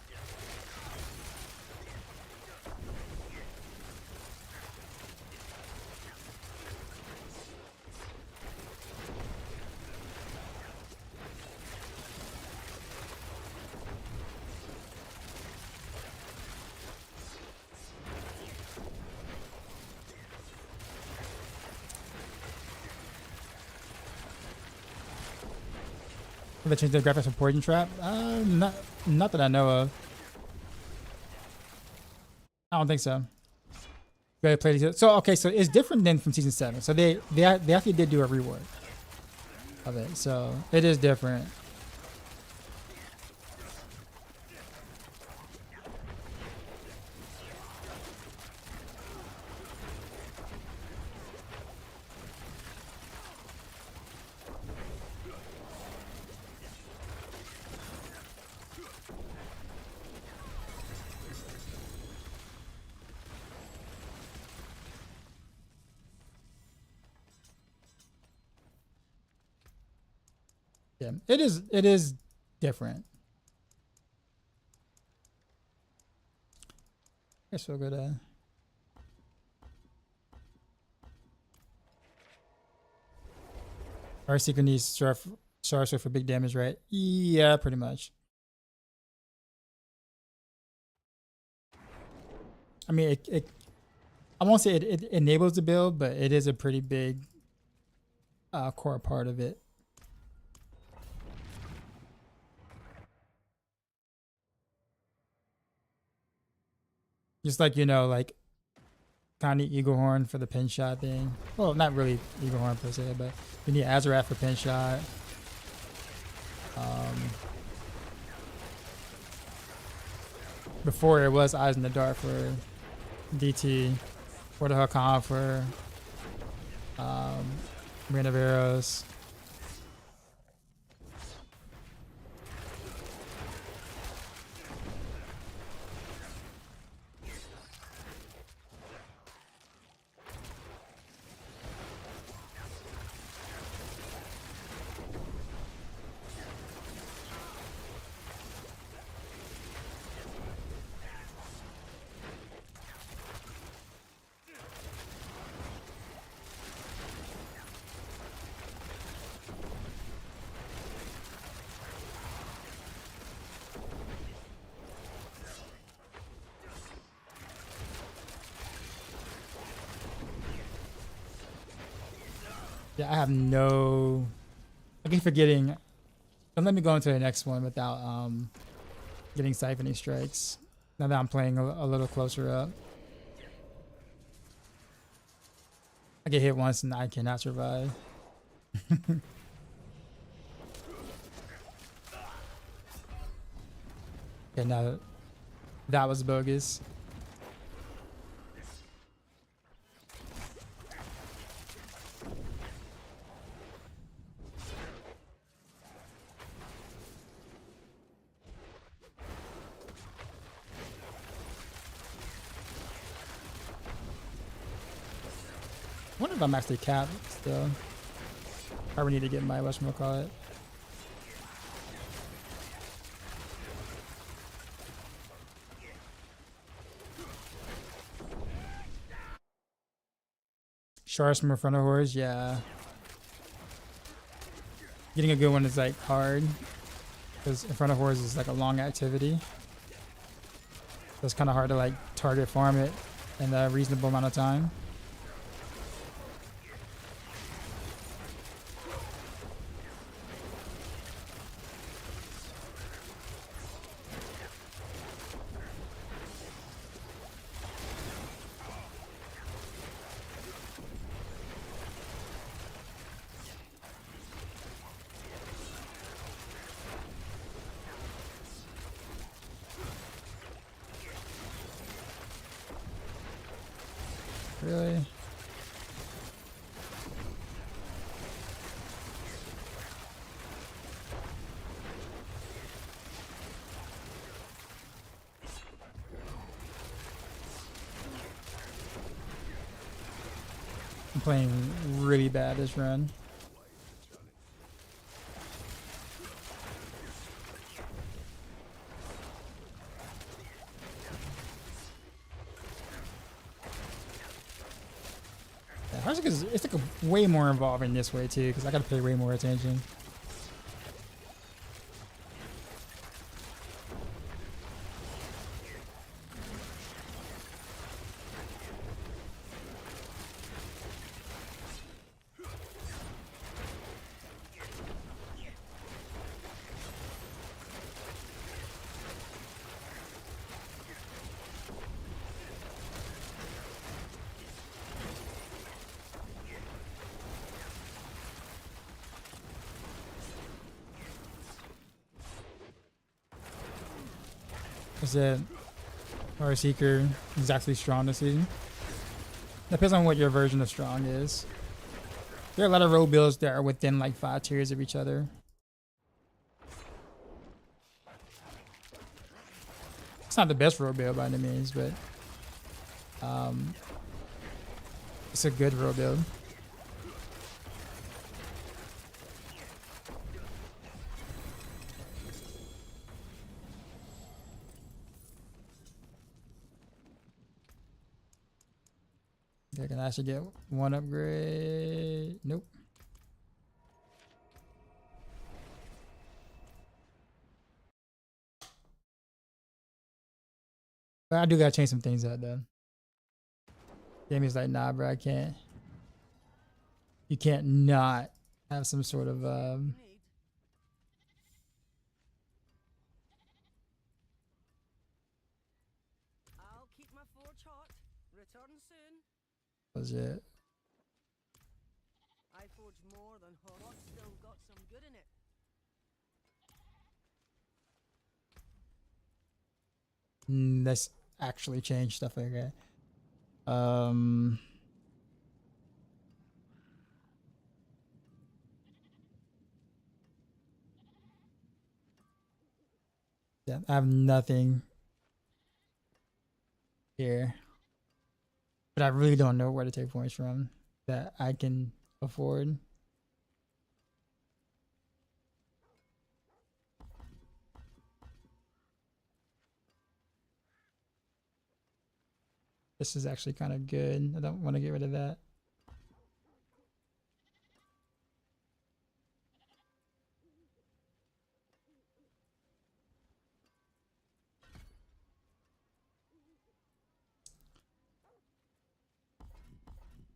Have they changed the graphics for Poison Trap? Not that I know of. I don't think so. Gotta play these. So okay, so it's different than from season 7. So they actually did do a rework of it. So it is different. Yeah, it is different. Guess we'll go to our Seeker needs Sorcerer for big damage, right? Yeah, pretty much. I mean, I won't say it enables the build, but it is a pretty big core part of it. Just like, you know, like kind of Eagle Horn for the pin shot thing. Well, not really Eagle Horn per se, but you need Azarath for pin shot. Before it was Eyes in the Dark for DT, for the Hakan for Marina of Arrows. Yeah, I have no. I keep forgetting. Don't let me go into the next one without getting siphoning strikes. Now that I'm playing a little closer up, I get hit once and I cannot survive. Okay, now that was bogus. I wonder if I'm actually capped still. Probably need to get my whatchamacallit. Shards from in front of horse, yeah. Getting a good one is like hard. Because in front of horse is like a long activity. So it's kind of hard to like target farm it in a reasonable amount of time. Really? I'm playing really bad this run. Yeah, Hearthstone is, it's like a way more involving this way too, because I gotta pay way more attention. Is that Horror Seeker exactly strong this season? Depends on what your version of strong is. There are a lot of road builds that are within like 5 tiers of each other. It's not the best road build by any means, but it's a good road build. Okay, can I actually get one upgrade? Nope. But I do gotta change some things out though. Jamie's like, nah, bro, I can't. You can't not have some sort of Need. I'll keep my forge hot. Return soon. legit. I forge more than hot. Still got some good in it. Let's actually change stuff like that. Yeah, I have nothing here, but I really don't know where to take points from that I can afford. This is actually kind of good. I don't want to get rid of that.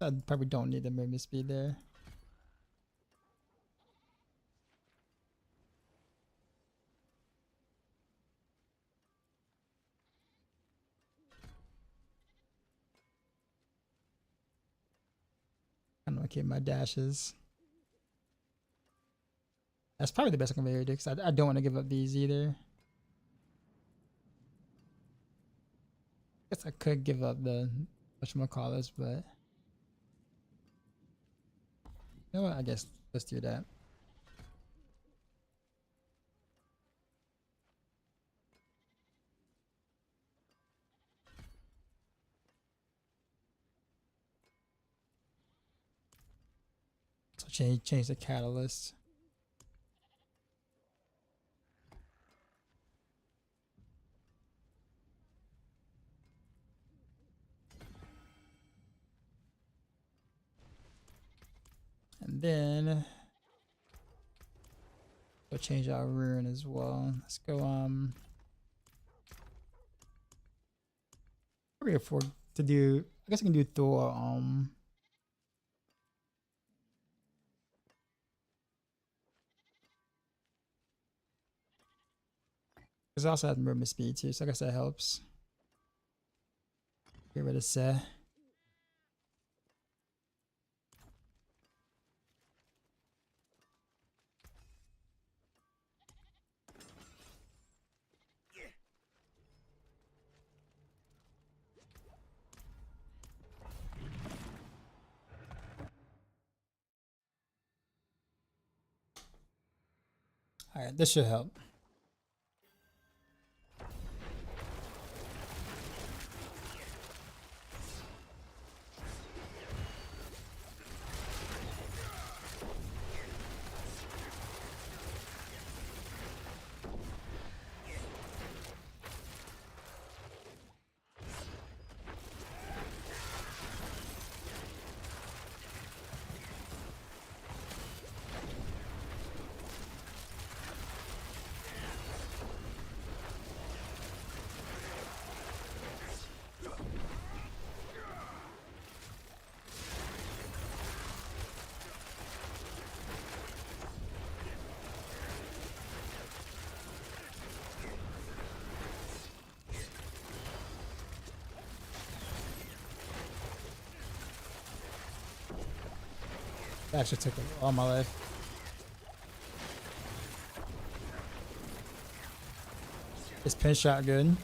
I probably don't need the movement speed there. I don't want to keep my dashes. That's probably the best conveyor do, because I don't want to give up these either. Guess I could give up the whatchamacallits, but you know what? I guess let's do that. So change the catalyst. And then we'll change our rune as well. Let's go what we afford to do. I guess I can do Thor because it also has movement speed too, so I guess that helps. Get rid of Seth. All right, this should help. That actually took all my life. Is pin shot good?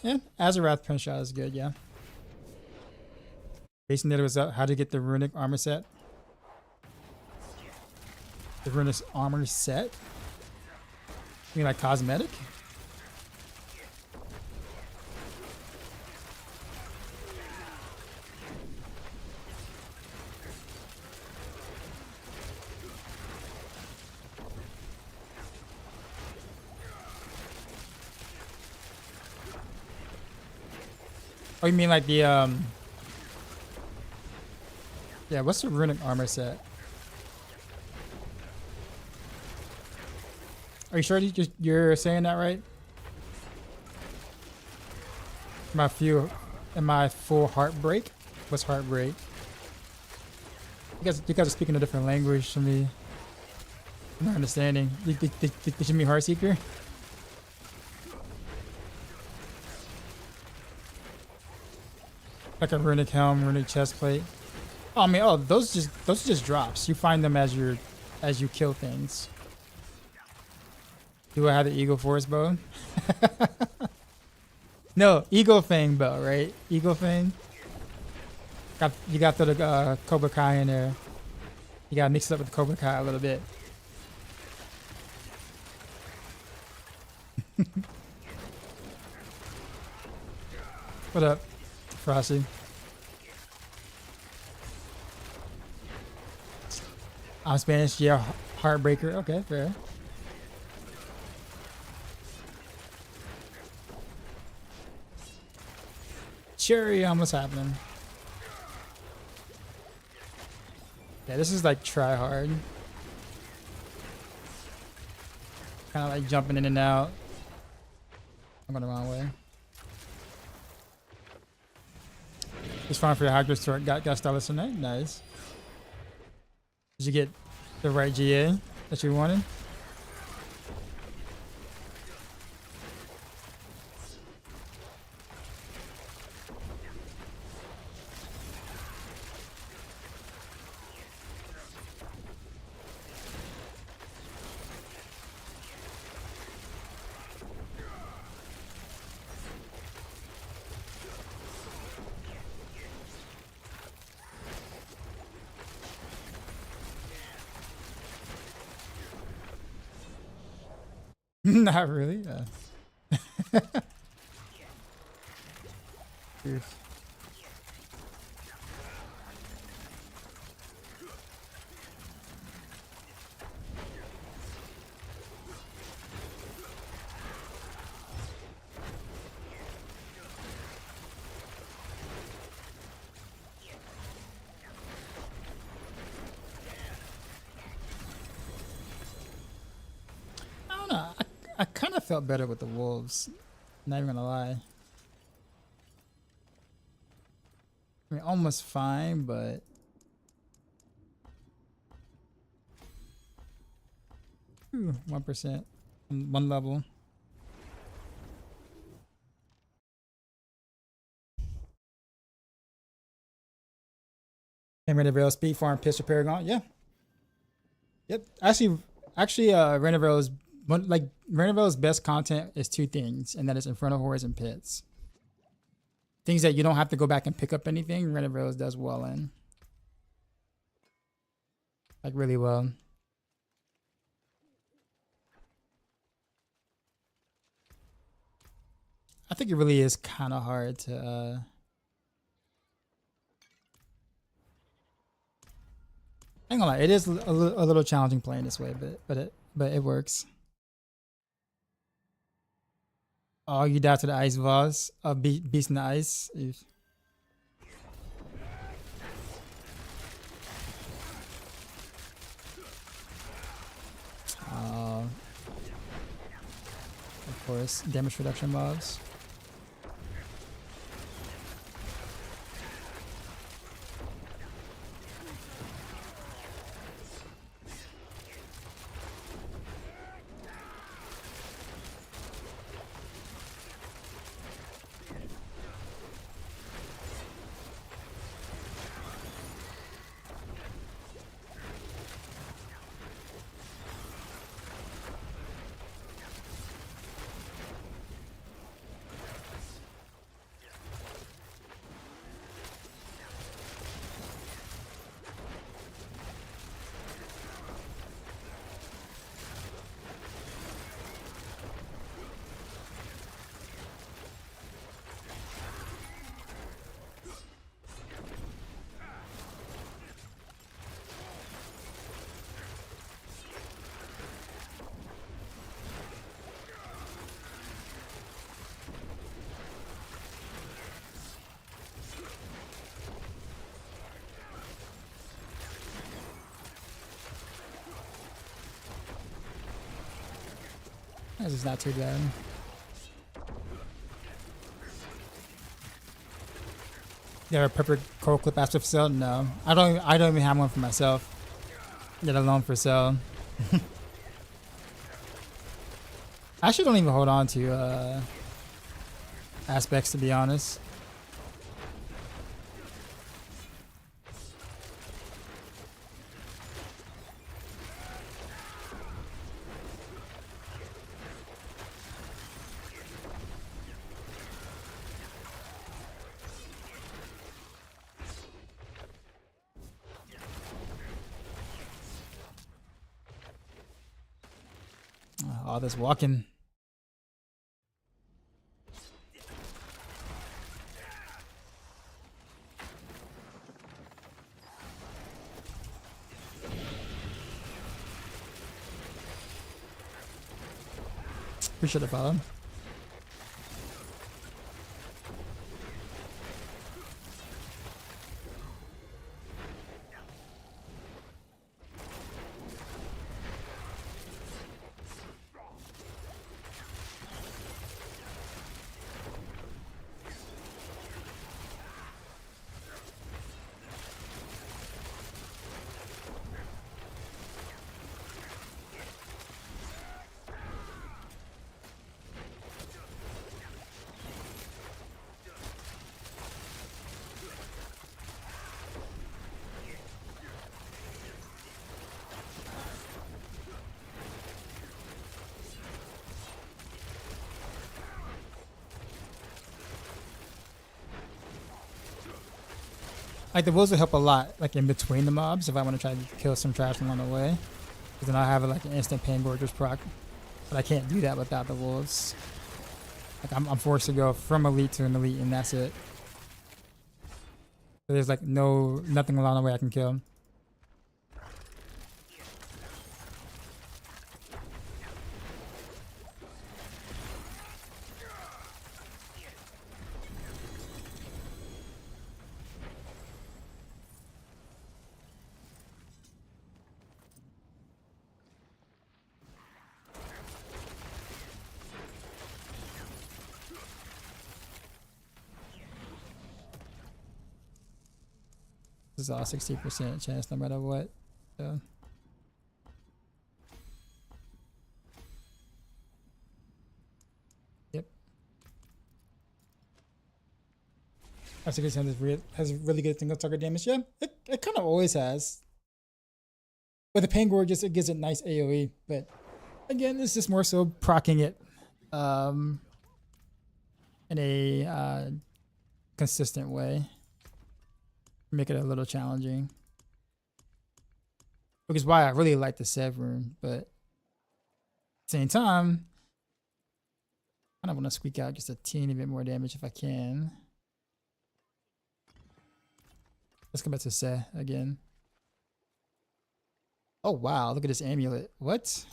Yeah, Azarath pin shot is good, yeah. Basing that was how to get the runic armor set. The runic armor set? You mean like cosmetic? Oh, you mean like the yeah, what's the runic armor set? Are you sure you're saying that right? Am I full heartbreak? What's heartbreak? You guys are speaking a different language to me. I'm not understanding. Did you mean Heartseeker? Like a runic helm, runic chest plate. Oh, I mean, those are just drops. You find them as you kill things. Do I have the Eagle Force bow? No, Eagle Fang bow, right? Eagle Fang. You got the Cobra Kai in there. You gotta mix it up with the Cobra Kai a little bit. What up, Frosty? I'm Spanish, yeah. Heartbreaker. Okay, fair. Cherry, what's happening? Yeah, this is like try hard. Kind of like jumping in and out. I'm going the wrong way. Just fine for your hacker store. Got Stylus tonight. Nice. Did you get the right GA that you wanted? Not really. Oof. I don't know. I kind of felt better with the wolves. Not even gonna lie. I mean, almost fine, but 1%, one level. And Rendervale speed farm pistol paragon. Yeah. Yep. Actually, Rendervale's best content is two things, and that is Inferno Horrors and Pits. Things that you don't have to go back and pick up anything. Rendervale's does well in. Like really well. I think it really is kind of hard to I ain't gonna lie, it is a little challenging playing this way, but it works. Oh, you died to the ice vase, beast in the ice. Oof. Of course, damage reduction mobs. This is not too bad. There a pepper cold clip after sale? No, I don't. I don't even have one for myself, let alone for sale. I actually don't even hold on to aspects, to be honest. All this walking. Appreciate the follow. Like the wolves will help a lot, like in between the mobs, if I want to try to kill some trash along the way. Because then I have like an instant pain gorgers proc, but I can't do that without the wolves. Like I'm forced to go from elite to an elite, and that's it. So there's like nothing along the way I can kill. This is all 60% chance no matter what. So. Yep. That's a good sense. Has really good single target damage. Yeah, it kind of always has. But the pain gore it gives it nice AoE. But again, it's just more so proccing it in a consistent way. Make it a little challenging. Which is why I really like the Severn, but at the same time, I don't want to squeak out just a teeny bit more damage if I can. Let's go back to Se again. Oh wow, look at this amulet. What?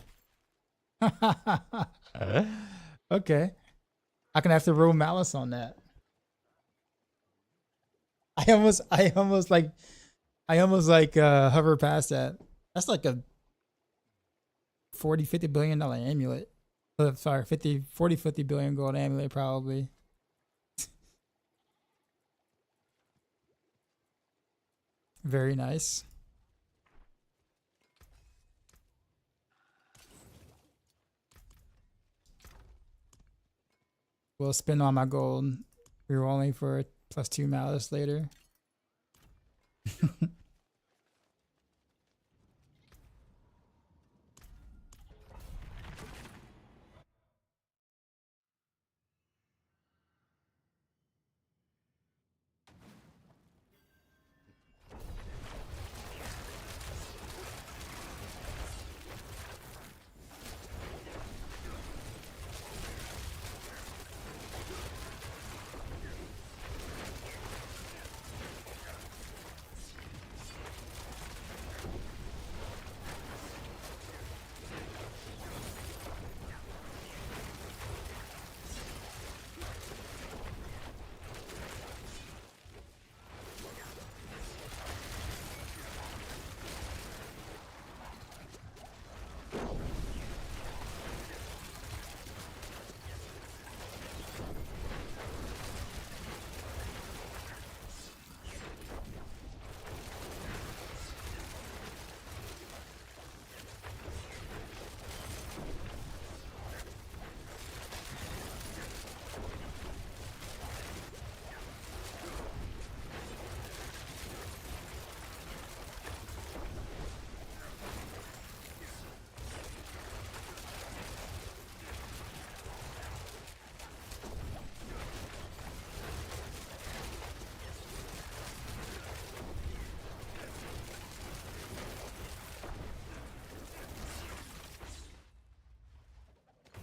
Okay. I'm gonna have to roll malice on that. I almost like hover past that. That's like a 40-50 billion dollar amulet. Sorry, 50 billion gold amulet probably. Very nice. We'll spend all my gold. Rerolling for +2 malice later.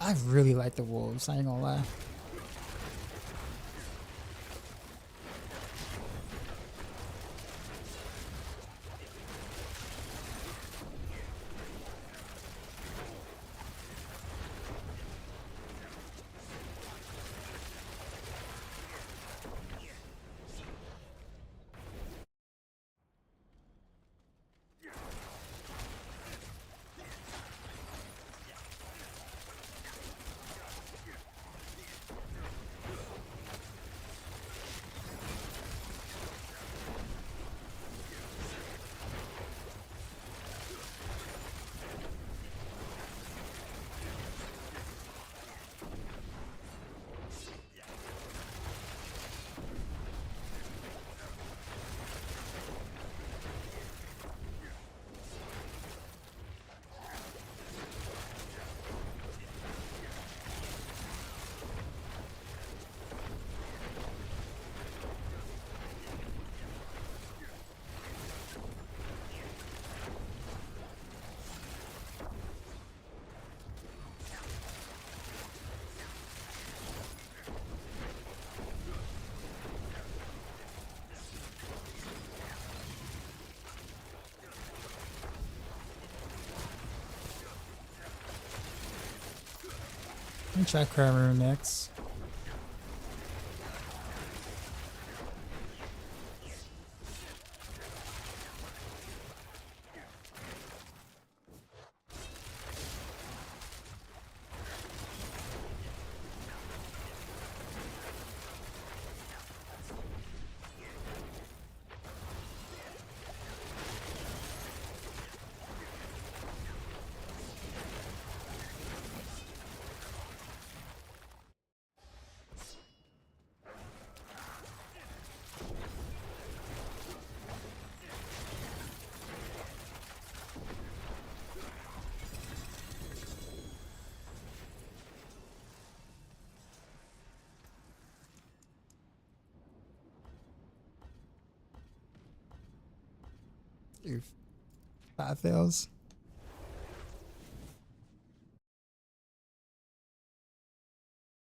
I really like the wolves, I ain't gonna lie. Let me try Crab Room next. Do 5 fails.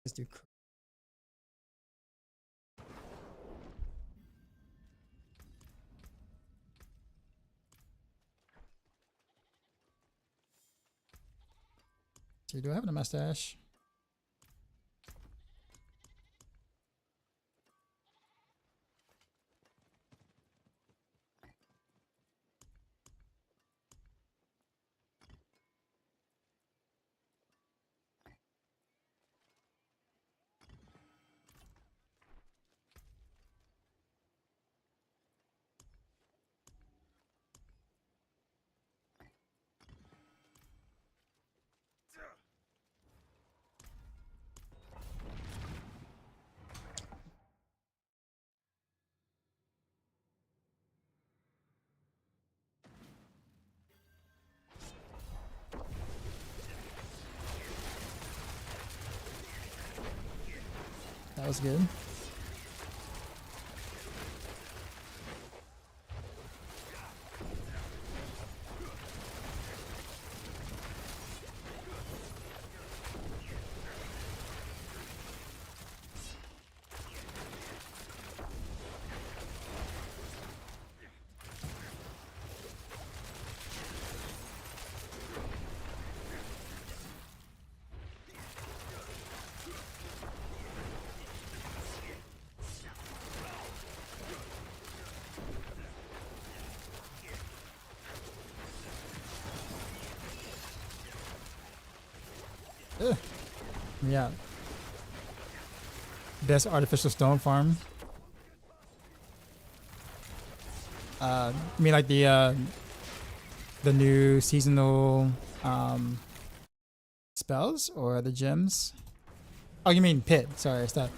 Let's do. See, do I have a mustache? That was good. Ugh. Yeah. Best artificial stone farm. I mean like the new seasonal spells or the gems? Oh, you mean pit? Sorry, stop.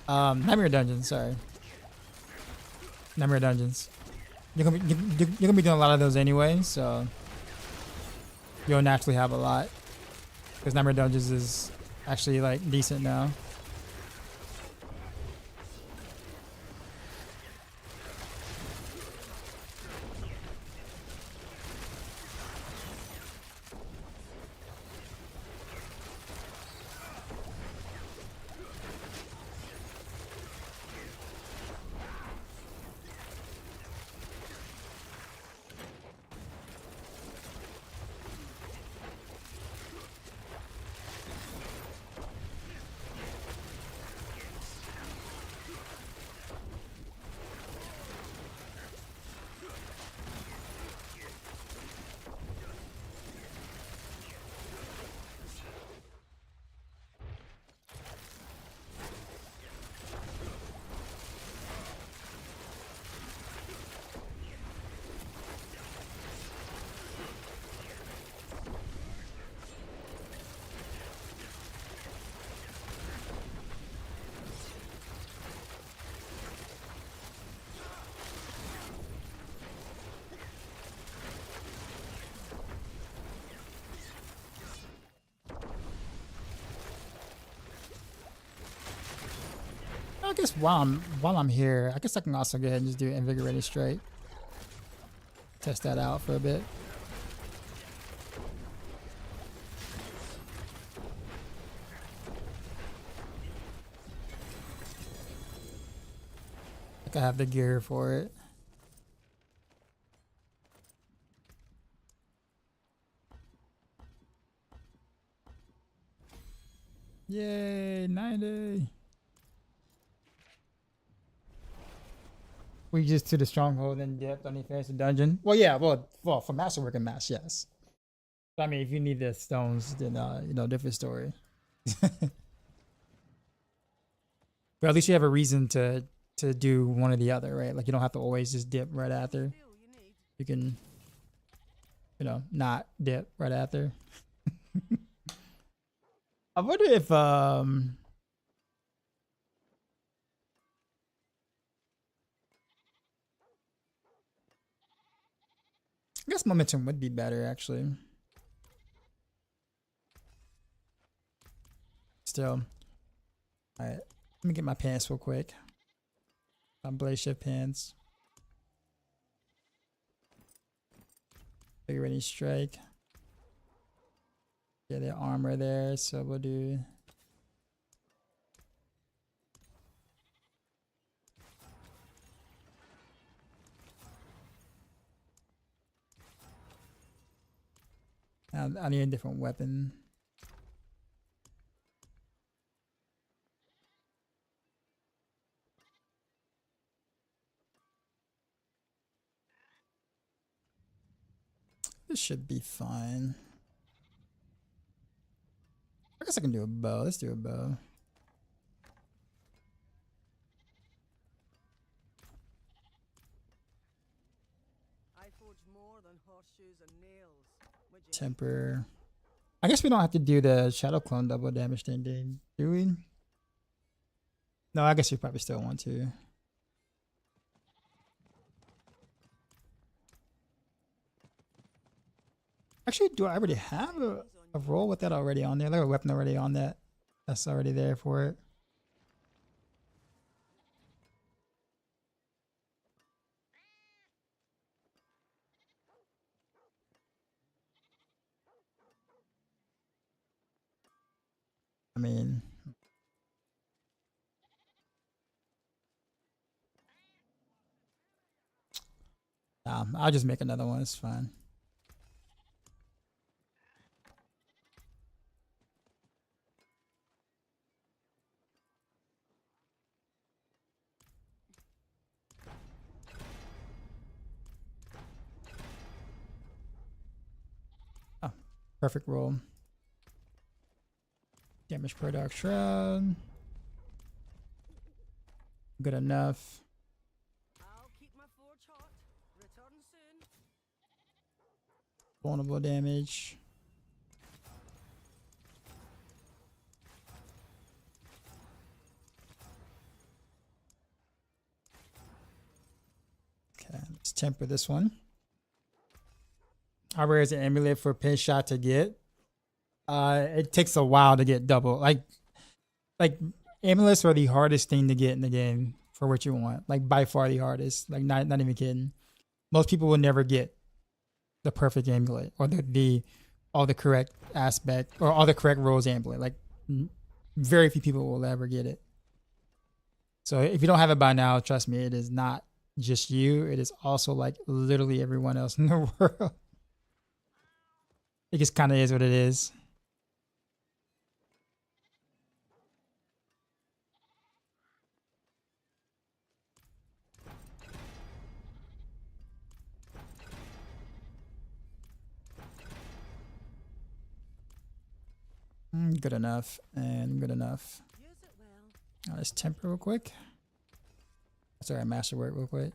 Nightmare dungeons. Sorry, Nightmare dungeons. You're gonna be doing a lot of those anyway, so you'll naturally have a lot. Because Nightmare dungeons is actually like decent now. I guess while I'm here, I guess I can also go ahead and just do invigorated straight. Test that out for a bit. I think I have the gear for it. Yay, 90. We just to the stronghold and dipped on the fancy dungeon. Well, yeah, well, for masterwork and mass, yes. But I mean, if you need the stones, then you know, different story. But at least you have a reason to do one or the other, right? Like you don't have to always just dip right after. Steel you need. You can, you know, not dip right after. I wonder if I guess momentum would be better actually. Still. Alright. Let me get my pants real quick. My blaze shift pants. Big ready strike. Yeah, the armor there, so we'll do I need a different weapon. This should be fine. I guess I can do a bow. Let's do a bow. I forge more than horseshoes and nails. Would you Temper. I guess we don't have to do the shadow clone double damage thing, do we? No, I guess we probably still want to. Actually, do I already have a roll with that already on there? Like a weapon already on that? That's already there for it. I mean, I'll just make another one. It's fine. Oh, perfect roll. Damage per dark shroud. Good enough. I'll keep my forge hot. Return soon. Vulnerable damage. Okay, let's temper this one. How rare is an amulet for pin shot to get? It takes a while to get double. Like amulets are the hardest thing to get in the game for what you want. Like by far the hardest. Like not even kidding. Most people will never get the perfect amulet or the all the correct aspect or all the correct roles amulet. Like very few people will ever get it. So if you don't have it by now, trust me, it is not just you. It is also like literally everyone else in the world. It just kind of is what it is. Good enough and good enough. Use it well. Let's temper real quick. Sorry, masterwork real quick.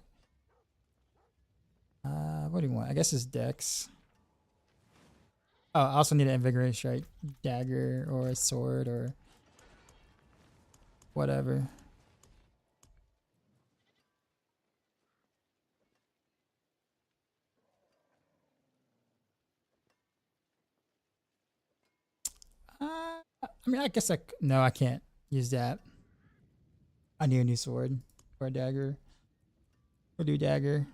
What do you want? I guess it's dex. Oh, I also need an invigorating strike dagger or a sword or whatever. I mean, I guess no, I can't use that. I need a new sword or a dagger. We'll do dagger.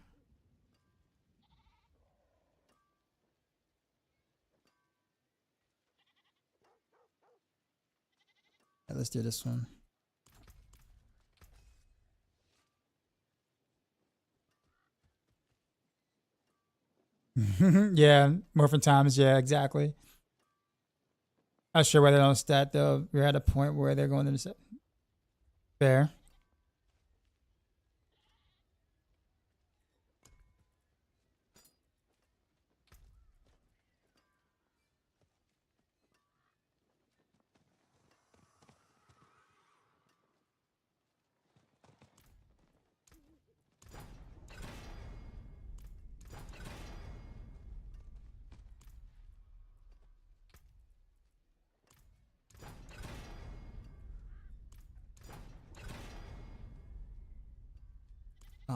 Yeah, let's do this one. Yeah, morphin times. Yeah, exactly. Not sure whether on stat though. We're at a point where they're going to the fair.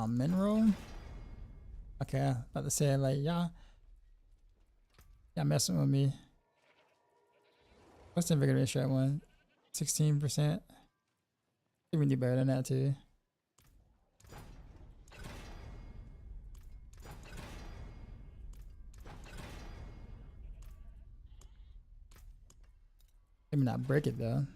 Mineral. Okay, about to say like y'all messing with me. What's the invigoration one? 16%. We can do better than that too. Maybe not break it though.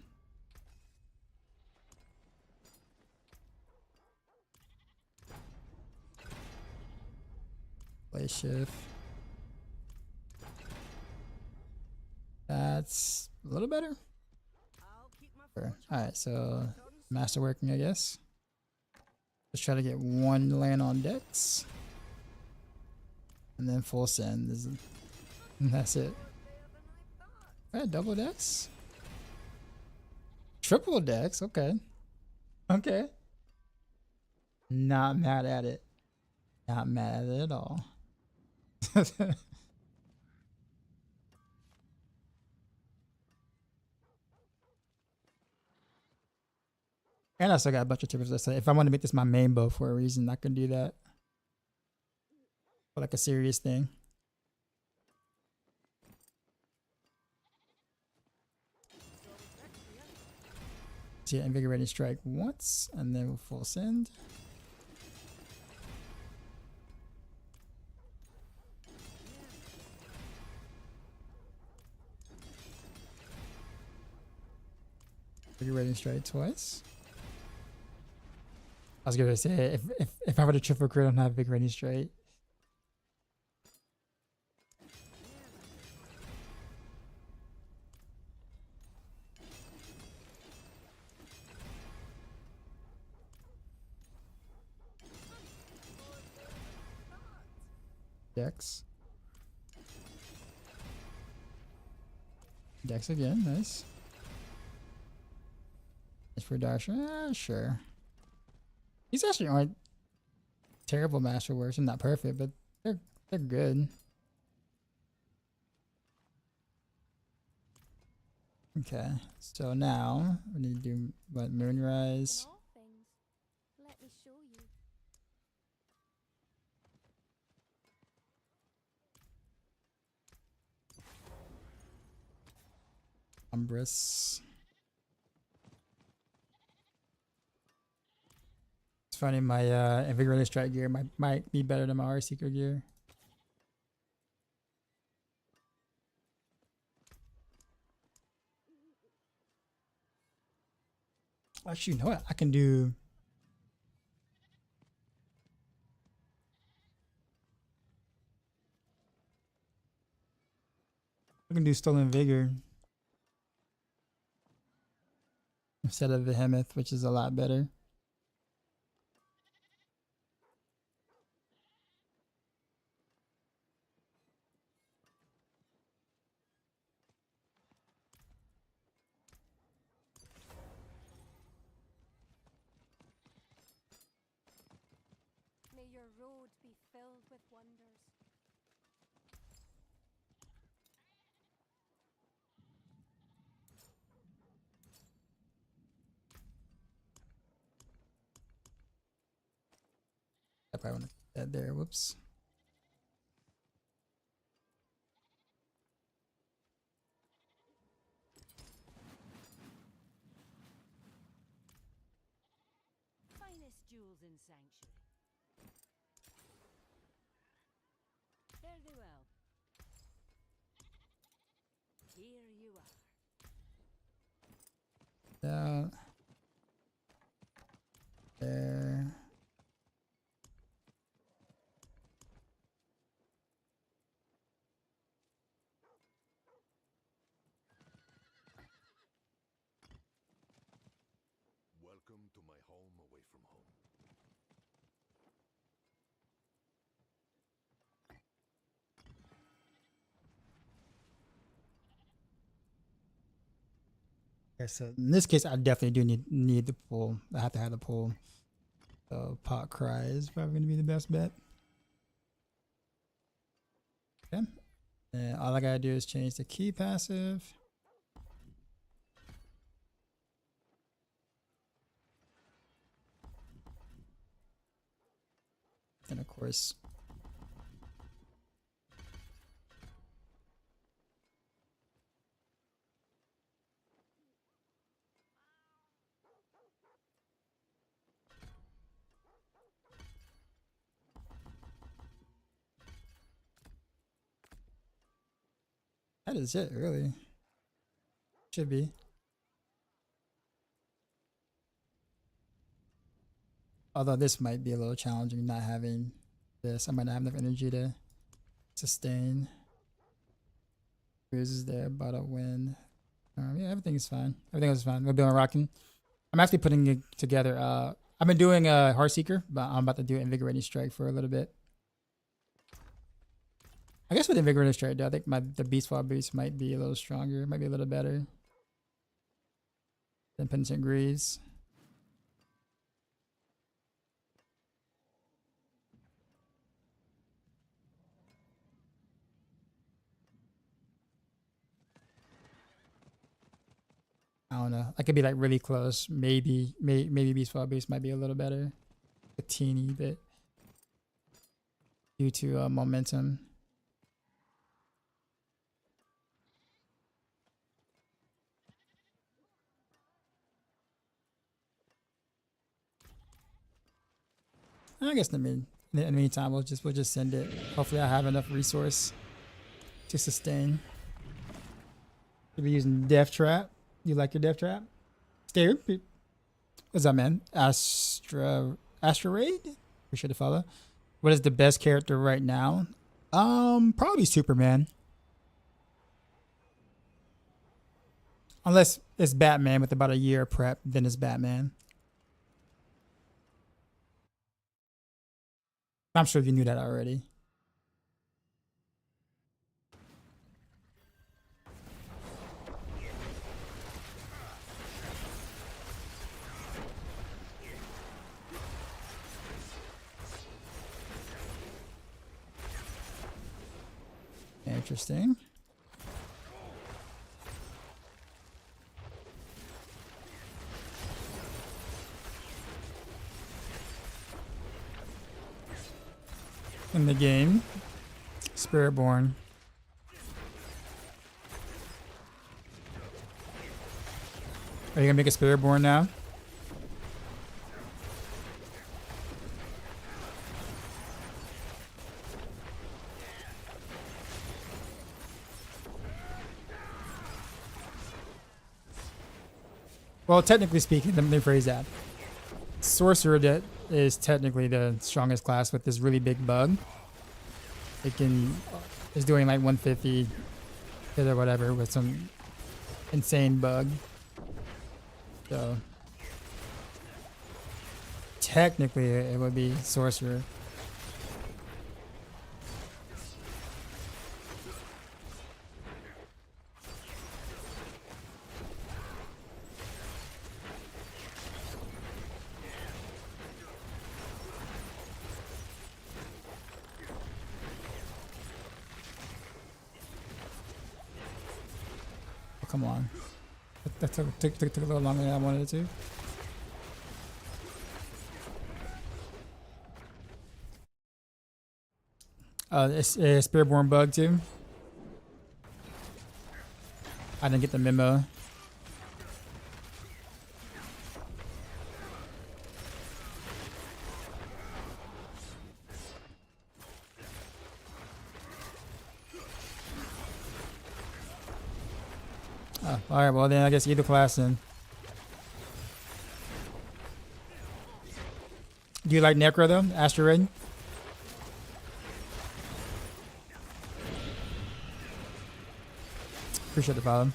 Play shift. That's a little better. I'll keep my Sure. fortune. All right, so Turn master working, I guess. Let's try to get one land on decks, and then full send. And that's it. All right, double decks, triple decks. Okay, okay. Not mad at it. Not mad at it at all. And I still got a bunch of triggers. Let's say if I want to make this my main bow for a reason, I can do that. For like a serious thing. So yeah, invigorating strike once, and then we'll full send. Invigorating strike twice. I was gonna say if I were to triple crit, I don't have invigorating strike. Dex. Dex again, nice. As for Darsha, sure. These actually aren't terrible masterworks. I'm not perfect, but they're good. Okay, so now we need to do what, Moonrise. In all things, let me show you. Umbrus. It's funny, my invigorating strike gear might be better than my R Seeker gear. Actually, you know what? I can do. I can do Stolen Vigor instead of Behemoth, which is a lot better. May your road be filled with wonders. I probably want to put that there. Whoops. jewels in sanctuary. Fare thee well. Here you are. There. Welcome to my home away from home. Okay, so in this case, I definitely do need the pull. I have to have the pull. So pot cry is probably going to be the best bet. Okay. And all I gotta do is change the key passive. And of course, that is it, really. Should be. Although this might be a little challenging not having this. I might not have enough energy to sustain. Bruises there, but a win. Yeah, everything is fine. Everything else is fine. We'll be on rocking. I'm actually putting it together. I've been doing a Heartseeker, but I'm about to do Invigorating Strike for a little bit. I guess with Invigorating Strike, though, I think the Beastfall boost might be a little stronger. Might be a little better than Penitent Greaves. I don't know. I could be like really close. Maybe Beastfall boost might be a little better. A teeny bit. Due to momentum. I guess in the meantime, we'll just send it. Hopefully, I have enough resource to sustain. We'll be using Death Trap. You like your Death Trap? Stare. What's up, man? Asteroid. Appreciate the follow. What is the best character right now? Probably Superman. Unless it's Batman with about a year of prep, then it's Batman. I'm sure you knew that already. Interesting. In the game, Spiritborn. Are you gonna make a Spiritborn now? Well, technically speaking, let me rephrase that. Sorcerer that is technically the strongest class with this really big bug. It is doing like 150 hit or whatever with some insane bug. So technically it would be Sorcerer. Come on. That took a little longer than I wanted it to. It's a Spiritborn bug too. I didn't get the memo. All right, well then I guess either class then. Do you like Necro though? Asteroid? Appreciate the follow.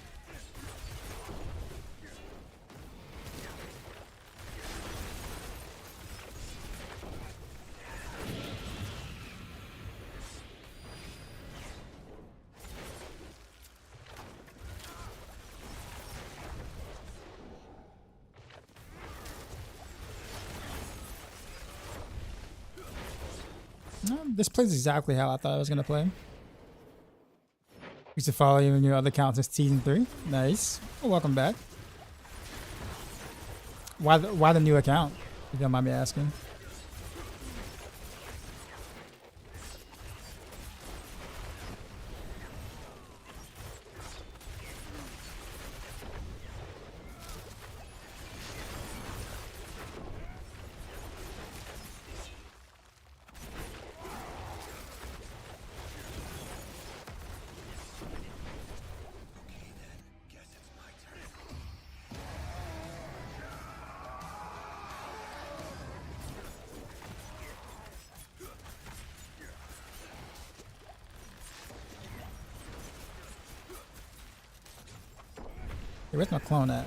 This plays exactly how I thought I was gonna play. Used to follow you in your other accounts since season 3. Nice. Well, welcome back. Why the new account? If you don't mind me asking. Hey, where's my clone at?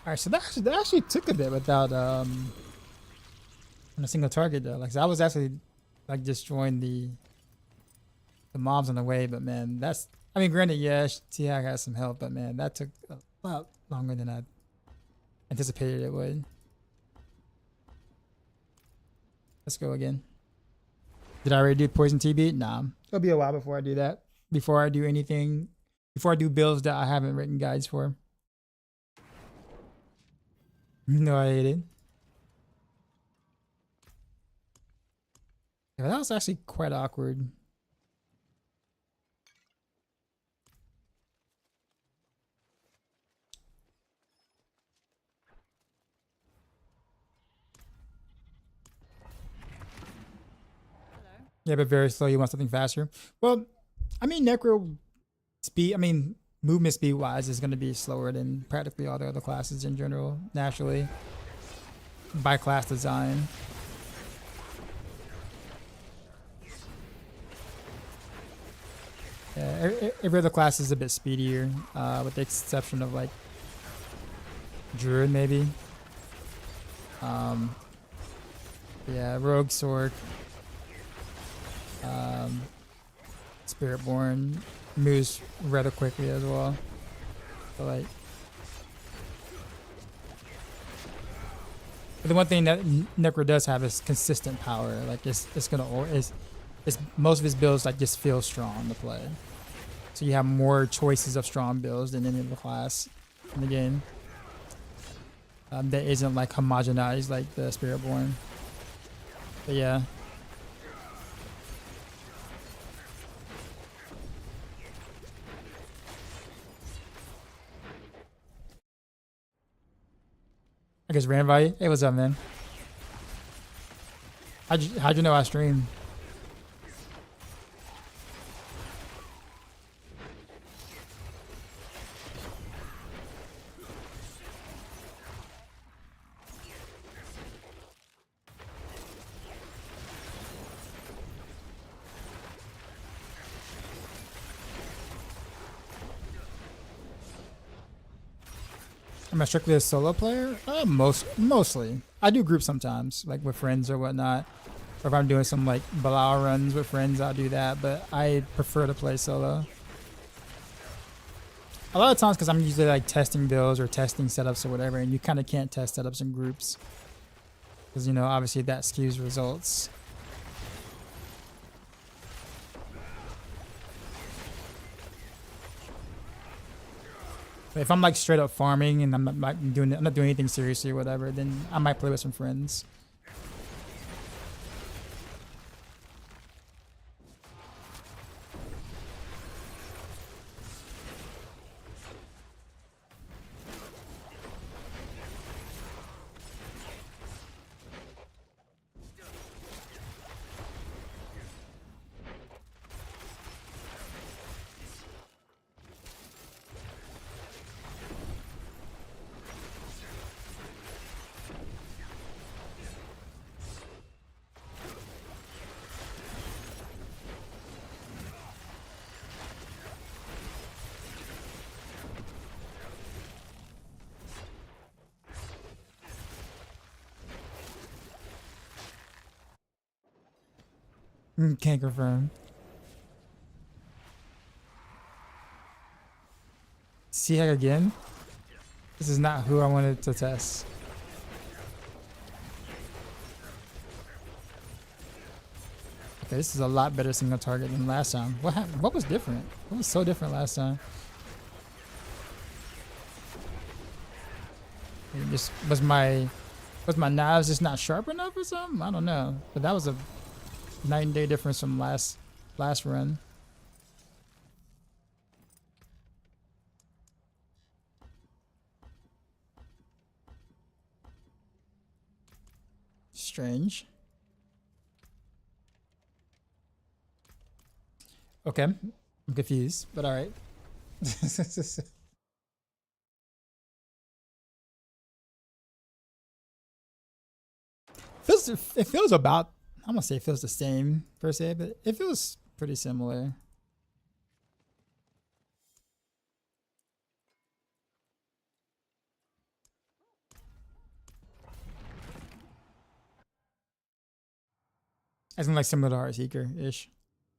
All right, so that actually took a bit without on a single target though. Like, so I was actually like destroying the mobs on the way, but man, that's, I mean, granted, yeah, Ti got some help, but man, that took a lot longer than I anticipated it would. Let's go again. Did I already do poison TB? Nah, it'll be a while before I do that. Before I do anything, before I do builds that I haven't written guides for. No, I hate it. Yeah, that was actually quite awkward. Yeah, but very slow. You want something faster. Well, I mean, Necro speed, I mean, movement speed wise is going to be slower than practically all the other classes in general, naturally, by class design. Yeah, every other class is a bit speedier, with the exception of like Druid maybe. Yeah, Rogue, Sork, Spiritborn moves rather quickly as well. So like, but the one thing that Necro does have is consistent power. Like it's most of his builds like just feel strong to play. So you have more choices of strong builds than any other class in the game. That isn't like homogenized like the Spiritborn. But yeah. I guess Ranvi. Hey, what's up, man? How'd you know I stream? Am I strictly a solo player? Mostly. I do groups sometimes, like with friends or whatnot. Or if I'm doing some like Bilal runs with friends, I'll do that. But I prefer to play solo. A lot of times because I'm usually like testing builds or testing setups or whatever, and you kind of can't test setups in groups. Because, you know, obviously that skews results. But if I'm like straight up farming and I'm not doing anything seriously or whatever, then I might play with some friends. Can't confirm. Sea hack again? This is not who I wanted to test. Okay, this is a lot better single target than last time. What happened? What was different? What was so different last time? It just was my knives just not sharp enough or something? I don't know. But that was a night and day difference from last run. Strange. Okay, I'm confused, but all right. It feels about, I'm gonna say it feels the same per se, but it feels pretty similar. As in like similar to Heart Seeker-ish.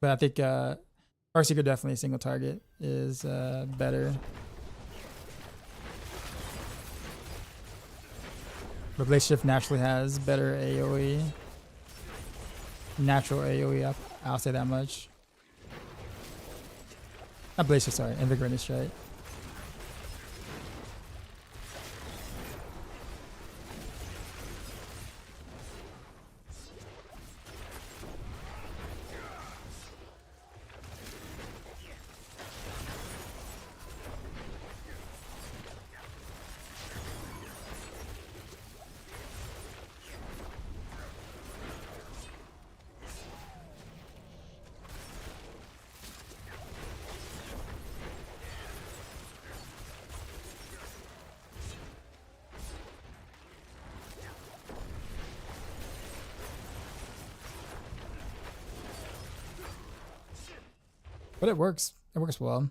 But I think Heart Seeker definitely single target is better. But Blade Shift naturally has better AoE. Natural AoE, I'll say that much. Not Blade Shift, sorry, Invigorating Strike. But it works. It works well.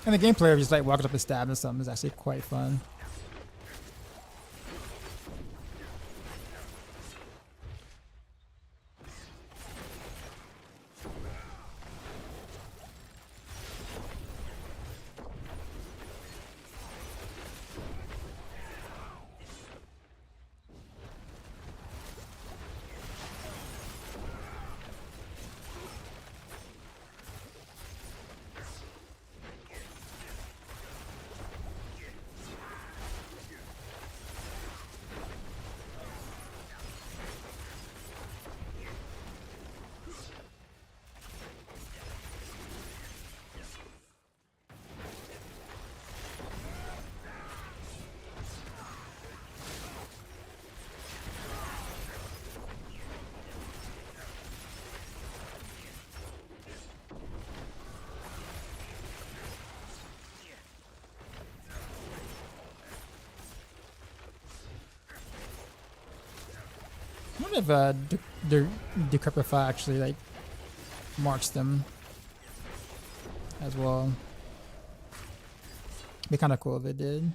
And the gameplay of just like walking up and stabbing something is actually quite fun. wonder if Decrepify actually like marks them as well. Be kind of cool if it did.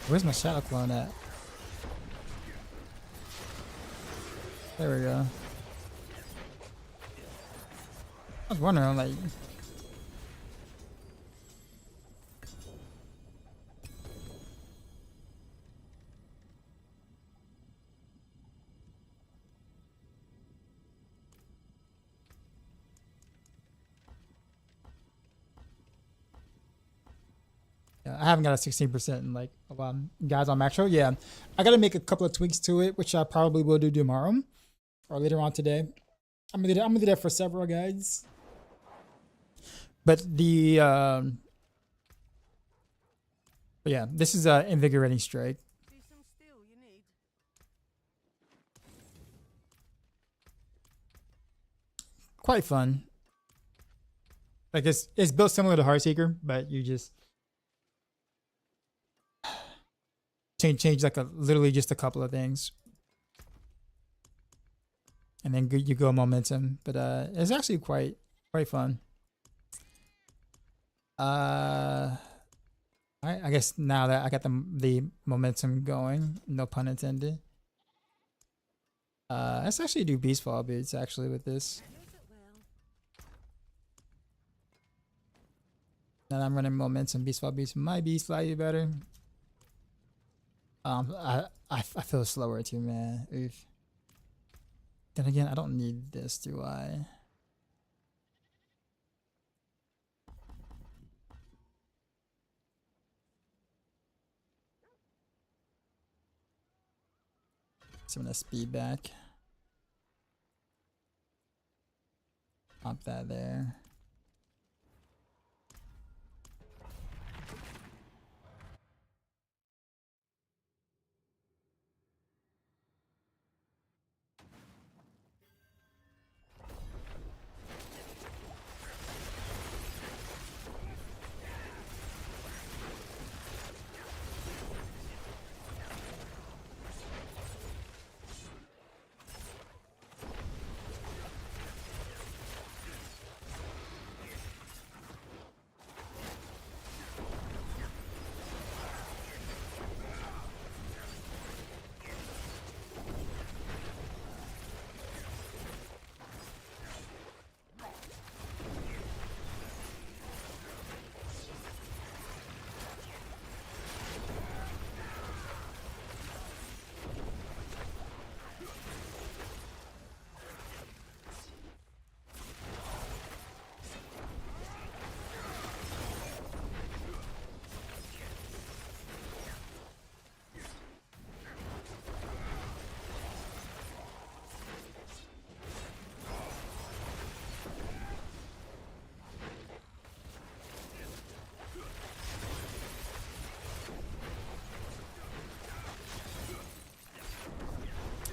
Where's my shadow clone at? There we go. I was wondering, like, yeah, I haven't got a 16% in like a while. Guys on Macro, yeah, I gotta make a couple of tweaks to it, which I probably will do tomorrow or later on today. I'm gonna do that for several guides. But the but yeah, this is a invigorating strike. See some steel you need. Quite fun. Like it's built similar to Heartseeker, but you just change like literally just a couple of things, and then you go momentum. But it's actually quite fun. I guess now that I got the momentum going, no pun intended. Let's actually do beast fall beats actually with this. Use it well. Now that I'm running momentum, beast fall beats might be slightly better. I feel slower too, man. Oof. Then again, I don't need this, do I? So I'm gonna speed back. Pop that there.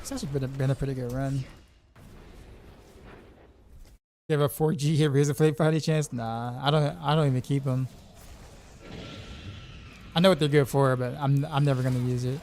It's actually been a pretty good run. You have a 4G hit razor flame fighting chance? Nah, I don't even keep them. I know what they're good for, but I'm never gonna use it.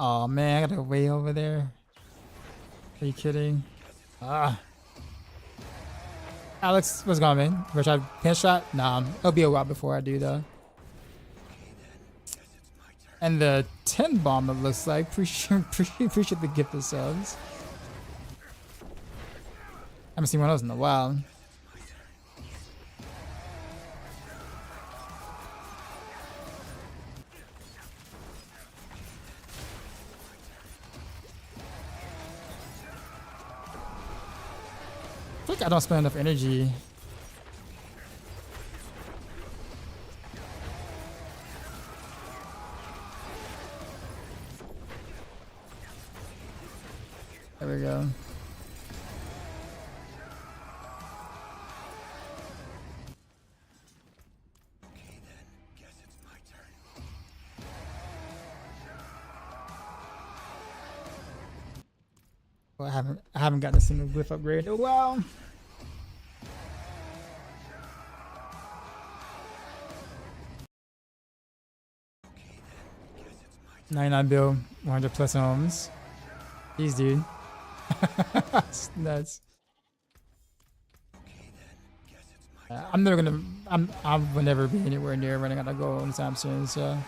Oh man, I gotta way over there. Are you kidding? Ah. Alex, what's going on, man? First I pinch shot? Nah, it'll be a while before I do though. And the 10 bomb, it looks like. Appreciate the gift of subs. I haven't seen one of those in a while. I feel like I don't spend enough energy. There we go. Well, I haven't gotten a single glyph upgrade in a while. $99 bill, 100 plus homes. Jeez, dude. That's nuts. I'm never gonna. I will never be anywhere near running out of gold anytime soon. So, all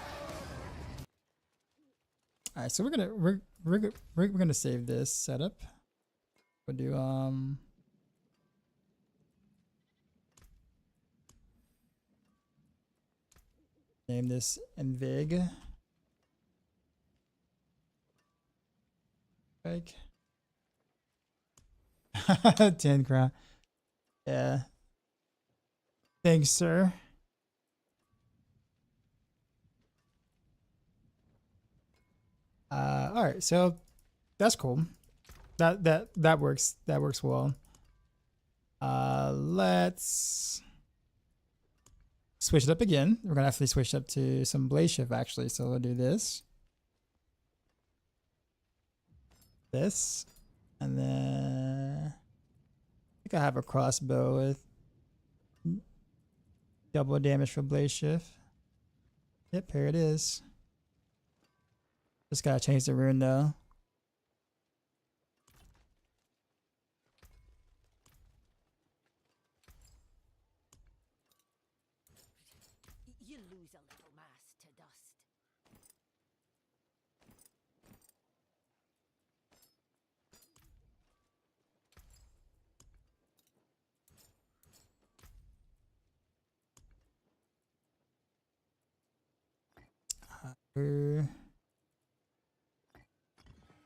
right. So we're gonna save this setup. We'll do name this Invig. Like 10 crown. Yeah. Thanks, sir. All right, so that's cool. That works. That works well. Let's switch it up again. We're gonna actually switch up to some blade shift actually. So we'll do this, and then I think I have a crossbow with double damage for blade shift. Yep, here it is. Just gotta change the rune though. You lose a little mass to dust.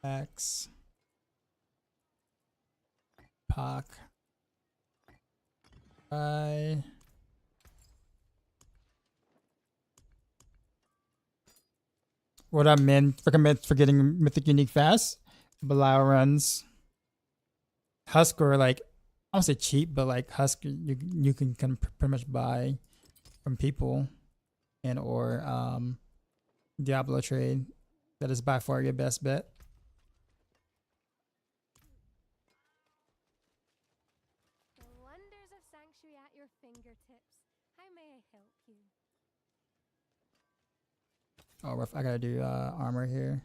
X Pac I what I meant recommend for getting mythic unique fast. Belial runs. Husk or like I don't say cheap, but like Husk you can pretty much buy from people and or Diablo trade. That is by far your best bet. The wonders of Sanctuary at your fingertips. How may I help you? Oh, rough. I gotta do armor here.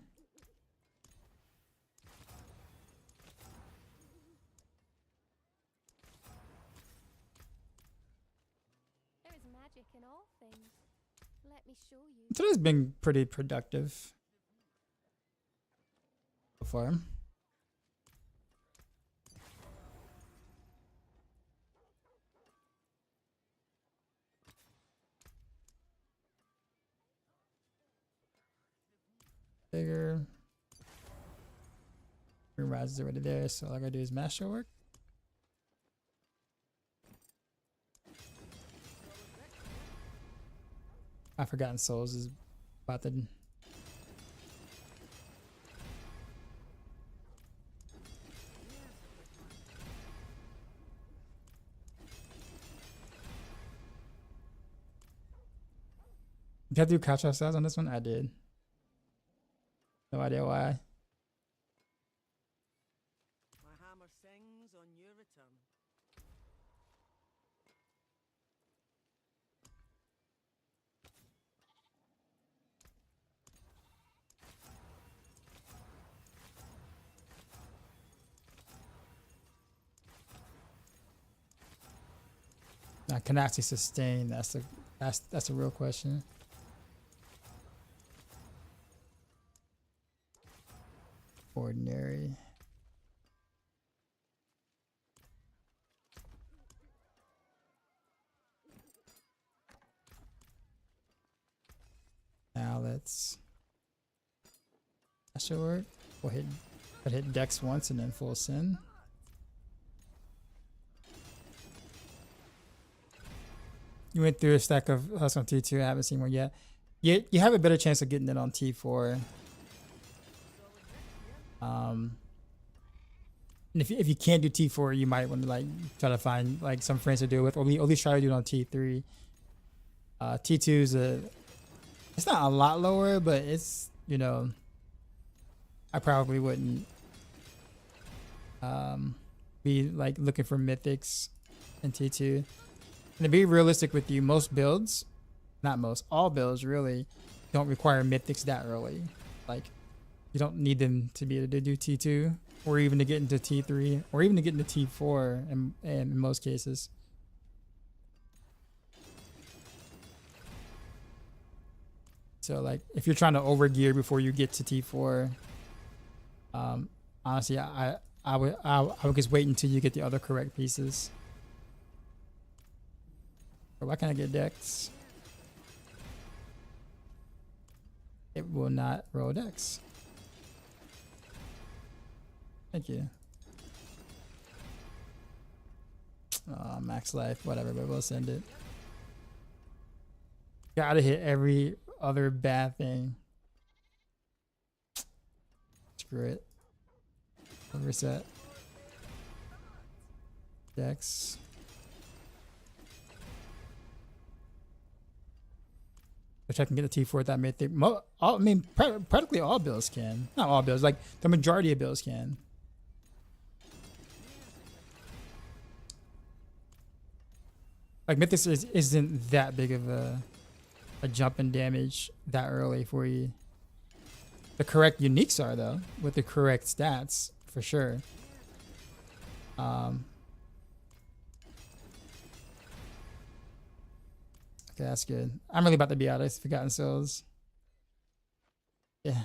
There is magic in all things. Let me show you. Today's been pretty productive so far. Bigger. Rise is already there, so all I gotta do is master work. I've forgotten souls is about the Did I do catch ourselves on this one? I did. No idea why. My hammer sings on your return. Can I actually sustain? That's a real question. Ordinary. Now let's. That should work. We'll hit Dex once and then full sin. You went through a stack of Husk on T2. I haven't seen one yet. You have a better chance of getting it on T4. And if you can't do T4, you might want to like try to find like some friends to do it with, or at least try to do it on T3. T2 is it's not a lot lower, but it's, you know, I probably wouldn't be like looking for mythics in T2. And to be realistic with you, most builds, not most, all builds really don't require mythics that early. Like, you don't need them to be able to do T2, or even to get into T3, or even to get into T4 in most cases. So like, if you're trying to overgear before you get to T4, honestly, I would just wait until you get the other correct pieces. Or why can't I get Dex? It will not roll Dex. Thank you. Max life, whatever, but we'll send it. Gotta hit every other bad thing. Screw it. Reset. Dex. Which I can get a T4 with that mythic. I mean, practically all builds can. Not all builds, like the majority of builds can. Like mythics isn't that big of a jump in damage that early for you. The correct uniques are though, with the correct stats for sure. Okay, that's good. I'm really about to be out of Forgotten Souls. Yeah.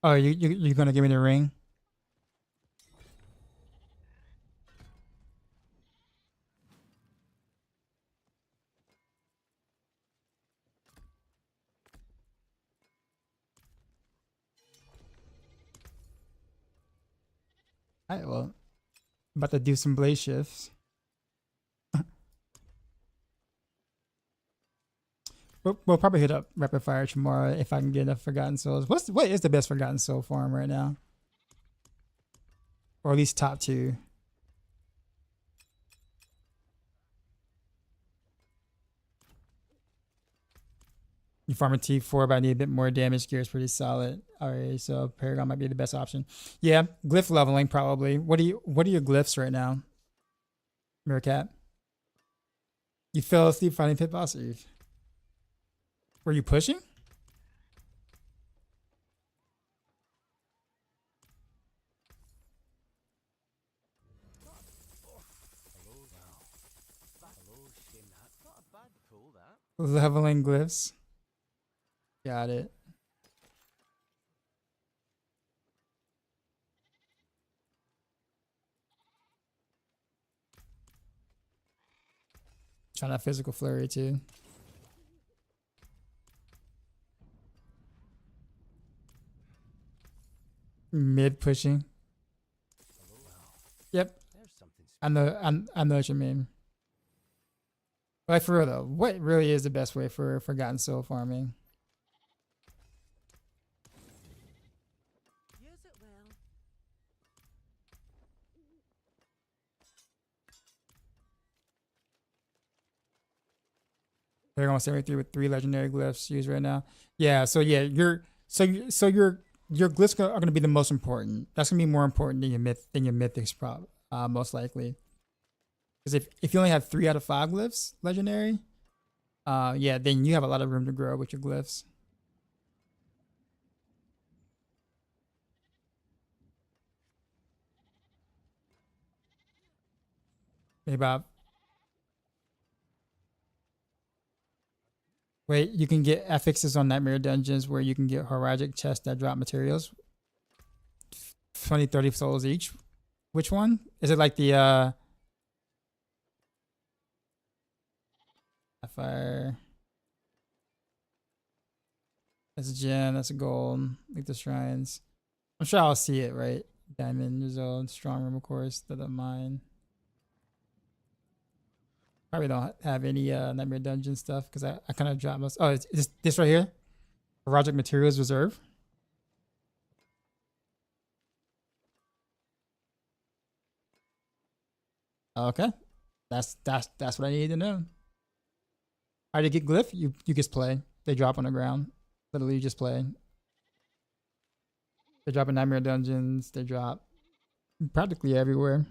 Oh, you're gonna give me the ring? Alright, well, about to do some blaze shifts. We'll probably hit up rapid fire tomorrow if I can get enough Forgotten Souls. What is the best Forgotten Soul farm right now? Or at least top 2. You farm a T4, but I need a bit more damage. Gear is pretty solid. Alright, so Paragon might be the best option. Yeah, glyph leveling probably. What are your glyphs right now? Meerkat? You fell asleep fighting Pit Boss Eve. Were you pushing? Leveling glyphs. Got it. Trying to physical flurry too. Mid pushing. Yep. I know what you mean. But like for real though, what really is the best way for Forgotten Soul farming? Use it well. They're going 73 with 3 legendary glyphs used right now. Yeah, so yeah, your your glyphs are going to be the most important. That's going to be more important than your mythics, most likely. Because if you only have 3 out of 5 glyphs legendary, yeah, then you have a lot of room to grow with your glyphs. Maybe about. Wait, you can get affixes on Nightmare Dungeons where you can get Horagic chests that drop materials. 20, 30 souls each. Which one? Is it like the fire? That's a gem, that's a gold. Like the shrines. I'm sure I'll see it, right? Diamond result, strong room, of course, that of mine. Probably don't have any Nightmare Dungeon stuff because I kind of dropped most. Oh, it's this right here. Horagic Materials Reserve. Okay, that's what I need to know. How do you get glyph? You just play. They drop on the ground. Literally, you just play. They drop in Nightmare Dungeons. They drop practically everywhere.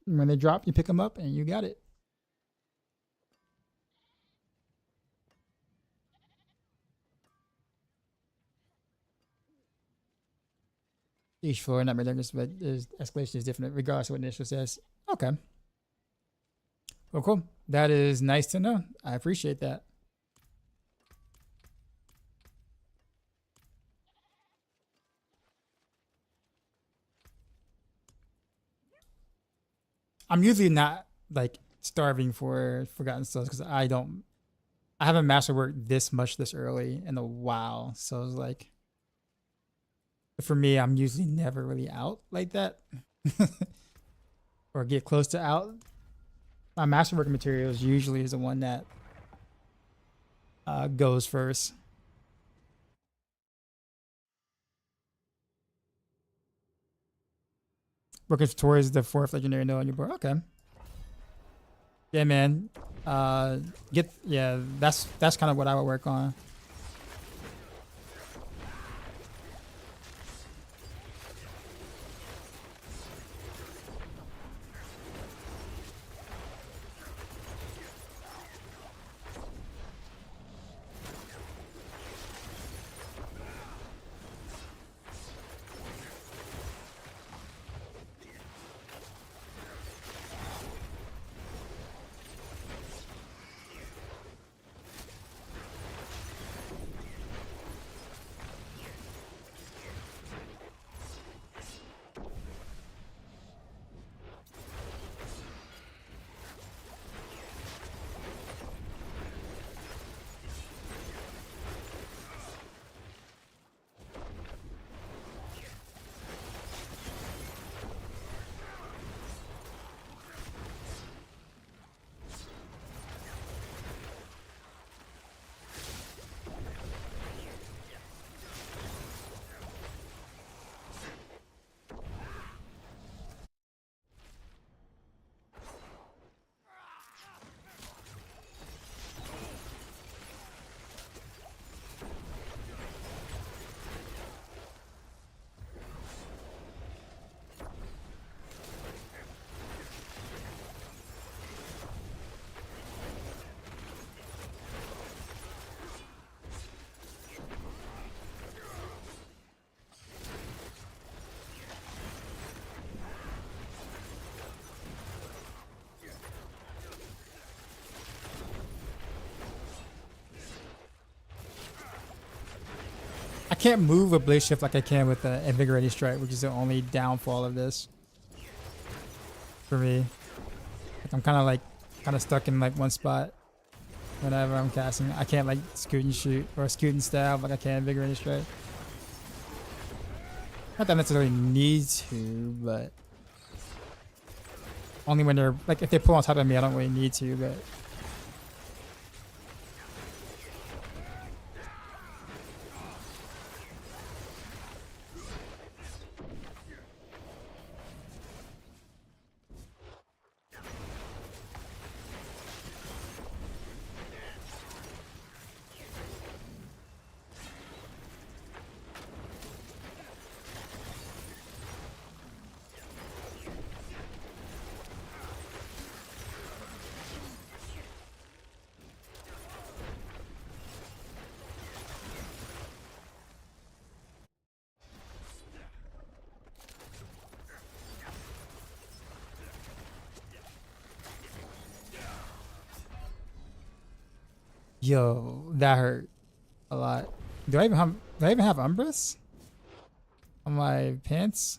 When they drop, you pick them up and you got it. Each floor in Nightmare Dungeons, but escalation is different regardless of what initial says. Okay. Well, cool. That is nice to know. I appreciate that. I'm usually not like starving for Forgotten Souls because I haven't masterworked this much this early in a while. So it's like, for me, I'm usually never really out like that or get close to out. My masterwork materials usually is the one that goes first. Working towards the 4th legendary node on your board. Okay. Yeah, man. That's kind of what I would work on. I can't move a Blaze Shift like I can with the Invigorating Strike, which is the only downfall of this for me. Like I'm kind of stuck in like one spot whenever I'm casting. I can't like scoot and shoot or scoot and stab like I can Invigorating Strike. Not that I necessarily need to, but only when they're like if they pull on top of me, I don't really need to, but. Yo, that hurt a lot. Do I even have Umbris on my pants?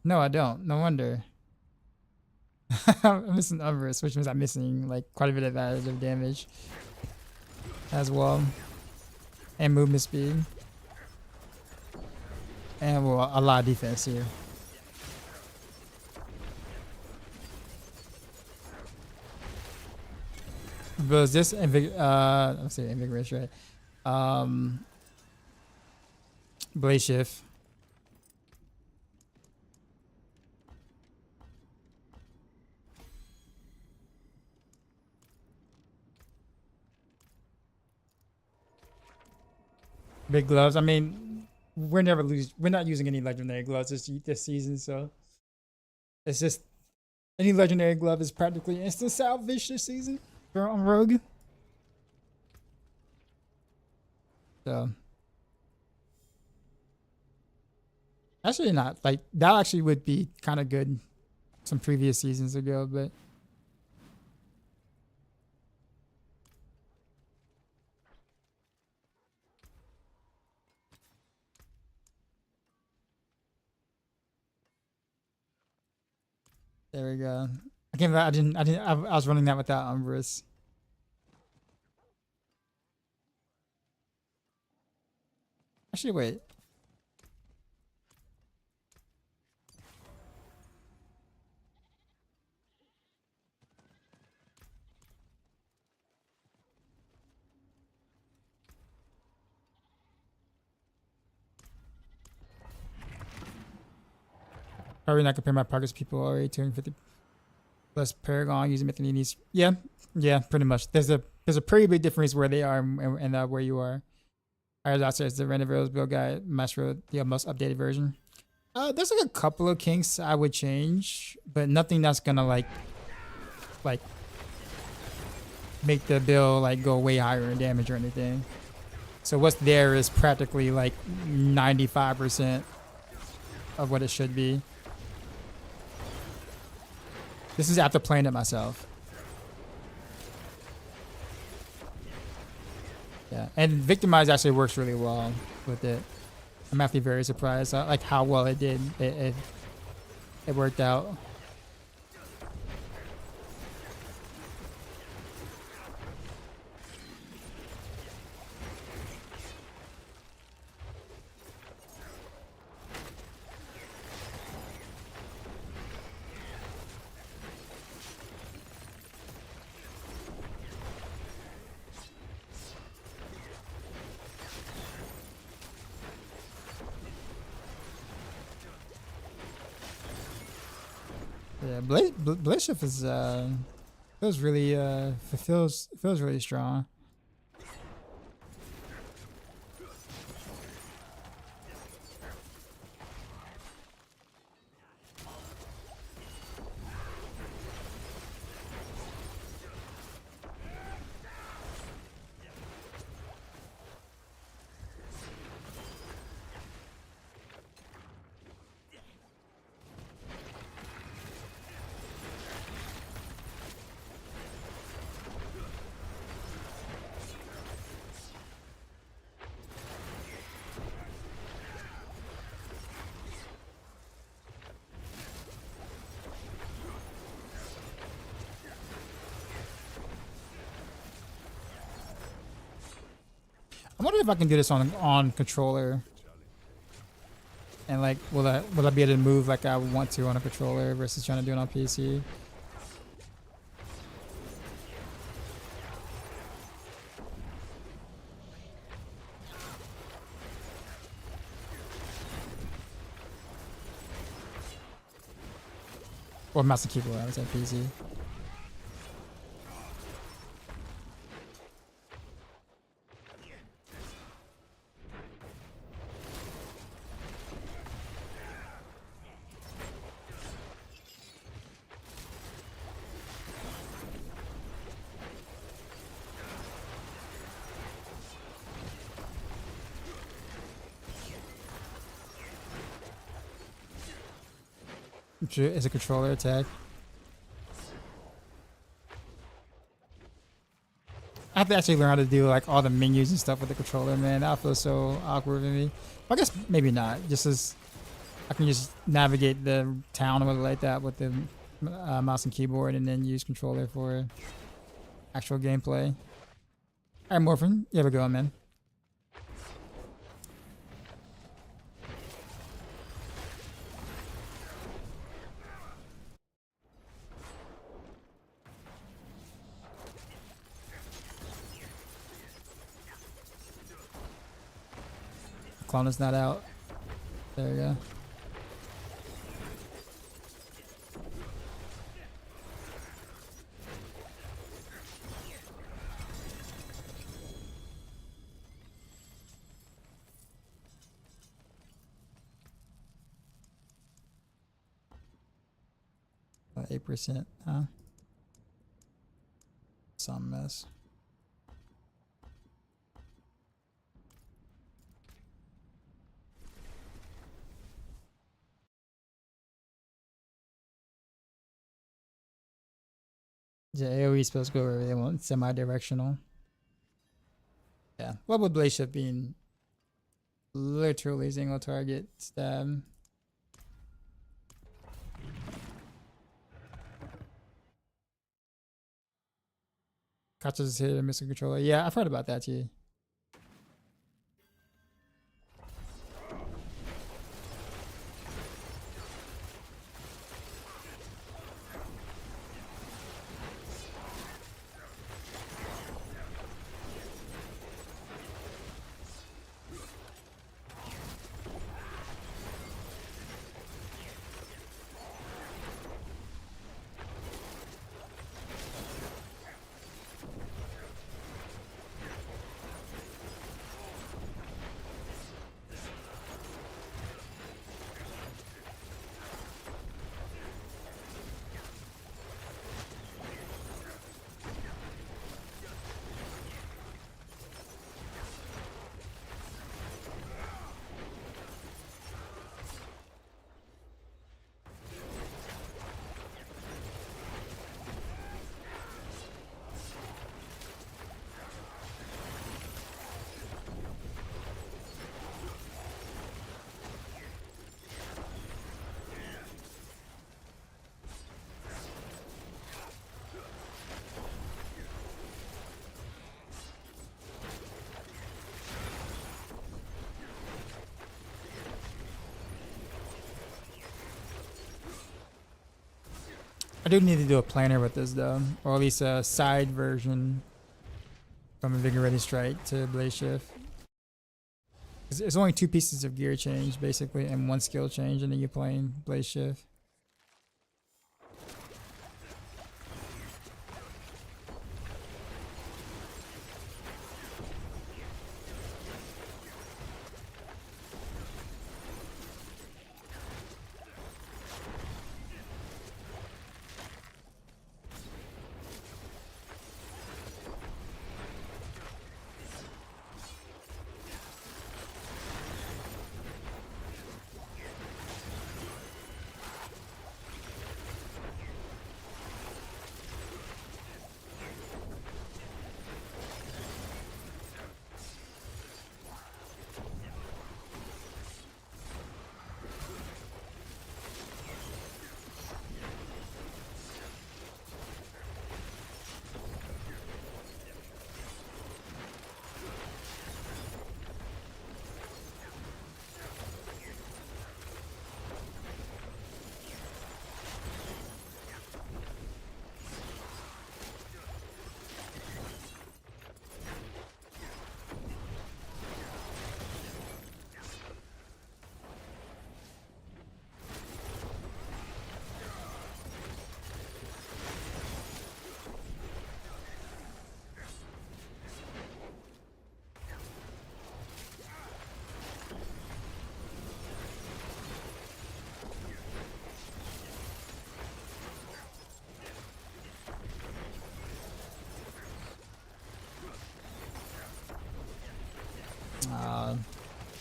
No, I don't. No wonder. I'm missing Umbris, which means I'm missing like quite a bit of additive damage as well, and movement speed, and well, a lot of defense here. But is this I'm saying invigorous, right? Blade shift. Big gloves. I mean, we're not using any legendary gloves this season, so it's just any legendary glove is practically instant salvage this season for on Rogue. So actually not like that actually would be kind of good some previous seasons ago, but there we go. I was running that without Umbris. Actually, wait. Probably not compare my progress people already 250 plus Paragon using Mythinides. Yeah, pretty much. There's a pretty big difference where they are and where you are. Alright, that says the Renovables build guide, Master the most updated version. There's like a couple of kinks I would change, but nothing that's gonna like make the build like go way higher in damage or anything. So what's there is practically like 95% of what it should be. This is after playing it myself. Yeah, and Victimize actually works really well with it. I'm actually very surprised like how well it did. It worked out. Yeah, Blade Shift is feels really feels really strong. I wonder if I can do this on controller. And like, will I be able to move like I want to on a controller versus trying to do it on PC? Or mouse and keyboard, I was at PC. Is a controller attack. have to actually learn how to do like all the menus and stuff with the controller, man. That feels so awkward for me. Well, I guess maybe not. Just as I can just navigate the town or like that with the mouse and keyboard, and then use controller for actual gameplay. All right, Morphin, you have a go, man. Clone is not out. There you go. About 8%, huh? Some mess. Yeah, AoE is supposed to go wherever they want, semi-directional. Yeah, what would Blaze Shift being literally single target stab? Catches his hit and missing controller. Yeah, I've heard about that too. I do need to do a planner with this though, or at least a side version from Invigorating Strike to Blaze Shift. It's only 2 pieces of gear change basically, and 1 skill change, and then you're playing Blaze Shift.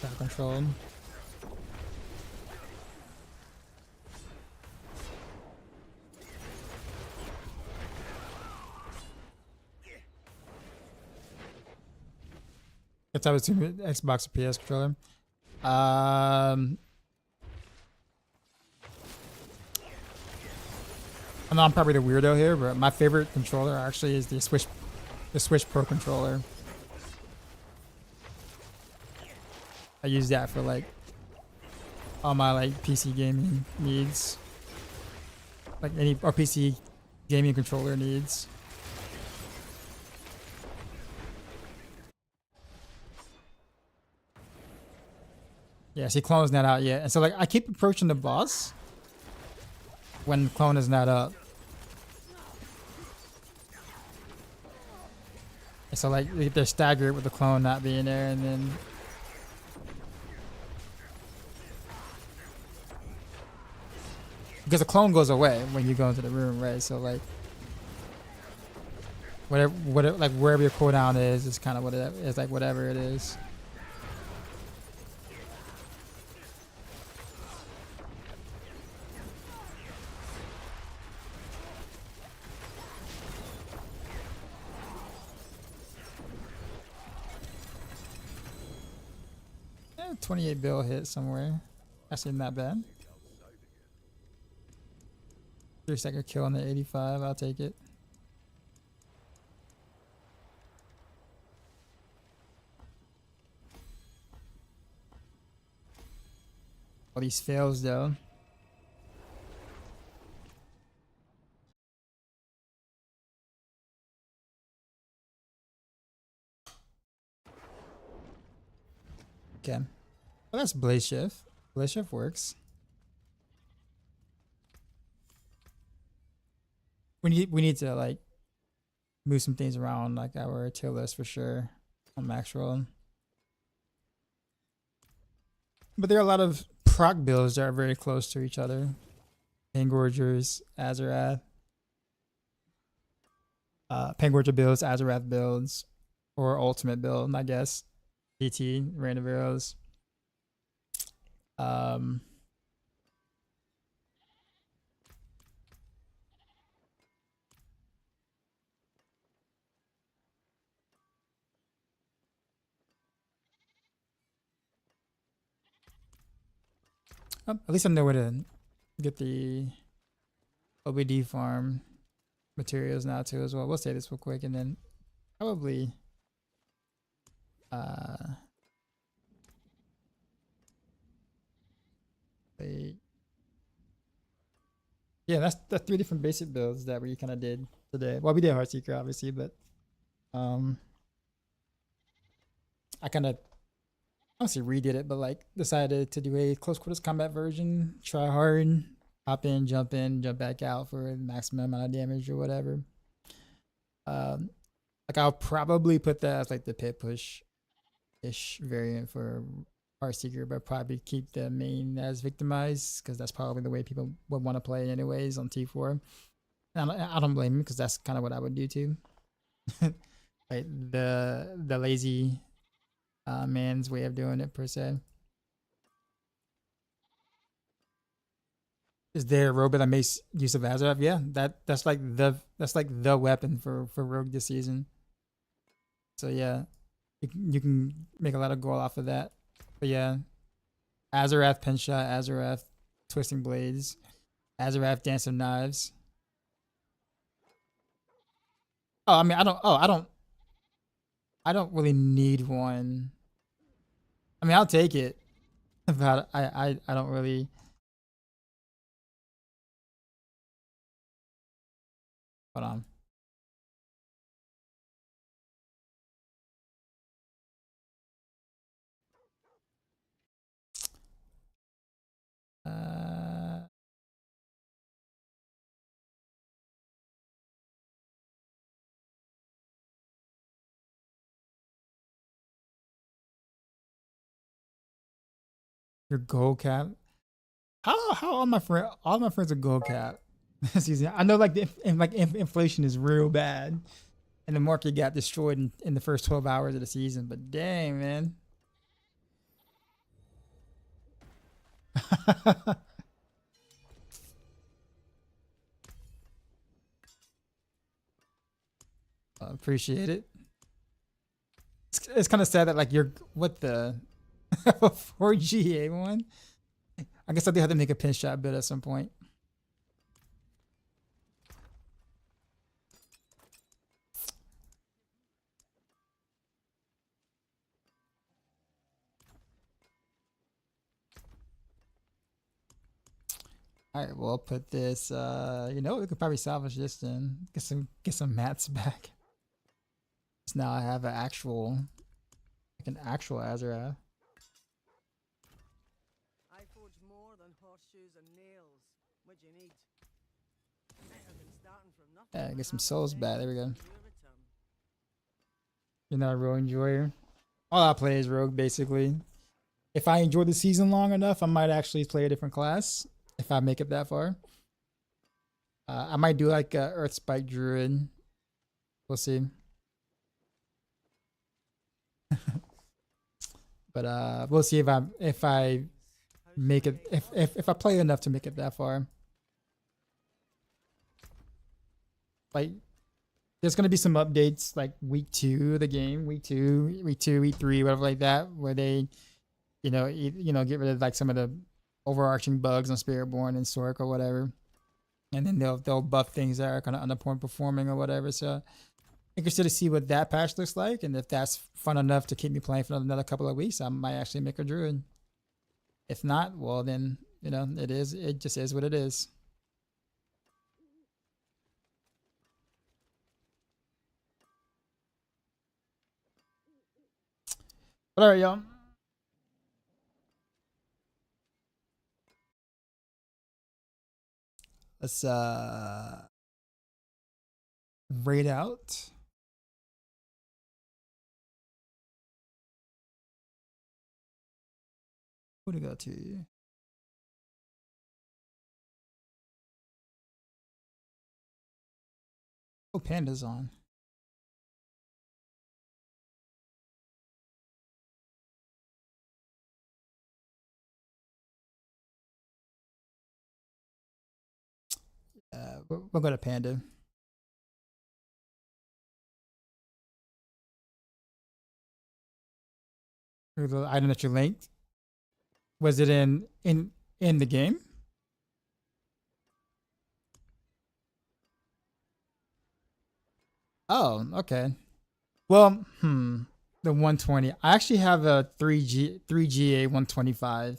Back control. That's how it's Xbox or PS controller. I know I'm probably the weirdo here, but my favorite controller actually is the Switch Pro controller. I use that for like all my like PC gaming needs, like any or PC gaming controller needs. Yeah, see, clone's not out yet, and so like I keep approaching the boss when clone is not up. And so like they're staggered with the clone not being there, and then because the clone goes away when you go into the room, right? So like whatever like wherever your cooldown is kind of what it is, like whatever it is. Eh, 28 bill hit somewhere. Actually not bad. 3-second kill on the 85. I'll take it. All these fails though. Okay. Well, that's Blaze Shift. Blaze Shift works. We need to like move some things around, like our tier list for sure on max roll. But there are a lot of proc builds that are very close to each other. Pangorgers, Azarath. Pangorger builds, Azarath builds, or ultimate build, I guess. DT, Rain of Arrows. At least I know where to get the OBD farm materials now too as well. We'll say this real quick and then probably yeah, that's the 3 different basic builds that we kind of did today. Well, we did Heartseeker obviously, but I kind of honestly redid it, but like decided to do a close quarters combat version, try hard, hop in, jump back out for the maximum amount of damage or whatever. Like I'll probably put that as like the pit push ish variant for Heartseeker, but probably keep the main as victimized because that's probably the way people would want to play anyways on T4. And I don't blame him because that's kind of what I would do too. Like the lazy man's way of doing it per se. Is there a robot that makes use of Azarath? Yeah, that's like the weapon for Rogue this season. So yeah, you can make a lot of gold off of that. But yeah, Azarath Pinshot, Azarath Twisting Blades, Azarath Dance of Knives. Oh, I mean, I don't really need one. I mean, I'll take it, but I don't really. Hold on. Your gold cap. How all my friends are gold cap this season. I know like inflation is real bad, and the market got destroyed in the first 12 hours of the season. But dang, man. Appreciate it. it's kind of sad that like you're what the 4GA one. I guess I do have to make a pin shot bid at some point. All right, well, I'll put this. You know, we could probably salvage this then. Get some mats back. So now I have an actual Azra. I forge more than horseshoes and nails. What you need? Better than starting from nothing. Yeah, with get some half a souls cent back. There we go. in your return. You're not a rogue enjoyer. All I play is rogue, basically. If I enjoy the season long enough, I might actually play a different class. If I make it that far, I might do like Earth Spike Druid. We'll see. But we'll see if I make it if I play enough to make it that far. Like there's gonna be some updates like week 2 of the game, week 3, whatever like that, where they, you know, get rid of like some of the overarching bugs on Spiritborn and Sork or whatever, and then they'll buff things that are kind of underperforming or whatever. So interested to see what that patch looks like, and if that's fun enough to keep me playing for another couple of weeks, I might actually make a druid. If not, well then, you know, it just is what it is. But all right, y'all. Let's raid out. Who to go to? Oh, Panda's on. We'll go to Panda. The item that you linked, was it in the game? Oh, okay. Well, the 120. I actually have a 3GA 125.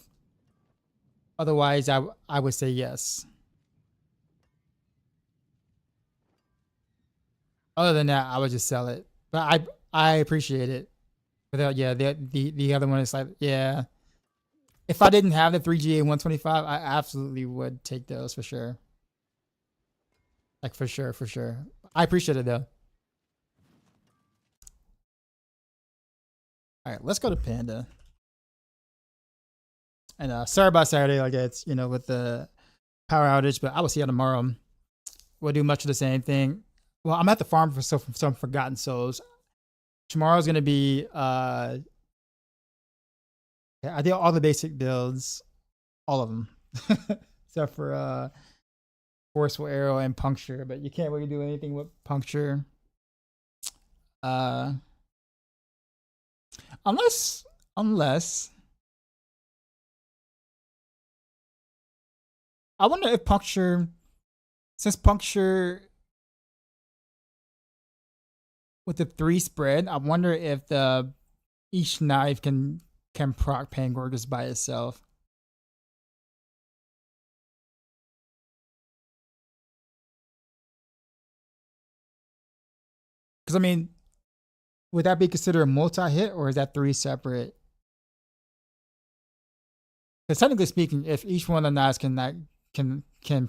Otherwise, I would say yes. Other than that, I would just sell it. But I appreciate it. Without, yeah, the other one is like, yeah. If I didn't have the 3GA 125, I absolutely would take those for sure. Like for sure. I appreciate it though. All right, let's go to Panda. And sorry about Saturday, like it's, you know, with the power outage, but I will see you tomorrow. We'll do much of the same thing. Well, I'm at the farm for some forgotten souls. Tomorrow's gonna be yeah, I did all the basic builds, all of them, except for forceful arrow and puncture. But you can't really do anything with puncture, unless I wonder if puncture, since puncture with the 3 spread, I wonder if each knife can proc Pangorgus by itself. Because I mean, would that be considered a multi-hit, or is that 3 separate? Because technically speaking, if each one of the knives can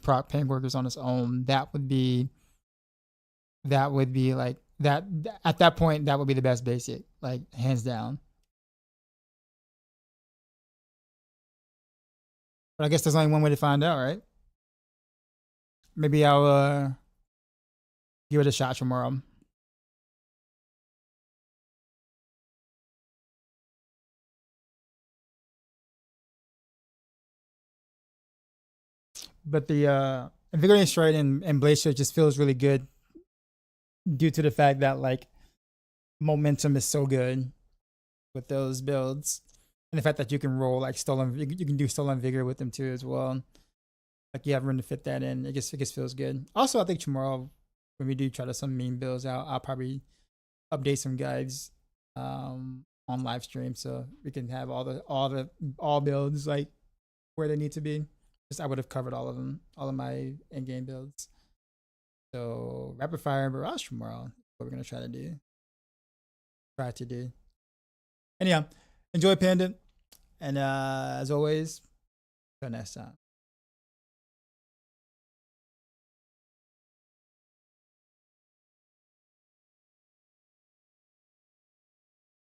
proc Pangorgus on its own, that would be like that. At that point, that would be the best basic, like hands down. But I guess there's only one way to find out, right? Maybe I'll give it a shot tomorrow. But the Invigorating Stride and Blaze Shift just feels really good due to the fact that like momentum is so good. with those builds, and the fact that you can roll like stolen, you can do stolen vigor with them too as well. Like you have room to fit that in. It just feels good. Also, I think tomorrow when we do try to some meme builds out, I'll probably update some guides on live stream so we can have all builds like where they need to be. Just I would have covered all of them, all of my end game builds. So rapid fire and barrage tomorrow. What we're gonna try to do. Anyhow, enjoy Panda, and as always, till next time.